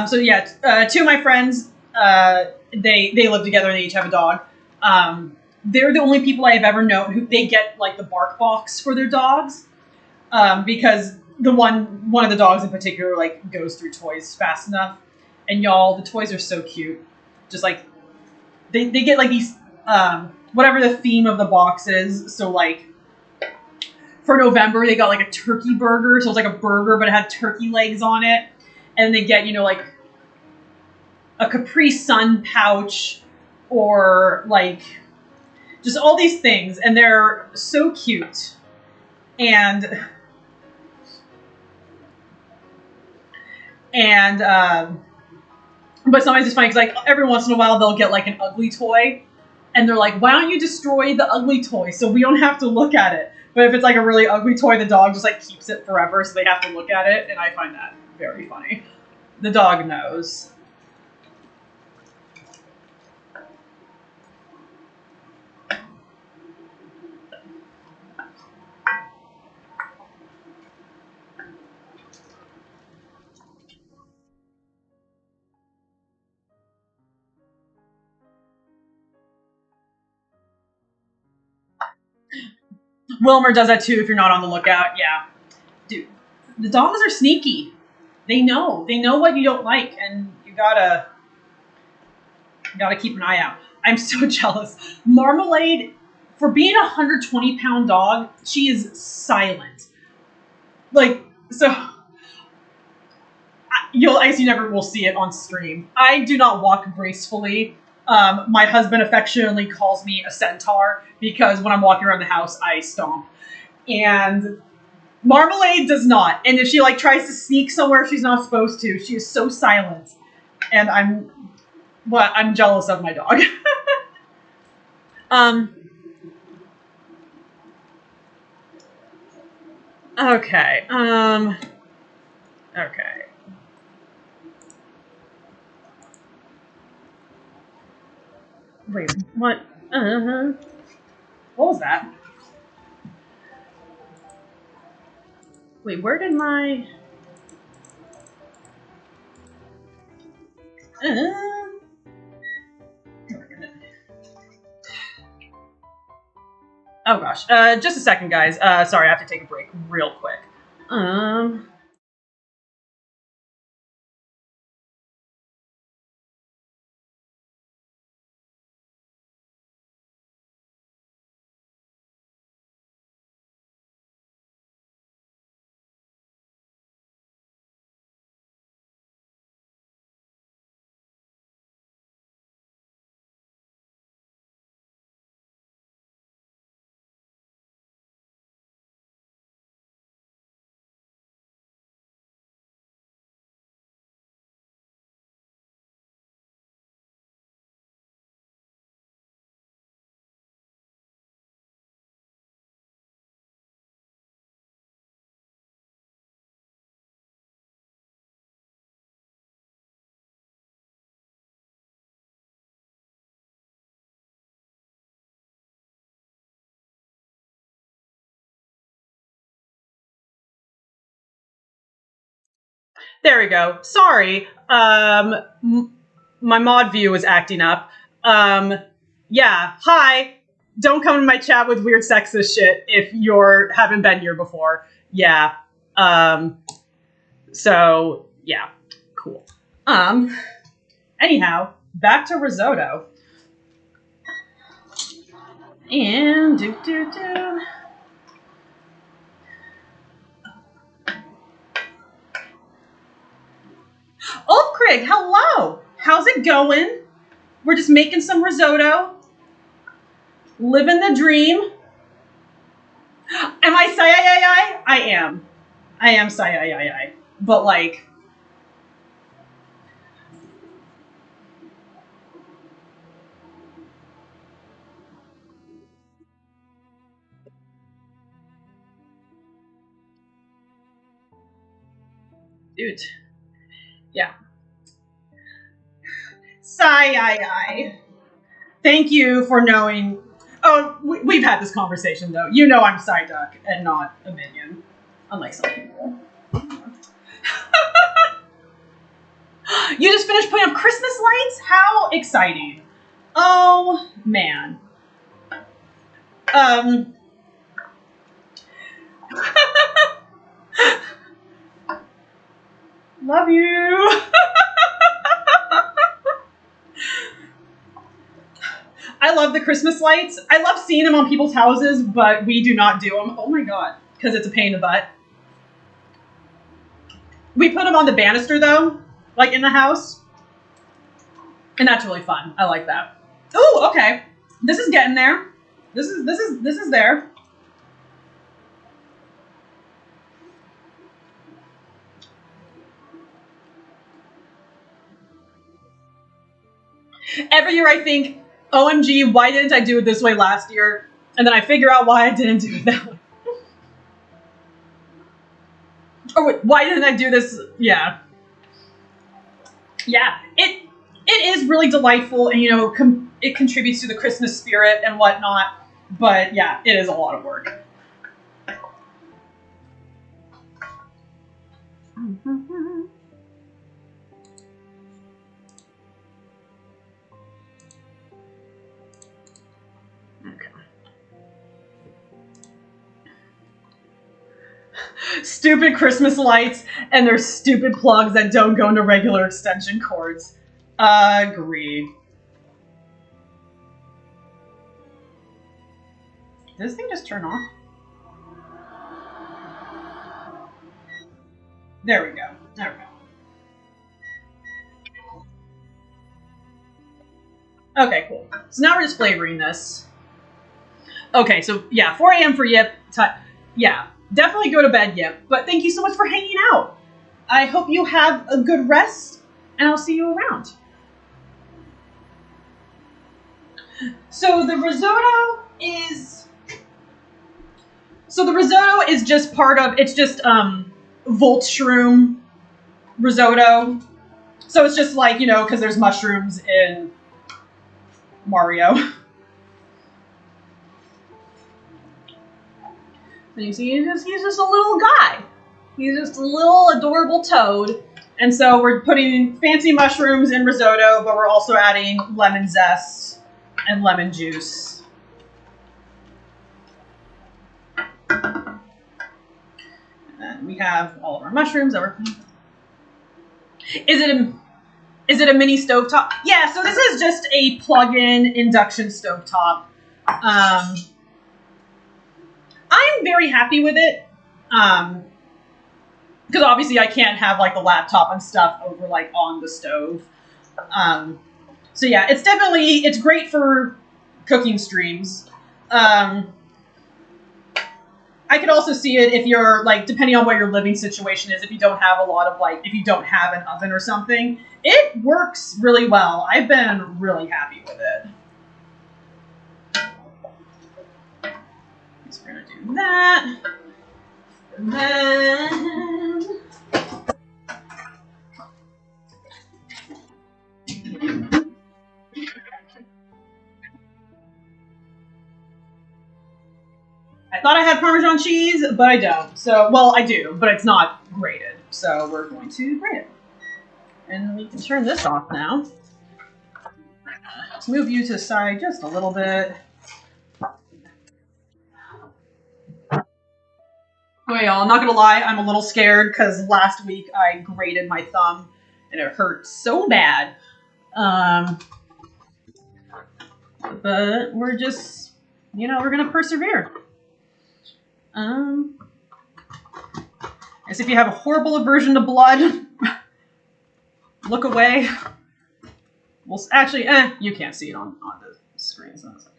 So yeah, two of my friends, they live together and they each have a dog. They're the only people I have ever known who they get like the bark box for their dogs, because the one of the dogs in particular like goes through toys fast enough. And y'all, the toys are so cute. Just like they get like these whatever the theme of the box is. So like for November they got like a turkey burger, so it's like a burger but it had turkey legs on it. And they get, like a Capri Sun pouch or like just all these things, and they're so cute. And but sometimes it's funny because like every once in a while they'll get like an ugly toy, and they're like, "Why don't you destroy the ugly toy so we don't have to look at it?" But if it's like a really ugly toy, the dog just like keeps it forever, so they have to look at it, and I find that very funny. The dog knows. Wilmer does that too if you're not on the lookout. Yeah. Dude, the dogs are sneaky. They know. They know what you don't like, and you gotta keep an eye out. I'm so jealous. Marmalade, for being a 120-pound dog, she is silent. Like, so I guess you never will see it on stream. I do not walk gracefully. My husband affectionately calls me a centaur because when I'm walking around the house, I stomp. And Marmalade does not. And if she like tries to sneak somewhere she's not supposed to, she is so silent. And I'm jealous of my dog. Okay. Okay. Wait, what? What was that? Wait, where did my... Oh gosh. Just a second, guys. Sorry, I have to take a break real quick. There we go. Sorry. My mod view was acting up. Yeah. Hi. Don't come in my chat with weird sexist shit if haven't been here before. Yeah. So yeah. Cool. Anyhow, back to risotto. And Oh, Frig, hello. How's it going? We're just making some risotto. Living the dream. Am I say I am. I am say But like, dude. Yeah. Say Thank you for knowing. Oh, we've had this conversation though. You know I'm Psyduck and not a minion, unlike some people. You just finished putting up Christmas lights? How exciting! Oh man. Love you. I love the Christmas lights. I love seeing them on people's houses, but we do not do them. Oh my god, because it's a pain in the butt. We put them on the banister though, like in the house, and that's really fun. I like that. Oh, okay. This is getting there. This is there. Every year I think, OMG, why didn't I do it this way last year? And then I figure out why I didn't do it that way. Or wait, why didn't I do this? Yeah. Yeah, it is really delightful, and you know, it contributes to the Christmas spirit and whatnot. But yeah, it is a lot of work. Okay. Stupid Christmas lights and their stupid plugs that don't go into regular extension cords. Agreed. Did this thing just turn off? There we go. There we go. Okay, cool. So now we're just flavoring this. Okay, so yeah, 4 a.m. for Yip. Yeah, definitely go to bed, Yip. But thank you so much for hanging out. I hope you have a good rest, and I'll see you around. So the risotto is just part of, it's just Volt Shroom risotto. So it's just like, you know, because there's mushrooms in Mario. And you see, he's just a little guy. He's just a little adorable toad. And so we're putting fancy mushrooms in risotto, but we're also adding lemon zest and lemon juice. And we have all of our mushrooms that we're... Is it a mini stovetop? Yeah, so this is just a plug-in induction stovetop. I'm very happy with it. Because obviously I can't have like the laptop and stuff over like on the stove. So yeah, it's great for cooking streams. I could also see it if you're like, depending on what your living situation is, if you don't have a lot of like, if you don't have an oven or something, it works really well. I've been really happy with it. So we're gonna do that. And then I thought I had Parmesan cheese, but I don't. So, well, I do, but it's not grated. So we're going to grate it. And we can turn this off now. Let's move you to the side just a little bit. Okay, y'all, I'm not gonna lie, I'm a little scared because last week I grated my thumb and it hurt so bad. But we're just, you know, we're gonna persevere. As if you have a horrible aversion to blood, look away. Well, actually, you can't see it on the screen, so that's okay.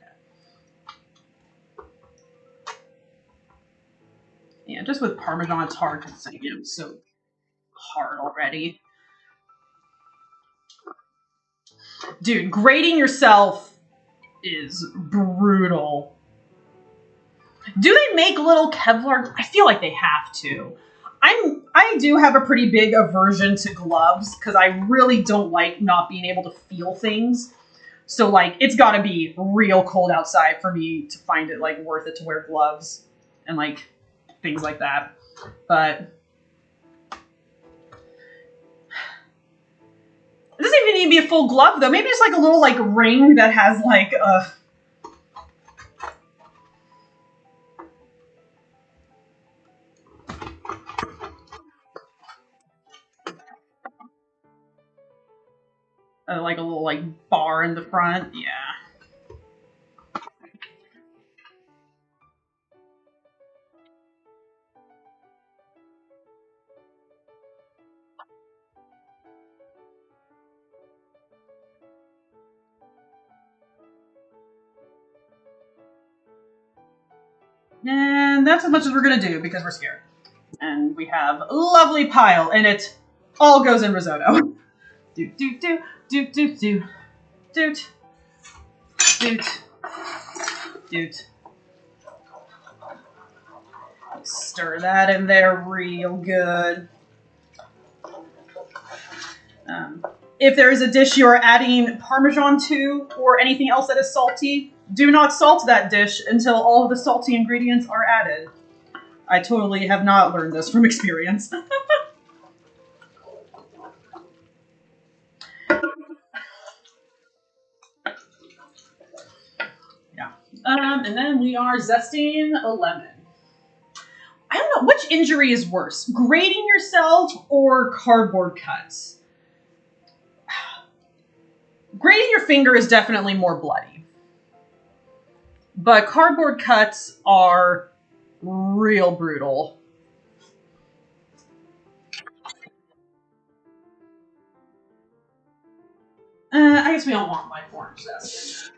Yeah, just with Parmesan, it's hard because it's so hard already. Dude, grating yourself is brutal. Do they make little Kevlar? I feel like they have to. I do have a pretty big aversion to gloves because I really don't like not being able to feel things. So like it's got to be real cold outside for me to find it like worth it to wear gloves and like things like that. But it doesn't even need to be a full glove though. Maybe just like a little like ring that has like a like a little like bar in the front. Yeah. And that's as much as we're gonna do because we're scared. And we have a lovely pile, and it all goes in risotto. Doot doot doot doot doot doot doot doot doot. Stir that in there real good. If there is a dish you are adding Parmesan to or anything else that is salty, do not salt that dish until all of the salty ingredients are added. I totally have not learned this from experience. Yeah. And then we are zesting a lemon. I don't know, which injury is worse? Grating yourself or cardboard cuts? Grating your finger is definitely more bloody. But cardboard cuts are real brutal. I guess we don't want my orange zest.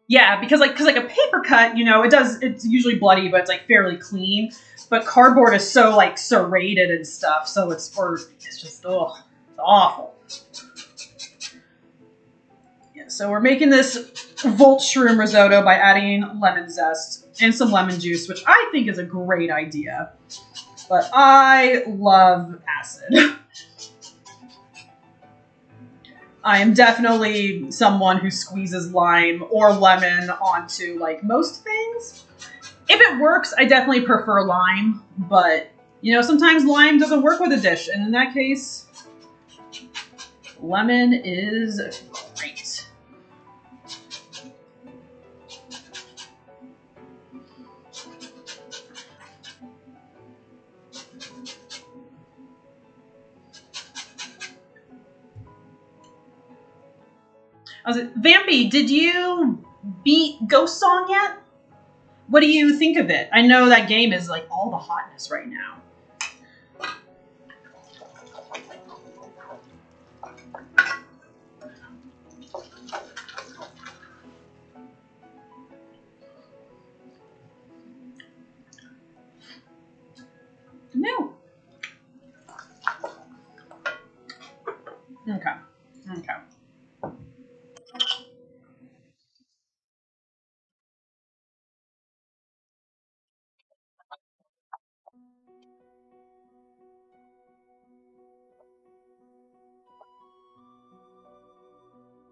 Yeah, because like a paper cut, it's usually bloody, but it's like fairly clean. But cardboard is so like serrated and stuff, so it's just it's awful. Yeah, so we're making this Volt Shroom risotto by adding lemon zest and some lemon juice, which I think is a great idea. But I love acid. I am definitely someone who squeezes lime or lemon onto like most things. If it works, I definitely prefer lime, but sometimes lime doesn't work with a dish, and in that case, lemon is great. Vampy, did you beat Ghost Song yet? What do you think of it? I know that game is like all the hotness right now. No. Okay.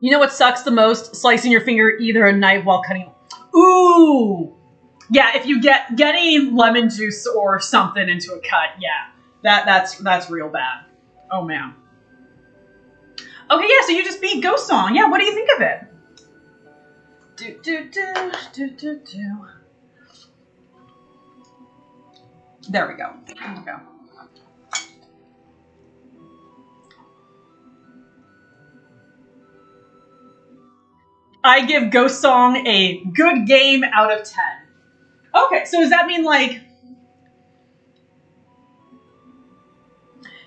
You know what sucks the most? Slicing your finger either a knife while cutting. Ooh! Yeah, if you get getting lemon juice or something into a cut, yeah. That's real bad. Oh man. Okay, yeah, so you just beat Ghost Song. Yeah, what do you think of it? Do do do do do do. There we go. There we go. I give Ghost Song a good game out of 10. Okay, so does that mean, like,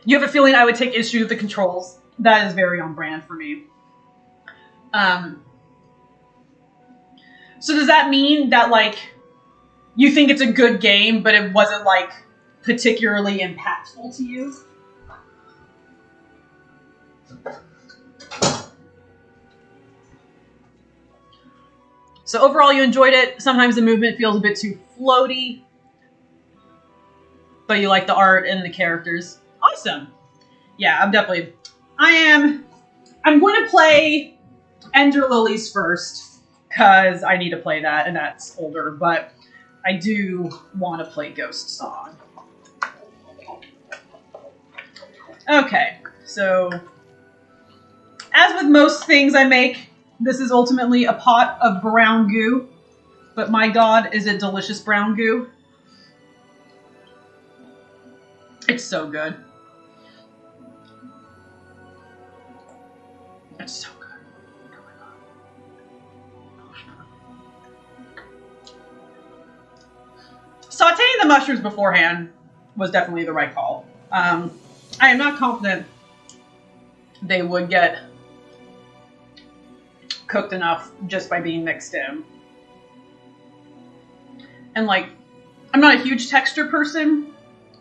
you have a feeling I would take issue with the controls? That is very on brand for me. So does that mean that, like, you think it's a good game, but it wasn't, like, particularly impactful to you? So overall, you enjoyed it. Sometimes the movement feels a bit too floaty, but you like the art and the characters. Awesome. Yeah, I'm going to play Ender Lilies first, because I need to play that, and that's older, but I do want to play Ghost Song. Okay, so as with most things I make, this is ultimately a pot of brown goo, but my god, is it delicious brown goo. It's so good. It's so good. Oh my god. Sauteing the mushrooms beforehand was definitely the right call. I am not confident they would get cooked enough just by being mixed in. And, like, I'm not a huge texture person,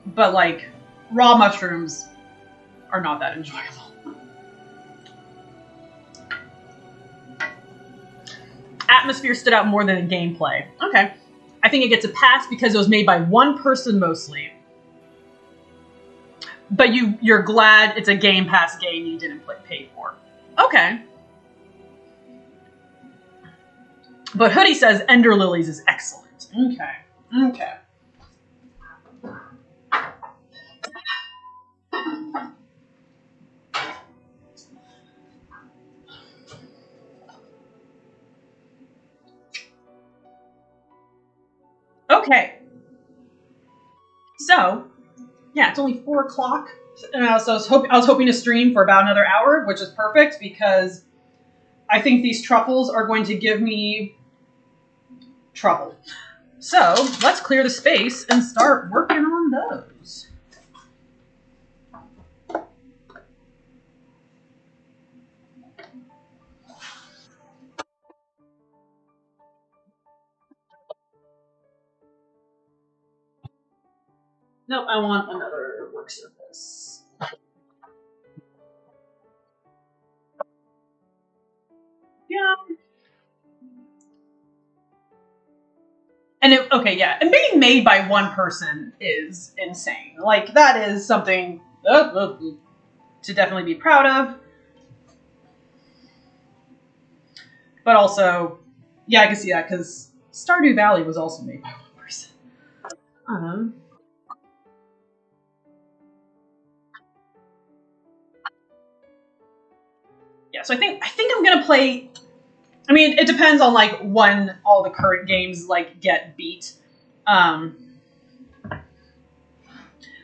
but, like, raw mushrooms are not that enjoyable. Atmosphere stood out more than gameplay. Okay. I think it gets a pass because it was made by one person mostly. But you're glad it's a Game Pass game you didn't pay for. Okay. But Hoodie says Ender Lilies is excellent. Okay. Okay. Okay. So, yeah, it's only 4 o'clock. And so I was hoping to stream for about another hour, which is perfect because I think these truffles are going to give me trouble. So let's clear the space and start working on those. Nope, I want another work surface. Yeah. And and being made by one person is insane. Like, that is something to definitely be proud of. But also, yeah, I can see that, because Stardew Valley was also made by one person. Yeah, so I think I'm gonna play. I mean, it depends on, like, when all the current games, like, get beat. But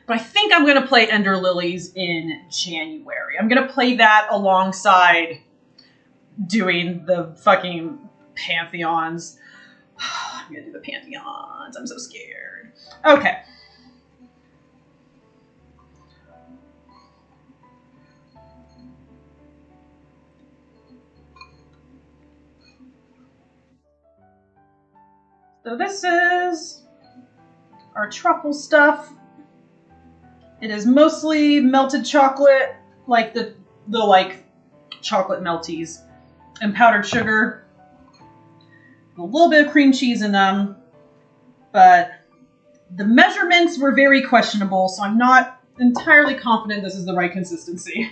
I think I'm gonna play Ender Lilies in January. I'm gonna play that alongside doing the fucking Pantheons. I'm gonna do the Pantheons. I'm so scared. Okay. So this is our truffle stuff. It is mostly melted chocolate, like the like chocolate melties, and powdered sugar. A little bit of cream cheese in them, but the measurements were very questionable, so I'm not entirely confident this is the right consistency.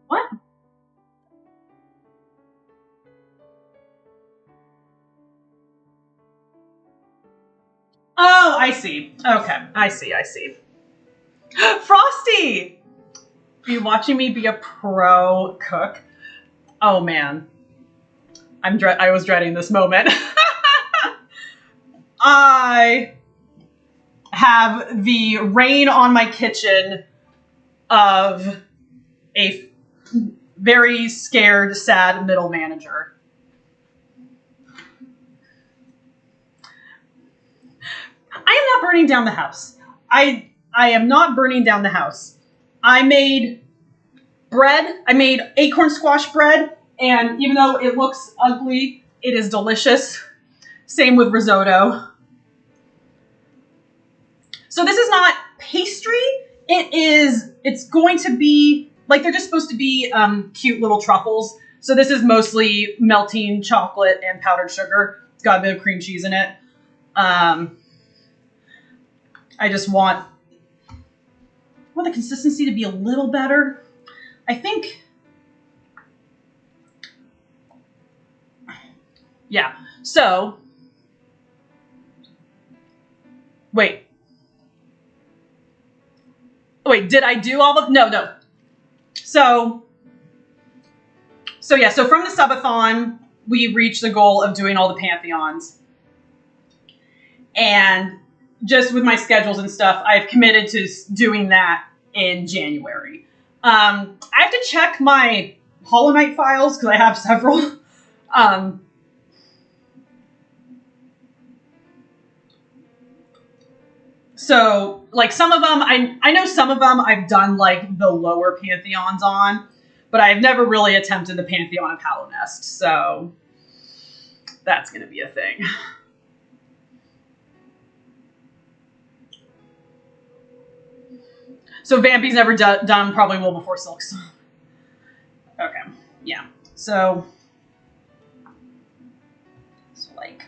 What? Oh, I see. Okay, I see. I see. Frosty, are you watching me be a pro cook? Oh man, I was dreading this moment. I have the rain on my kitchen of a very scared, sad middle manager. I am not burning down the house. I am not burning down the house. I made bread. I made acorn squash bread, and even though it looks ugly, it is delicious. Same with risotto. So this is not pastry. It's going to be, like, they're just supposed to be cute little truffles. So this is mostly melting chocolate and powdered sugar. It's got a bit of cream cheese in it. I just want the consistency to be a little better. I think, yeah. So, wait, did I do all of, no. So yeah, so from the subathon, we reached the goal of doing all the pantheons. And just with my schedules and stuff, I've committed to doing that in January. I have to check my Hollow Knight files because I have several. So, like, some of them, I know some of them I've done, like, the lower pantheons on, but I've never really attempted the Pantheon of Hallownest, so that's going to be a thing. So Vampy's never done, probably will before Silks. Okay, yeah. So, like,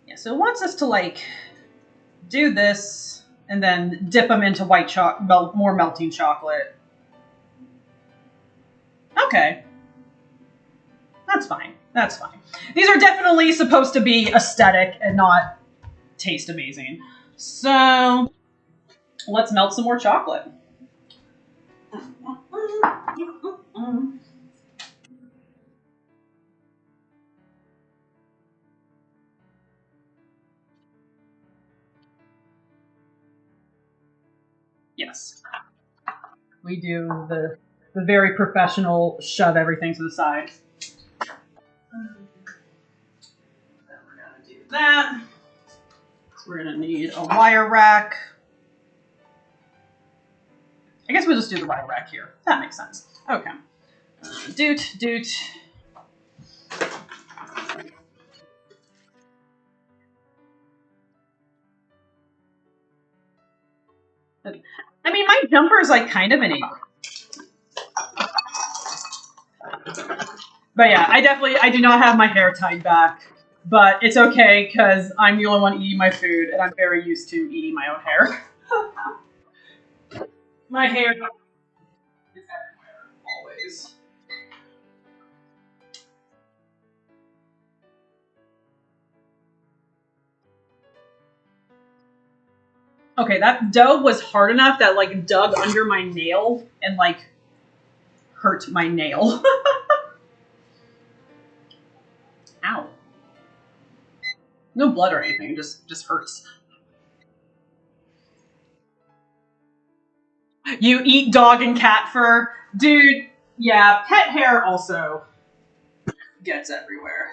yeah, so it wants us to, like, do this and then dip them into white more melting chocolate. Okay. That's fine. That's fine. These are definitely supposed to be aesthetic and not taste amazing. So, let's melt some more chocolate. Yes. We do the very professional shove everything to the side. Then we're going to do that. So we're going to need a wire rack. I guess we'll just do the wire rack here. That makes sense. Okay. Doot. I mean, my jumper is, like, kind of an apron. But yeah, I do not have my hair tied back. But it's okay, because I'm the only one eating my food, and I'm very used to eating my own hair. My hair is everywhere, always. Okay, that dough was hard enough that, like, dug under my nail and, like, hurt my nail. Ow. No blood or anything, it just hurts. You eat dog and cat fur? Dude, yeah, pet hair also gets everywhere.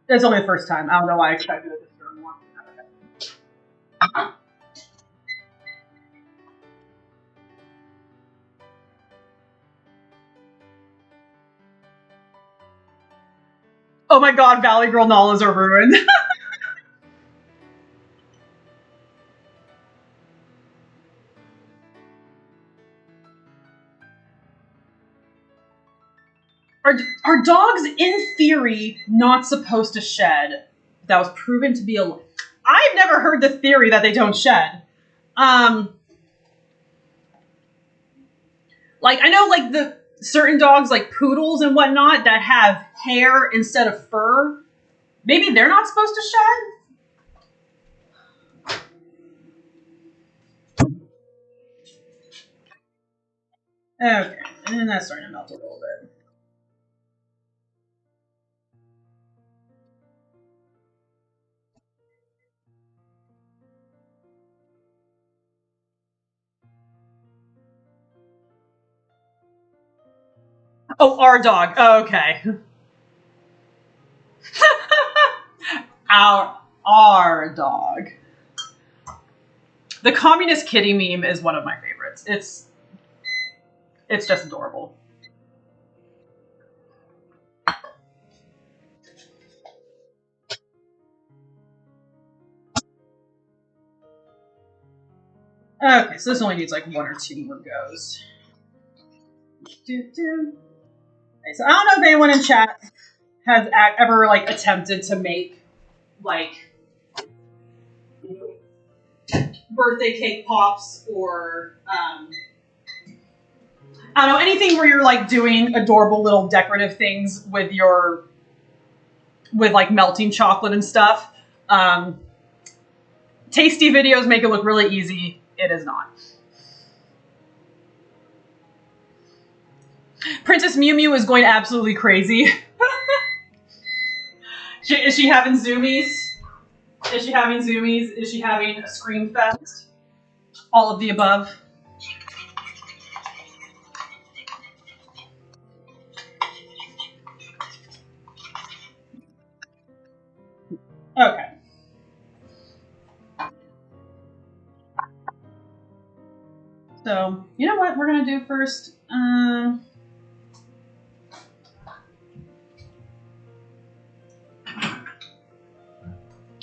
It's only the first time. I don't know why I expected it to stir more. Oh my god, Valley Girl Nalas are ruined. Are dogs, in theory, not supposed to shed? That was proven to be a... I've never heard the theory that they don't shed. Like, I know, like, the certain dogs, like poodles and whatnot, that have hair instead of fur. Maybe they're not supposed to shed? Okay, and that's starting to melt a little bit. Oh, our dog. Oh, okay. our dog. The communist kitty meme is one of my favorites. It's just adorable. Okay, so this only needs like 1 or 2 more goes. Okay, so I don't know if anyone in chat has ever like attempted to make like birthday cake pops or I don't know, anything where you're like doing adorable little decorative things with like melting chocolate and stuff. Tasty videos make it look really easy. It is not. Princess Mew Mew is going absolutely crazy. Is she having zoomies? Is she having zoomies? Is she having a scream fest? All of the above. Okay. So, you know what we're going to do first?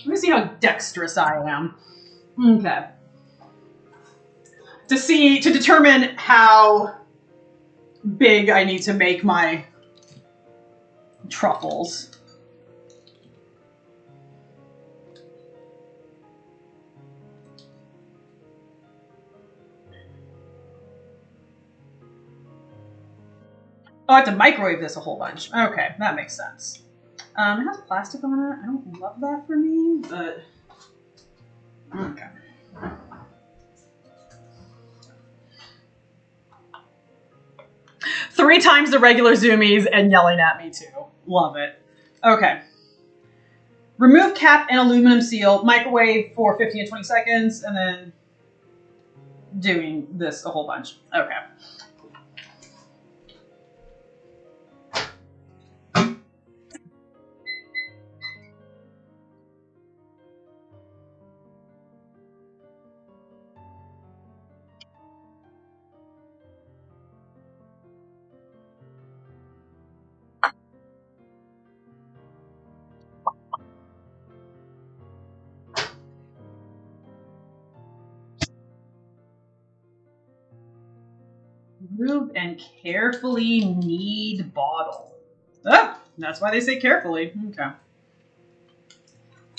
Let me see how dexterous I am. Okay. To determine how big I need to make my truffles. Oh, I have to microwave this a whole bunch. Okay, that makes sense. It has plastic on it. I don't love that for me, but... Okay. Three times the regular zoomies and yelling at me too. Love it. Okay. Remove cap and aluminum seal. Microwave for 15 to 20 seconds, and then doing this a whole bunch. Okay. Remove and carefully knead bottle. Oh, that's why they say carefully. Okay.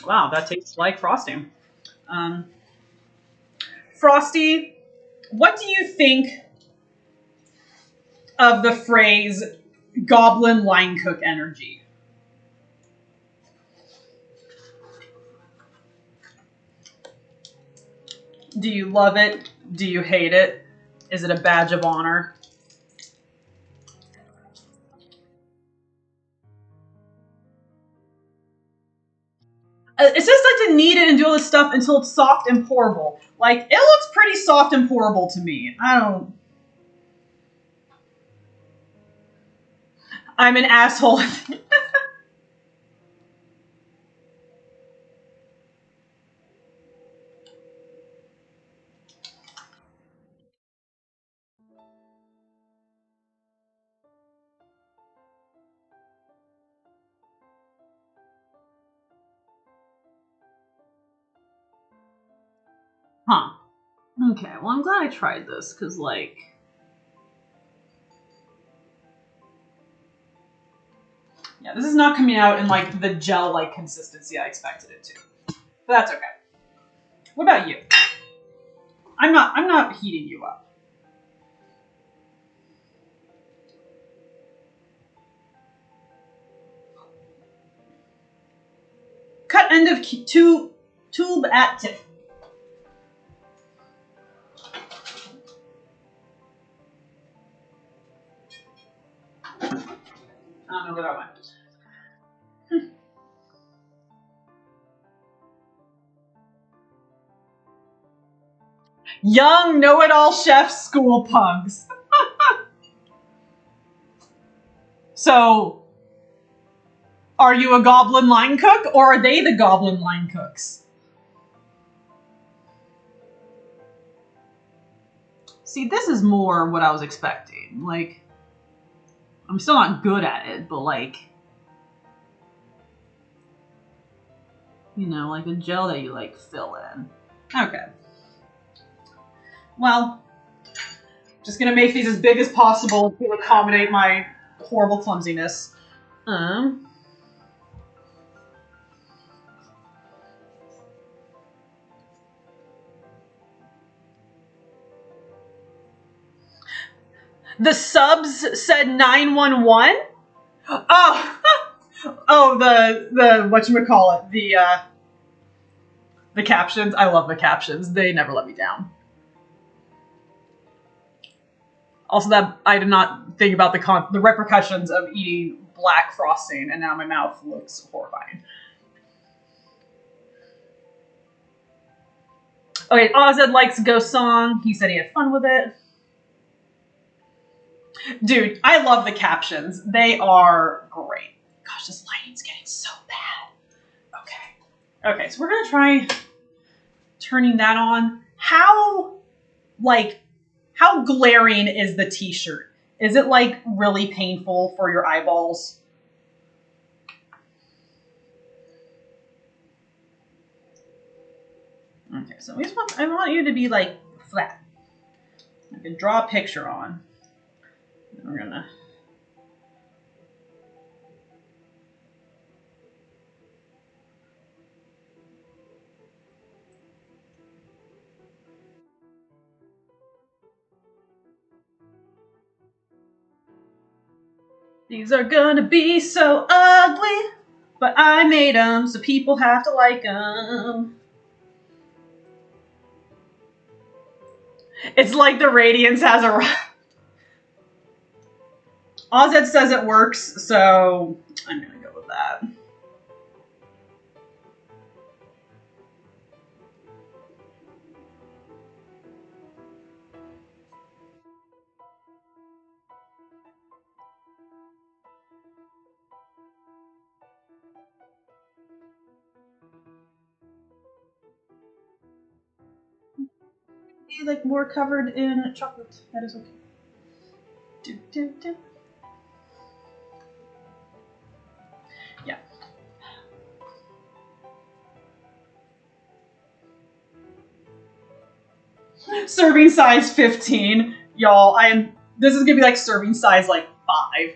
Wow, that tastes like frosting. Frosty, what do you think of the phrase goblin line cook energy? Do you love it? Do you hate it? Is it a badge of honor? It's just like to knead it and do all this stuff until it's soft and pourable. Like, it looks pretty soft and pourable to me. I'm an asshole. Huh. Okay, well, I'm glad I tried this, because, like... Yeah, this is not coming out in like the gel-like consistency I expected it to. But that's okay. What about you? I'm not heating you up. Cut end of tube at tip. I don't know where that went. Young know-it-all chef school punks. So, are you a goblin line cook, or are they the goblin line cooks? See, this is more what I was expecting. Like, I'm still not good at it, but like, you know, like a gel that you like fill in. Okay. Well, just gonna make these as big as possible to accommodate my horrible clumsiness. The subs said 911. Oh, oh, the whatchamacallit, the captions. I love the captions. They never let me down. Also, that I did not think about the repercussions of eating black frosting, and now my mouth looks horrifying. Okay, Ozed likes Ghost Song. He said he had fun with it. Dude, I love the captions. They are great. Gosh, this lighting's getting so bad. Okay. Okay, so we're gonna try turning that on. How glaring is the t-shirt? Is it like really painful for your eyeballs? Okay, so I want you to be like flat. I can draw a picture on. Then we're gonna. These are gonna be so ugly, but I made them, so people have to like them. It's like the Radiance has a. Ozed says it works, so I'm gonna go with that. Be like more covered in chocolate. That is okay. Do, do, do. Yeah. Serving size 15. Y'all, this is gonna be like serving size like 5.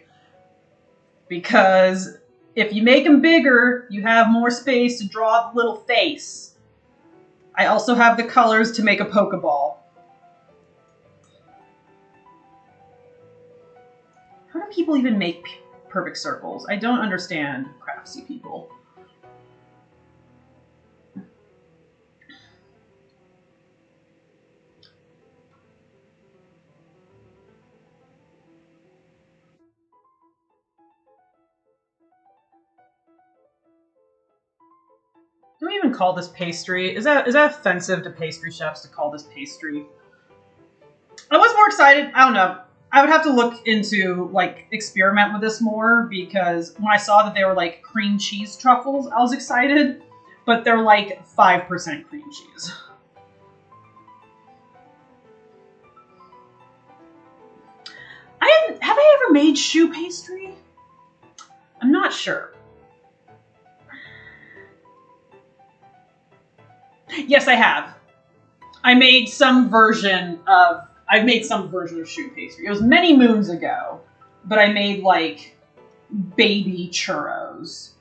Because if you make them bigger, you have more space to draw the little face. I also have the colors to make a Pokeball. How do people even make perfect circles? I don't understand craftsy people. Do we even call this pastry? Is that offensive to pastry chefs to call this pastry? I was more excited. I don't know. I would have to look into, like, experiment with this more, because when I saw that they were, like, cream cheese truffles, I was excited, but they're, like, 5% cream cheese. Have I ever made choux pastry? I'm not sure. Yes, I have. I've made some version of choux pastry. It was many moons ago, but I made like baby churros.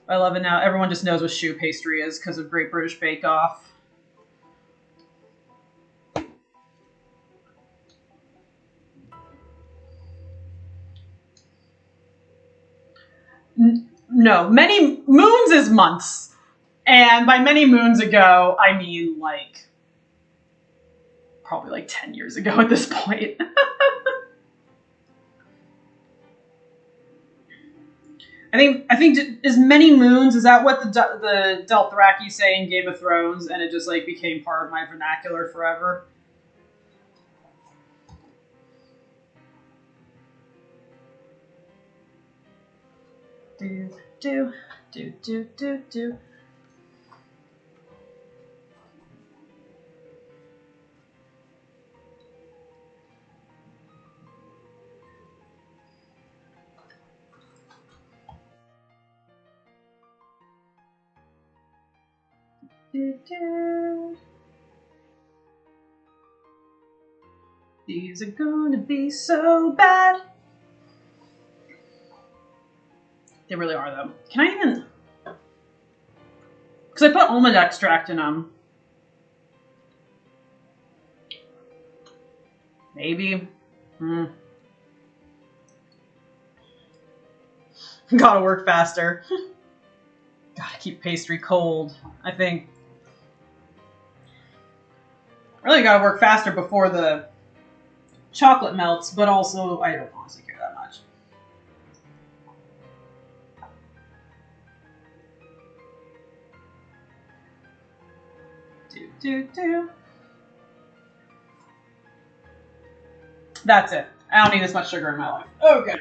I love it now. Everyone just knows what choux pastry is because of Great British Bake Off. No, many moons is months. And by many moons ago, I mean like probably like 10 years ago at this point. I think is many moons, is that what the Dothraki say in Game of Thrones, and it just like became part of my vernacular forever? Do do do do do do. These are gonna be so bad. They really are, though. Can I even... Because I put almond extract in them. Maybe. Gotta work faster. Gotta keep pastry cold, I think. Really gotta work faster before the chocolate melts, but also I don't honestly care that much. Do. That's it. I don't need this much sugar in my life. Okay.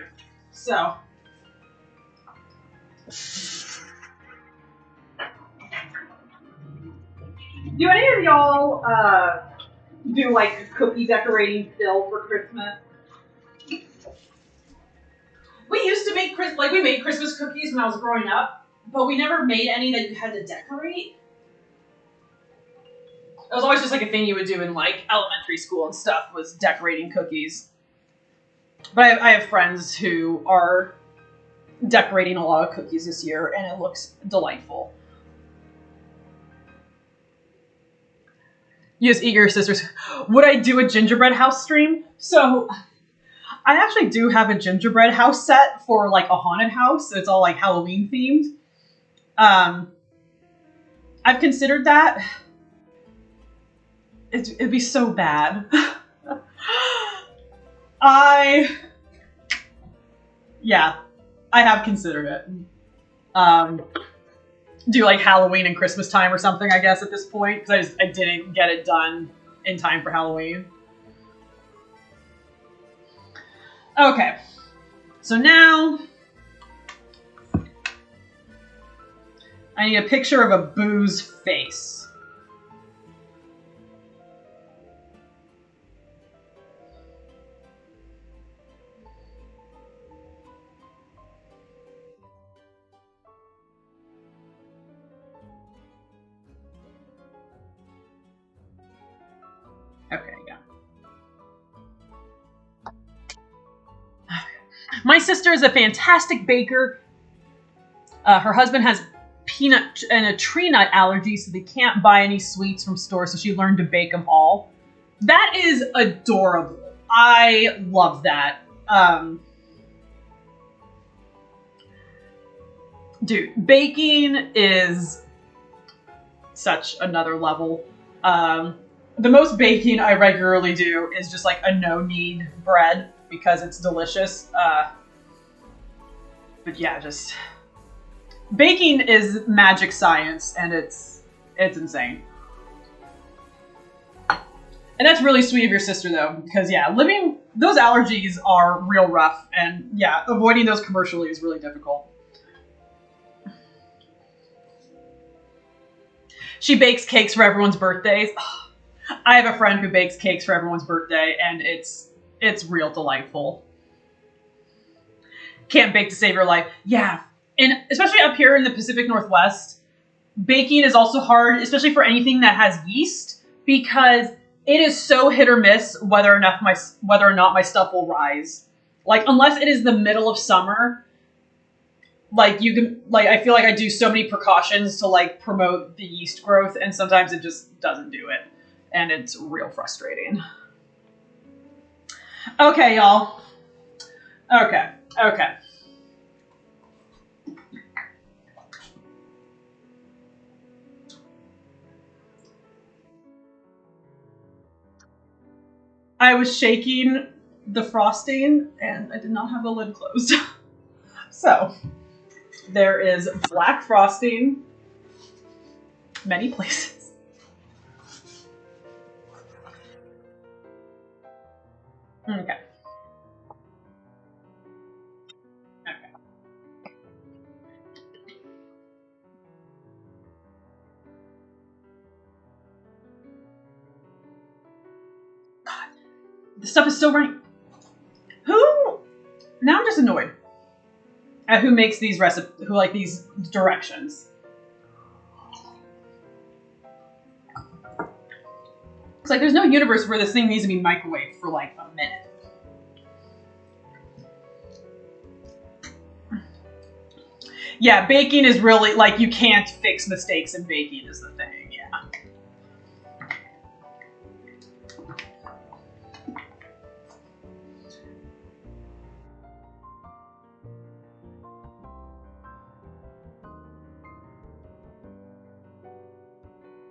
So. Do any of y'all do like cookie decorating still for Christmas? We used to make we made Christmas cookies when I was growing up, but we never made any that you had to decorate. It was always just like a thing you would do in like elementary school and stuff, was decorating cookies. But I have friends who are decorating a lot of cookies this year, and it looks delightful. You just eat your sister's. Would I do a gingerbread house stream? So, I actually do have a gingerbread house set for like a haunted house. So it's all like Halloween themed. I've considered that. It'd be so bad. I have considered it. Do like Halloween and Christmas time or something, I guess, at this point, because I didn't get it done in time for Halloween. Okay, so now I need a picture of a boo's face. Okay, yeah. My sister is a fantastic baker. Her husband has peanut and a tree nut allergy, so they can't buy any sweets from stores, so she learned to bake them all. That is adorable. I love that. Dude, baking is such another level. The most baking I regularly do is just like a no-knead bread because it's delicious. But yeah, just baking is magic science, and it's insane. And that's really sweet of your sister, though, because yeah, those allergies are real rough, and yeah, avoiding those commercially is really difficult. She bakes cakes for everyone's birthdays. I have a friend who bakes cakes for everyone's birthday, and it's real delightful. Can't bake to save your life. Yeah, and especially up here in the Pacific Northwest, baking is also hard, especially for anything that has yeast, because it is so hit or miss whether or not my stuff will rise. Like, unless it is the middle of summer, like, you can, like, I feel like I do so many precautions to, like, promote the yeast growth, and sometimes it just doesn't do it. And it's real frustrating. Okay, y'all. Okay. I was shaking the frosting, and I did not have the lid closed. So, there is black frosting, many places. Okay. God, the stuff is still running. Who? Now I'm just annoyed at who makes these recipes, who like these directions. It's like there's no universe where this thing needs to be microwaved for like a minute. Yeah, baking is really, like, you can't fix mistakes in baking is the thing, yeah.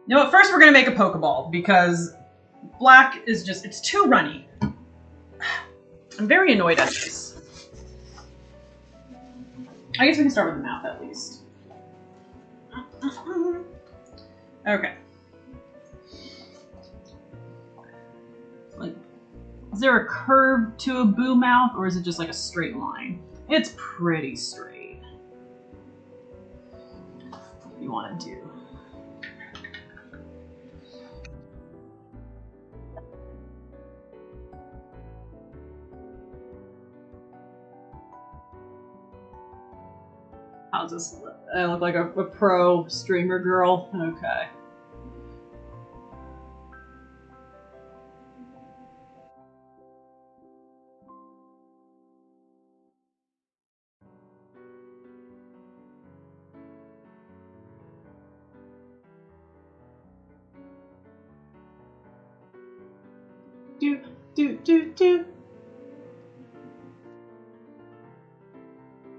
You know what, first we're gonna make a Pokeball, because black is just, it's too runny. I'm very annoyed at this. I guess we can start with the mouth at least. Okay. Like, is there a curve to a boo mouth, or is it just like a straight line? It's pretty straight. What you want to do? I'll just, I look like a pro streamer girl. Okay. Do.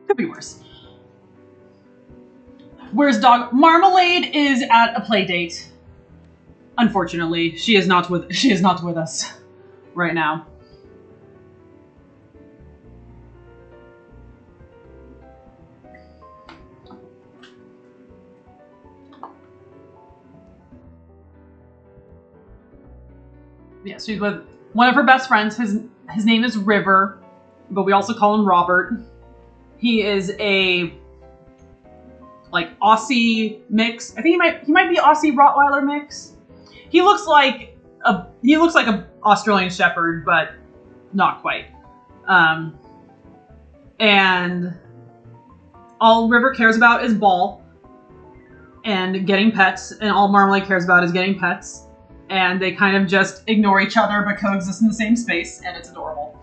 Could be worse. Where's dog? Marmalade is at a play date. Unfortunately, she is not with us right now. Yeah, she's with one of her best friends. His name is River, but we also call him Robert. He is a like Aussie mix. I think he might be Aussie Rottweiler mix. He looks like a Australian Shepherd, but not quite. And all River cares about is ball and getting pets, and all Marmalade cares about is getting pets. And they kind of just ignore each other but coexist in the same space, and it's adorable.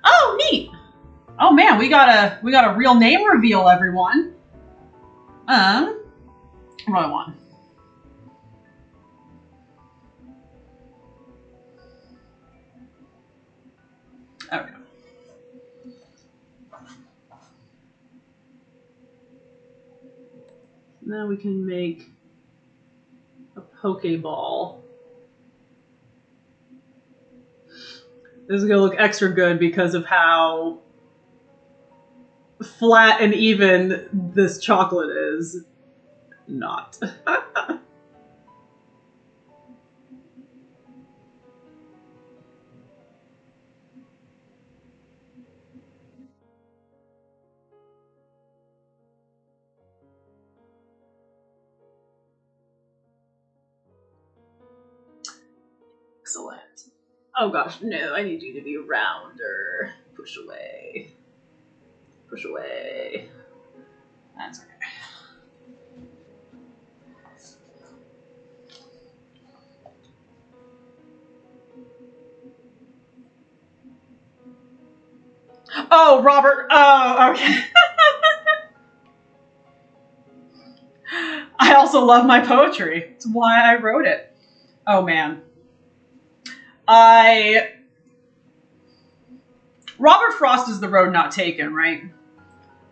Oh, neat! Oh man, we got a real name reveal, everyone. What do I want? Okay. Now we can make a Pokeball. This is gonna look extra good because of how flat and even this chocolate is. Not. Excellent. Oh gosh, no, I need you to be rounder. Push away. Push away. That's okay. Oh, Robert. Oh, okay. I also love my poetry. It's why I wrote it. Oh, man. Robert Frost is the road not taken, right?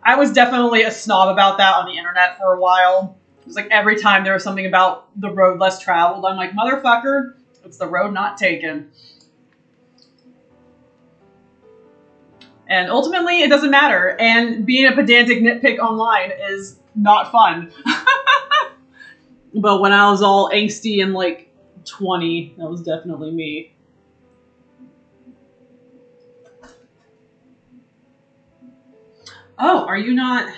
I was definitely a snob about that on the internet for a while. It was like every time there was something about the road less traveled, I'm like, motherfucker, it's the road not taken. And ultimately, it doesn't matter. And being a pedantic nitpick online is not fun. But when I was all angsty and like 20, that was definitely me. Oh, are you not?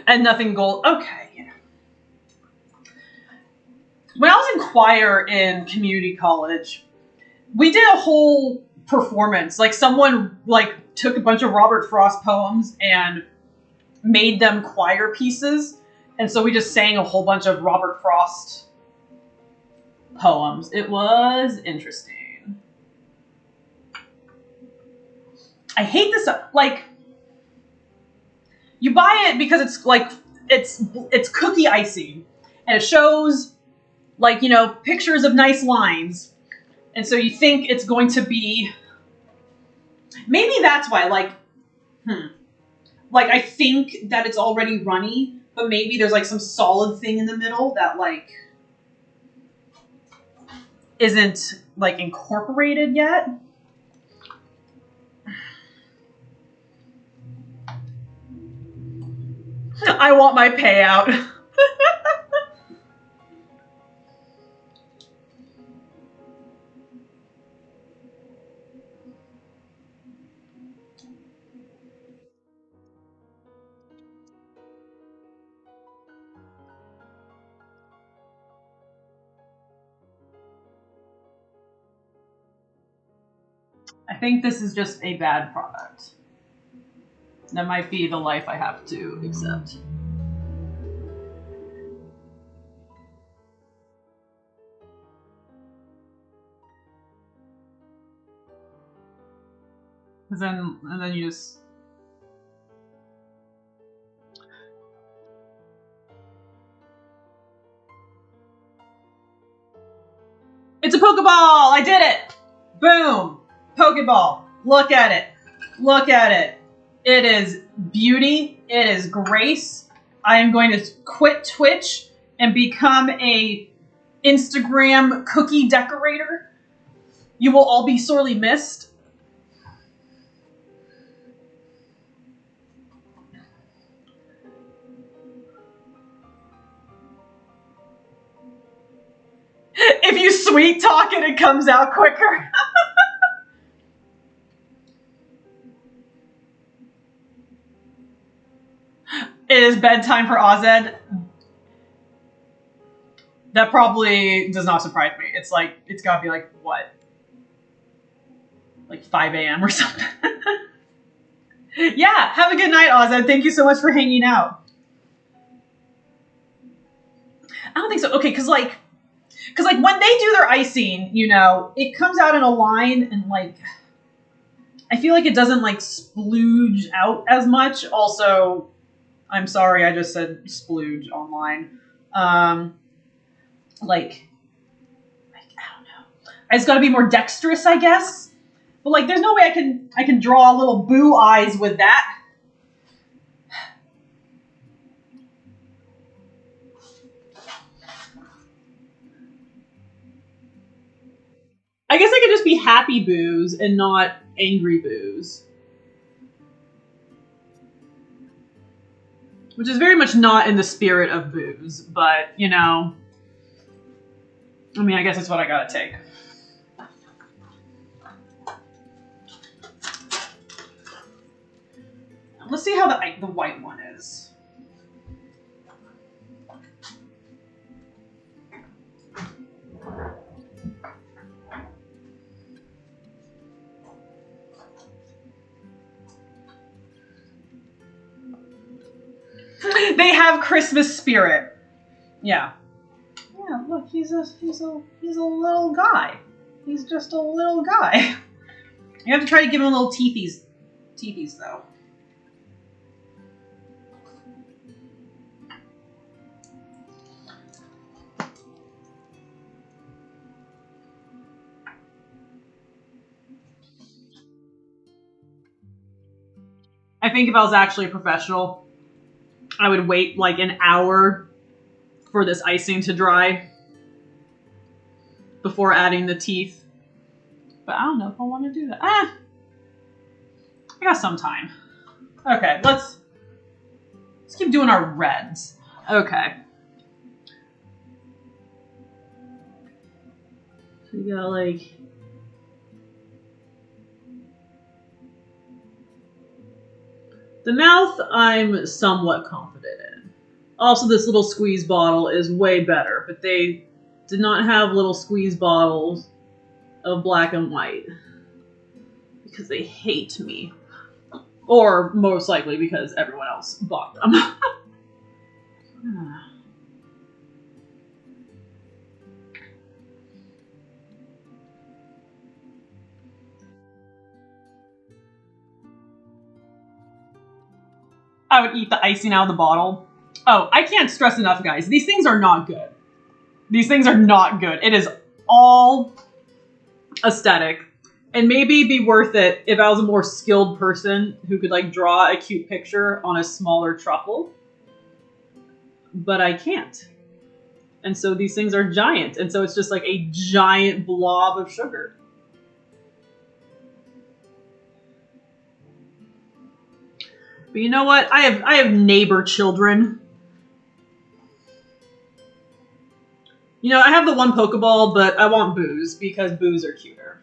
And nothing gold. Okay, yeah. When I was in choir in community college, we did a whole performance. Like someone like took a bunch of Robert Frost poems and made them choir pieces. And so we just sang a whole bunch of Robert Frost poems. It was interesting. I hate this. Like, you buy it because it's like it's cookie icing, and it shows like, you know, pictures of nice lines, and so you think it's going to be. Maybe that's why. Like I think that it's already runny, but maybe there's like some solid thing in the middle that like isn't like incorporated yet. I want my payout. I think this is just a bad product. That might be the life I have to accept. And then you just. It's a Pokeball! I did it! Boom! Pokeball. Look at it. Look at it. It is beauty. It is grace. I am going to quit Twitch and become a Instagram cookie decorator. You will all be sorely missed. If you sweet talk it, it comes out quicker. It is bedtime for Ozed. That probably does not surprise me. It's like, it's gotta be like, what? Like 5 a.m. or something. Yeah, have a good night, Ozed. Thank you so much for hanging out. I don't think so. Okay, because like when they do their icing, you know, it comes out in a line and like, I feel like it doesn't like splooge out as much. Also, I'm sorry, I just said splooge online. Like I don't know. I just got to be more dexterous, I guess. But like, there's no way I can draw little boo eyes with that. I guess I could just be happy boos and not angry boos. Which is very much not in the spirit of boos, but, you know, I mean, I guess it's what I gotta take. Let's see how the white one is. They have Christmas spirit. Yeah. Yeah, look, he's a little guy. He's just a little guy. You have to try to give him little teethies. Teethies, though. I think if I was actually a professional, I would wait like an hour for this icing to dry before adding the teeth. But I don't know if I want to do that. I got some time. Okay, let's keep doing our reds. Okay. So you got like... The mouth, I'm somewhat confident in. Also, this little squeeze bottle is way better, but they did not have little squeeze bottles of black and white because they hate me. Or most likely because everyone else bought them. I would eat the icing out of the bottle. Oh, I can't stress enough, guys. These things are not good. These things are not good. It is all aesthetic. And maybe it'd be worth it if I was a more skilled person who could like draw a cute picture on a smaller truffle. But I can't. And so these things are giant. And so it's just like a giant blob of sugar. But you know what? I have neighbor children. You know, I have the one Pokeball, but I want boos because boos are cuter.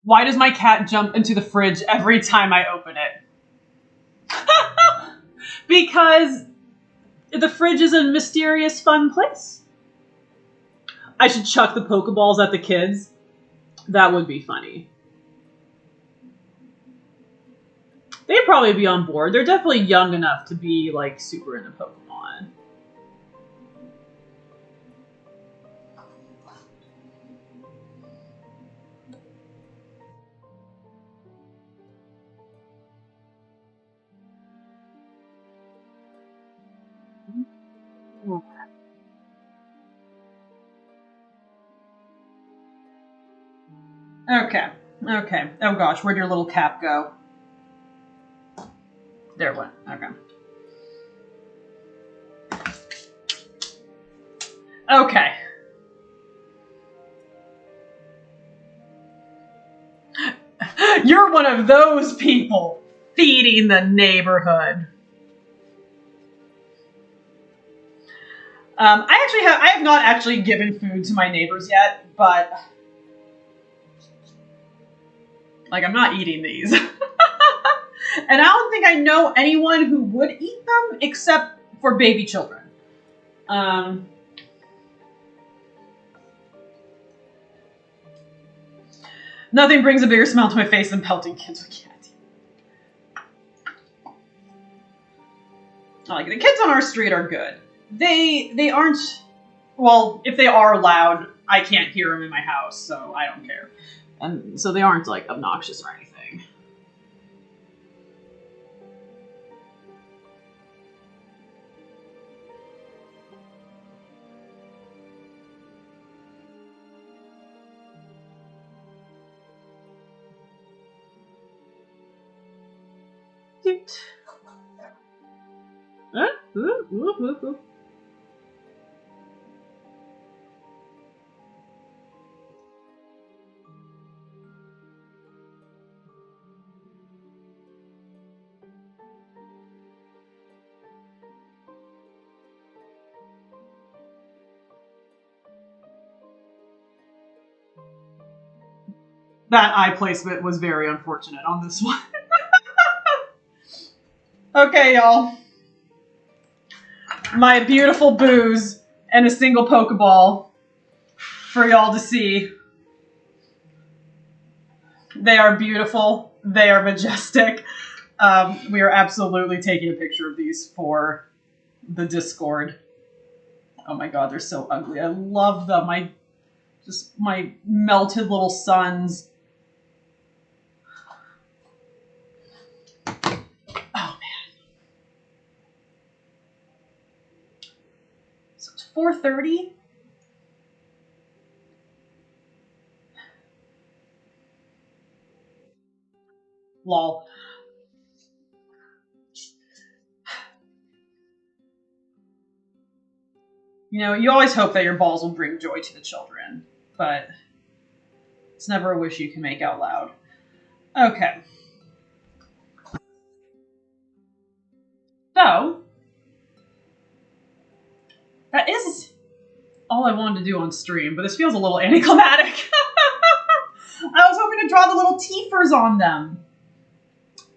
Why does my cat jump into the fridge every time I open it? Because the fridge is a mysterious, fun place. I should chuck the Pokeballs at the kids. That would be funny. They'd probably be on board. They're definitely young enough to be, like, super into Pokemon. Okay. Okay. Oh gosh, where'd your little cap go? There it went. Okay. Okay. You're one of those people feeding the neighborhood. I have not actually given food to my neighbors yet, but like I'm not eating these. And I don't think I know anyone who would eat them except for baby children. Nothing brings a bigger smile to my face than pelting kids with candy. Like, the kids on our street are good. They aren't... Well, if they are loud, I can't hear them in my house, so I don't care. And so they aren't, like, obnoxious or anything. That eye placement was very unfortunate on this one. Okay, y'all. My beautiful booze and a single Pokeball for y'all to see. They are beautiful. They are majestic. We are absolutely taking a picture of these for the Discord. Oh my god, they're so ugly. I love them. My melted little suns. Oh man. So it's 4:30. Lol. You know, you always hope that your balls will bring joy to the children, but it's never a wish you can make out loud. Okay. So, that is all I wanted to do on stream, but this feels a little anticlimactic. I was hoping to draw the little teefers on them.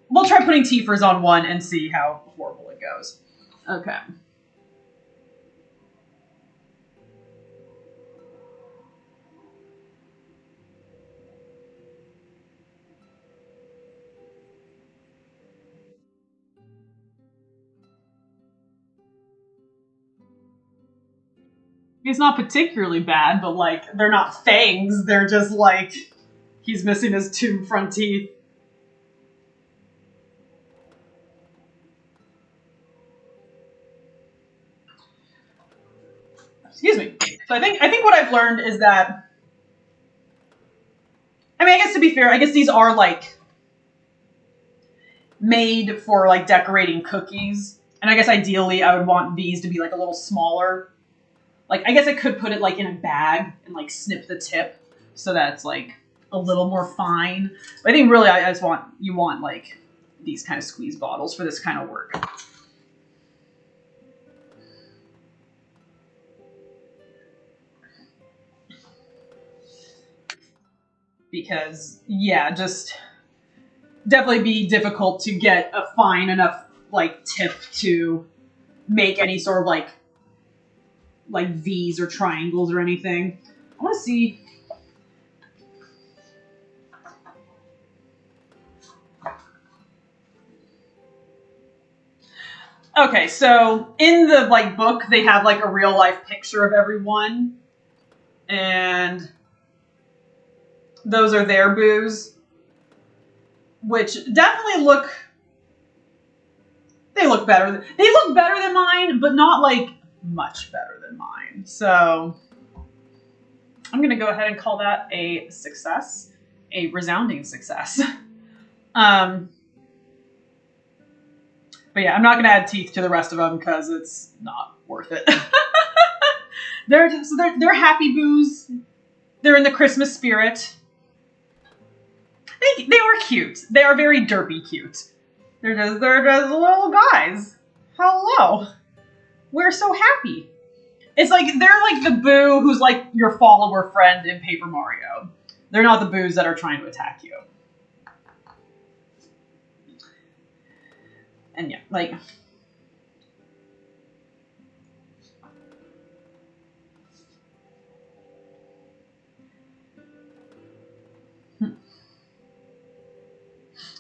We'll try putting teefers on one and see how horrible it goes. Okay. It's not particularly bad, but like, they're not fangs. They're just like, he's missing his 2 front teeth. Excuse me. So I think what I've learned is that, I mean, I guess to be fair, I guess these are like made for like decorating cookies. And I guess ideally I would want these to be like a little smaller. Like, I guess I could put it like in a bag and like snip the tip so that it's like a little more fine. But I think really I just want, you want like these kind of squeeze bottles for this kind of work. Because, yeah, just definitely be difficult to get a fine enough like tip to make any sort of like V's or triangles or anything. I want to see. Okay, so in the like book, they have like a real life picture of everyone, and those are their boos, which definitely look. They look better. They look better than mine, but not like much better than mine. So I'm gonna go ahead and call that a success, a resounding success. But yeah, I'm not gonna add teeth to the rest of them because it's not worth it. They're happy boos. They're in the Christmas spirit. They are cute. They are very derpy cute. They're just little guys. Hello. We're so happy. It's like they're like the boo who's like your follower friend in Paper Mario. They're not the boos that are trying to attack you. And yeah, like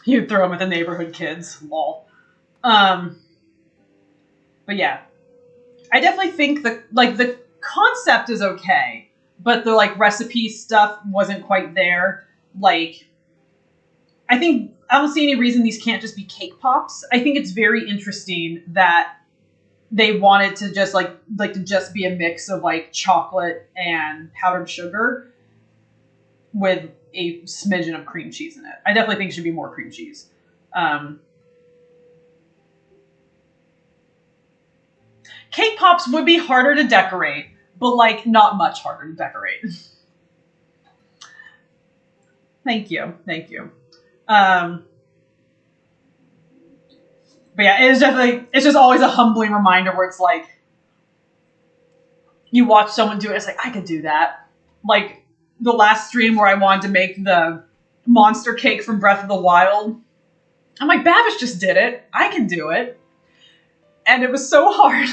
you'd throw them at the neighborhood kids, lol. But yeah, I definitely think the concept is okay, but the like recipe stuff wasn't quite there. Like, I think I don't see any reason these can't just be cake pops. I think it's very interesting that they wanted to just like to just be a mix of like chocolate and powdered sugar with a smidgen of cream cheese in it. I definitely think it should be more cream cheese. Cake pops would be harder to decorate, but like not much harder to decorate. Thank you. But yeah, it's just always a humbling reminder where it's like, you watch someone do it, it's like, I could do that. Like, the last stream where I wanted to make the monster cake from Breath of the Wild. I'm like, Babish just did it. I can do it. And it was so hard.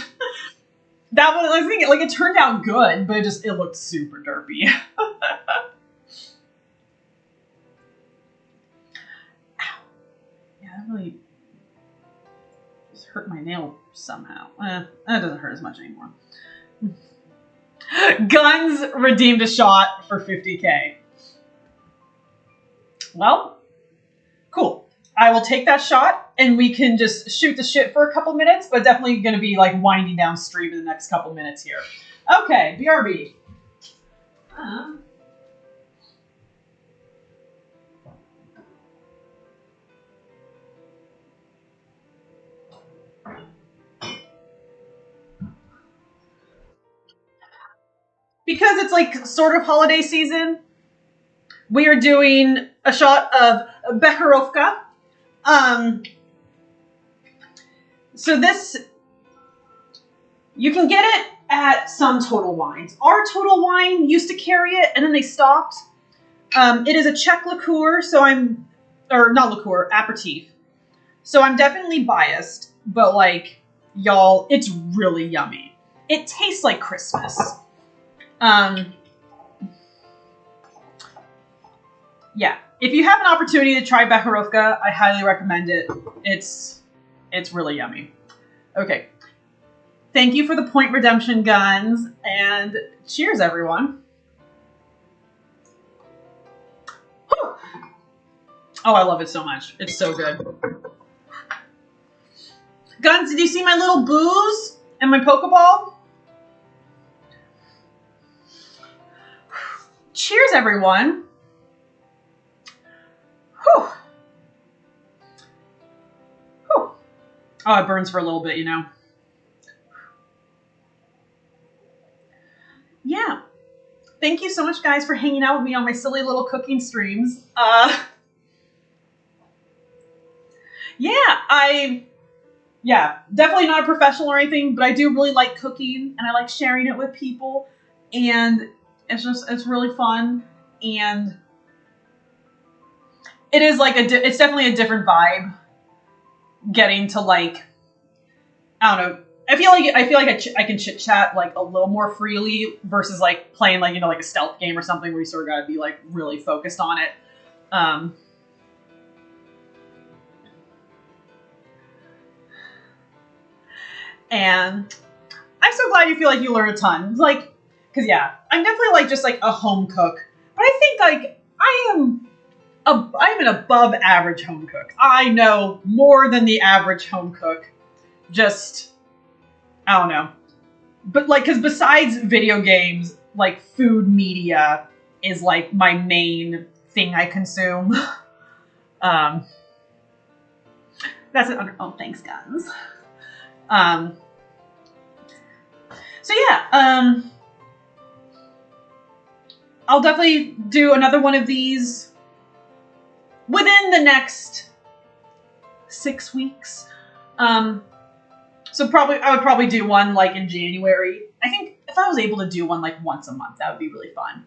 That one, I was thinking, like, it turned out good, but it looked super derpy. Ow. Yeah, that really just hurt my nail somehow. That doesn't hurt as much anymore. Guns redeemed a shot for 50k. Well, cool. I will take that shot, and we can just shoot the shit for a couple minutes, but definitely going to be, like, winding down stream in the next couple minutes here. Okay, BRB. Because it's, like, sort of holiday season, we are doing a shot of Bekharovka. So this, you can get it at some Total Wines. Our Total Wine used to carry it, and then they stopped. It is a Czech liqueur, aperitif. So I'm definitely biased, but like, y'all, it's really yummy. It tastes like Christmas. Yeah, if you have an opportunity to try Bekharovka, I highly recommend it. It's really yummy. Okay. Thank you for the point redemption, Guns, and cheers, everyone. Whew. Oh, I love it so much. It's so good. Guns, did you see my little booze and my Pokeball? Cheers, everyone. Whew. Whew. Oh, it burns for a little bit, you know. Yeah. Thank you so much, guys, for hanging out with me on my silly little cooking streams. Yeah, definitely not a professional or anything, but I do really like cooking, and I like sharing it with people, and it's really fun, and it is like it's definitely a different vibe getting to, like, I don't know. I feel like I can chit chat like a little more freely versus like playing like, you know, like a stealth game or something where you sort of gotta be like really focused on it. And I'm so glad you feel like you learn a ton. Like, cause yeah, I'm definitely like just like a home cook, but I think like I'm an above average home cook. I know more than the average home cook. Just, I don't know. But like, cause besides video games, like food media is like my main thing I consume. That's it. Oh, thanks, Guns. So yeah, I'll definitely do another one of these within the next 6 weeks. So I would probably do one like in January. I think if I was able to do one like once a month, that would be really fun.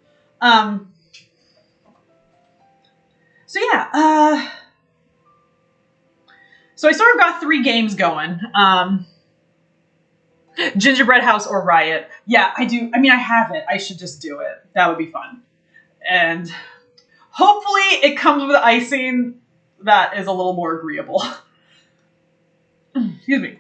So yeah, so I sort of got 3 games going. Gingerbread House or Riot. Yeah, I do. I mean, I have it. I should just do it. That would be fun. And hopefully it comes with icing that is a little more agreeable. Excuse me.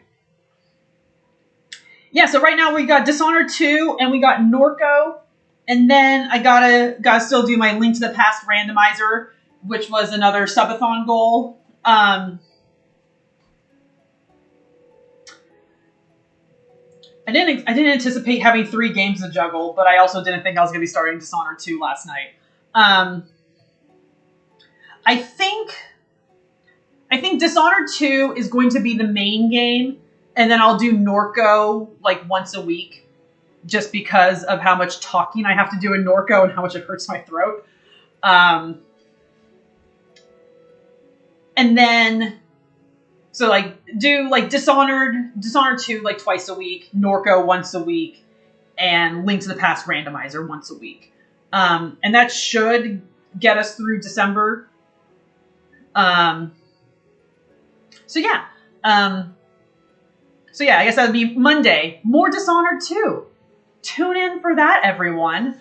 Yeah, so right now we got Dishonored 2 and we got Norco. And then I gotta still do my Link to the Past randomizer, which was another subathon goal. I didn't anticipate having 3 games to juggle, but I also didn't think I was going to be starting Dishonored 2 last night. I think Dishonored 2 is going to be the main game, and then I'll do Norco like once a week, just because of how much talking I have to do in Norco and how much it hurts my throat. And then, so like do like Dishonored 2 like twice a week, Norco once a week, and Link to the Past randomizer once a week. And that should get us through December. So yeah. So yeah, I guess that would be Monday. More Dishonored 2. Tune in for that, everyone.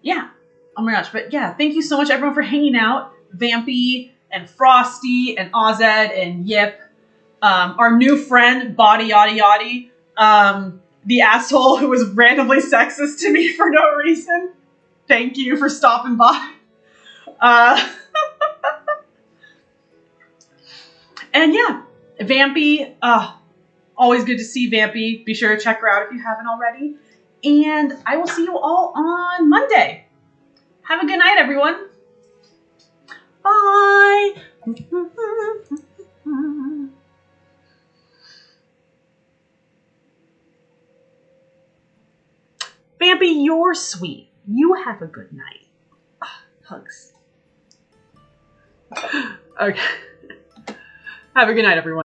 Yeah. Oh my gosh. But yeah, thank you so much, everyone, for hanging out. Vampy and Frosty and Ozed and Yip. Our new friend, Body Yaddy Yaddy. The asshole who was randomly sexist to me for no reason. Thank you for stopping by. And yeah, Vampy. Always good to see Vampy. Be sure to check her out if you haven't already. And I will see you all on Monday. Have a good night, everyone. Bye. Vampy, you're sweet. You have a good night. Hugs. Okay. Have a good night, everyone.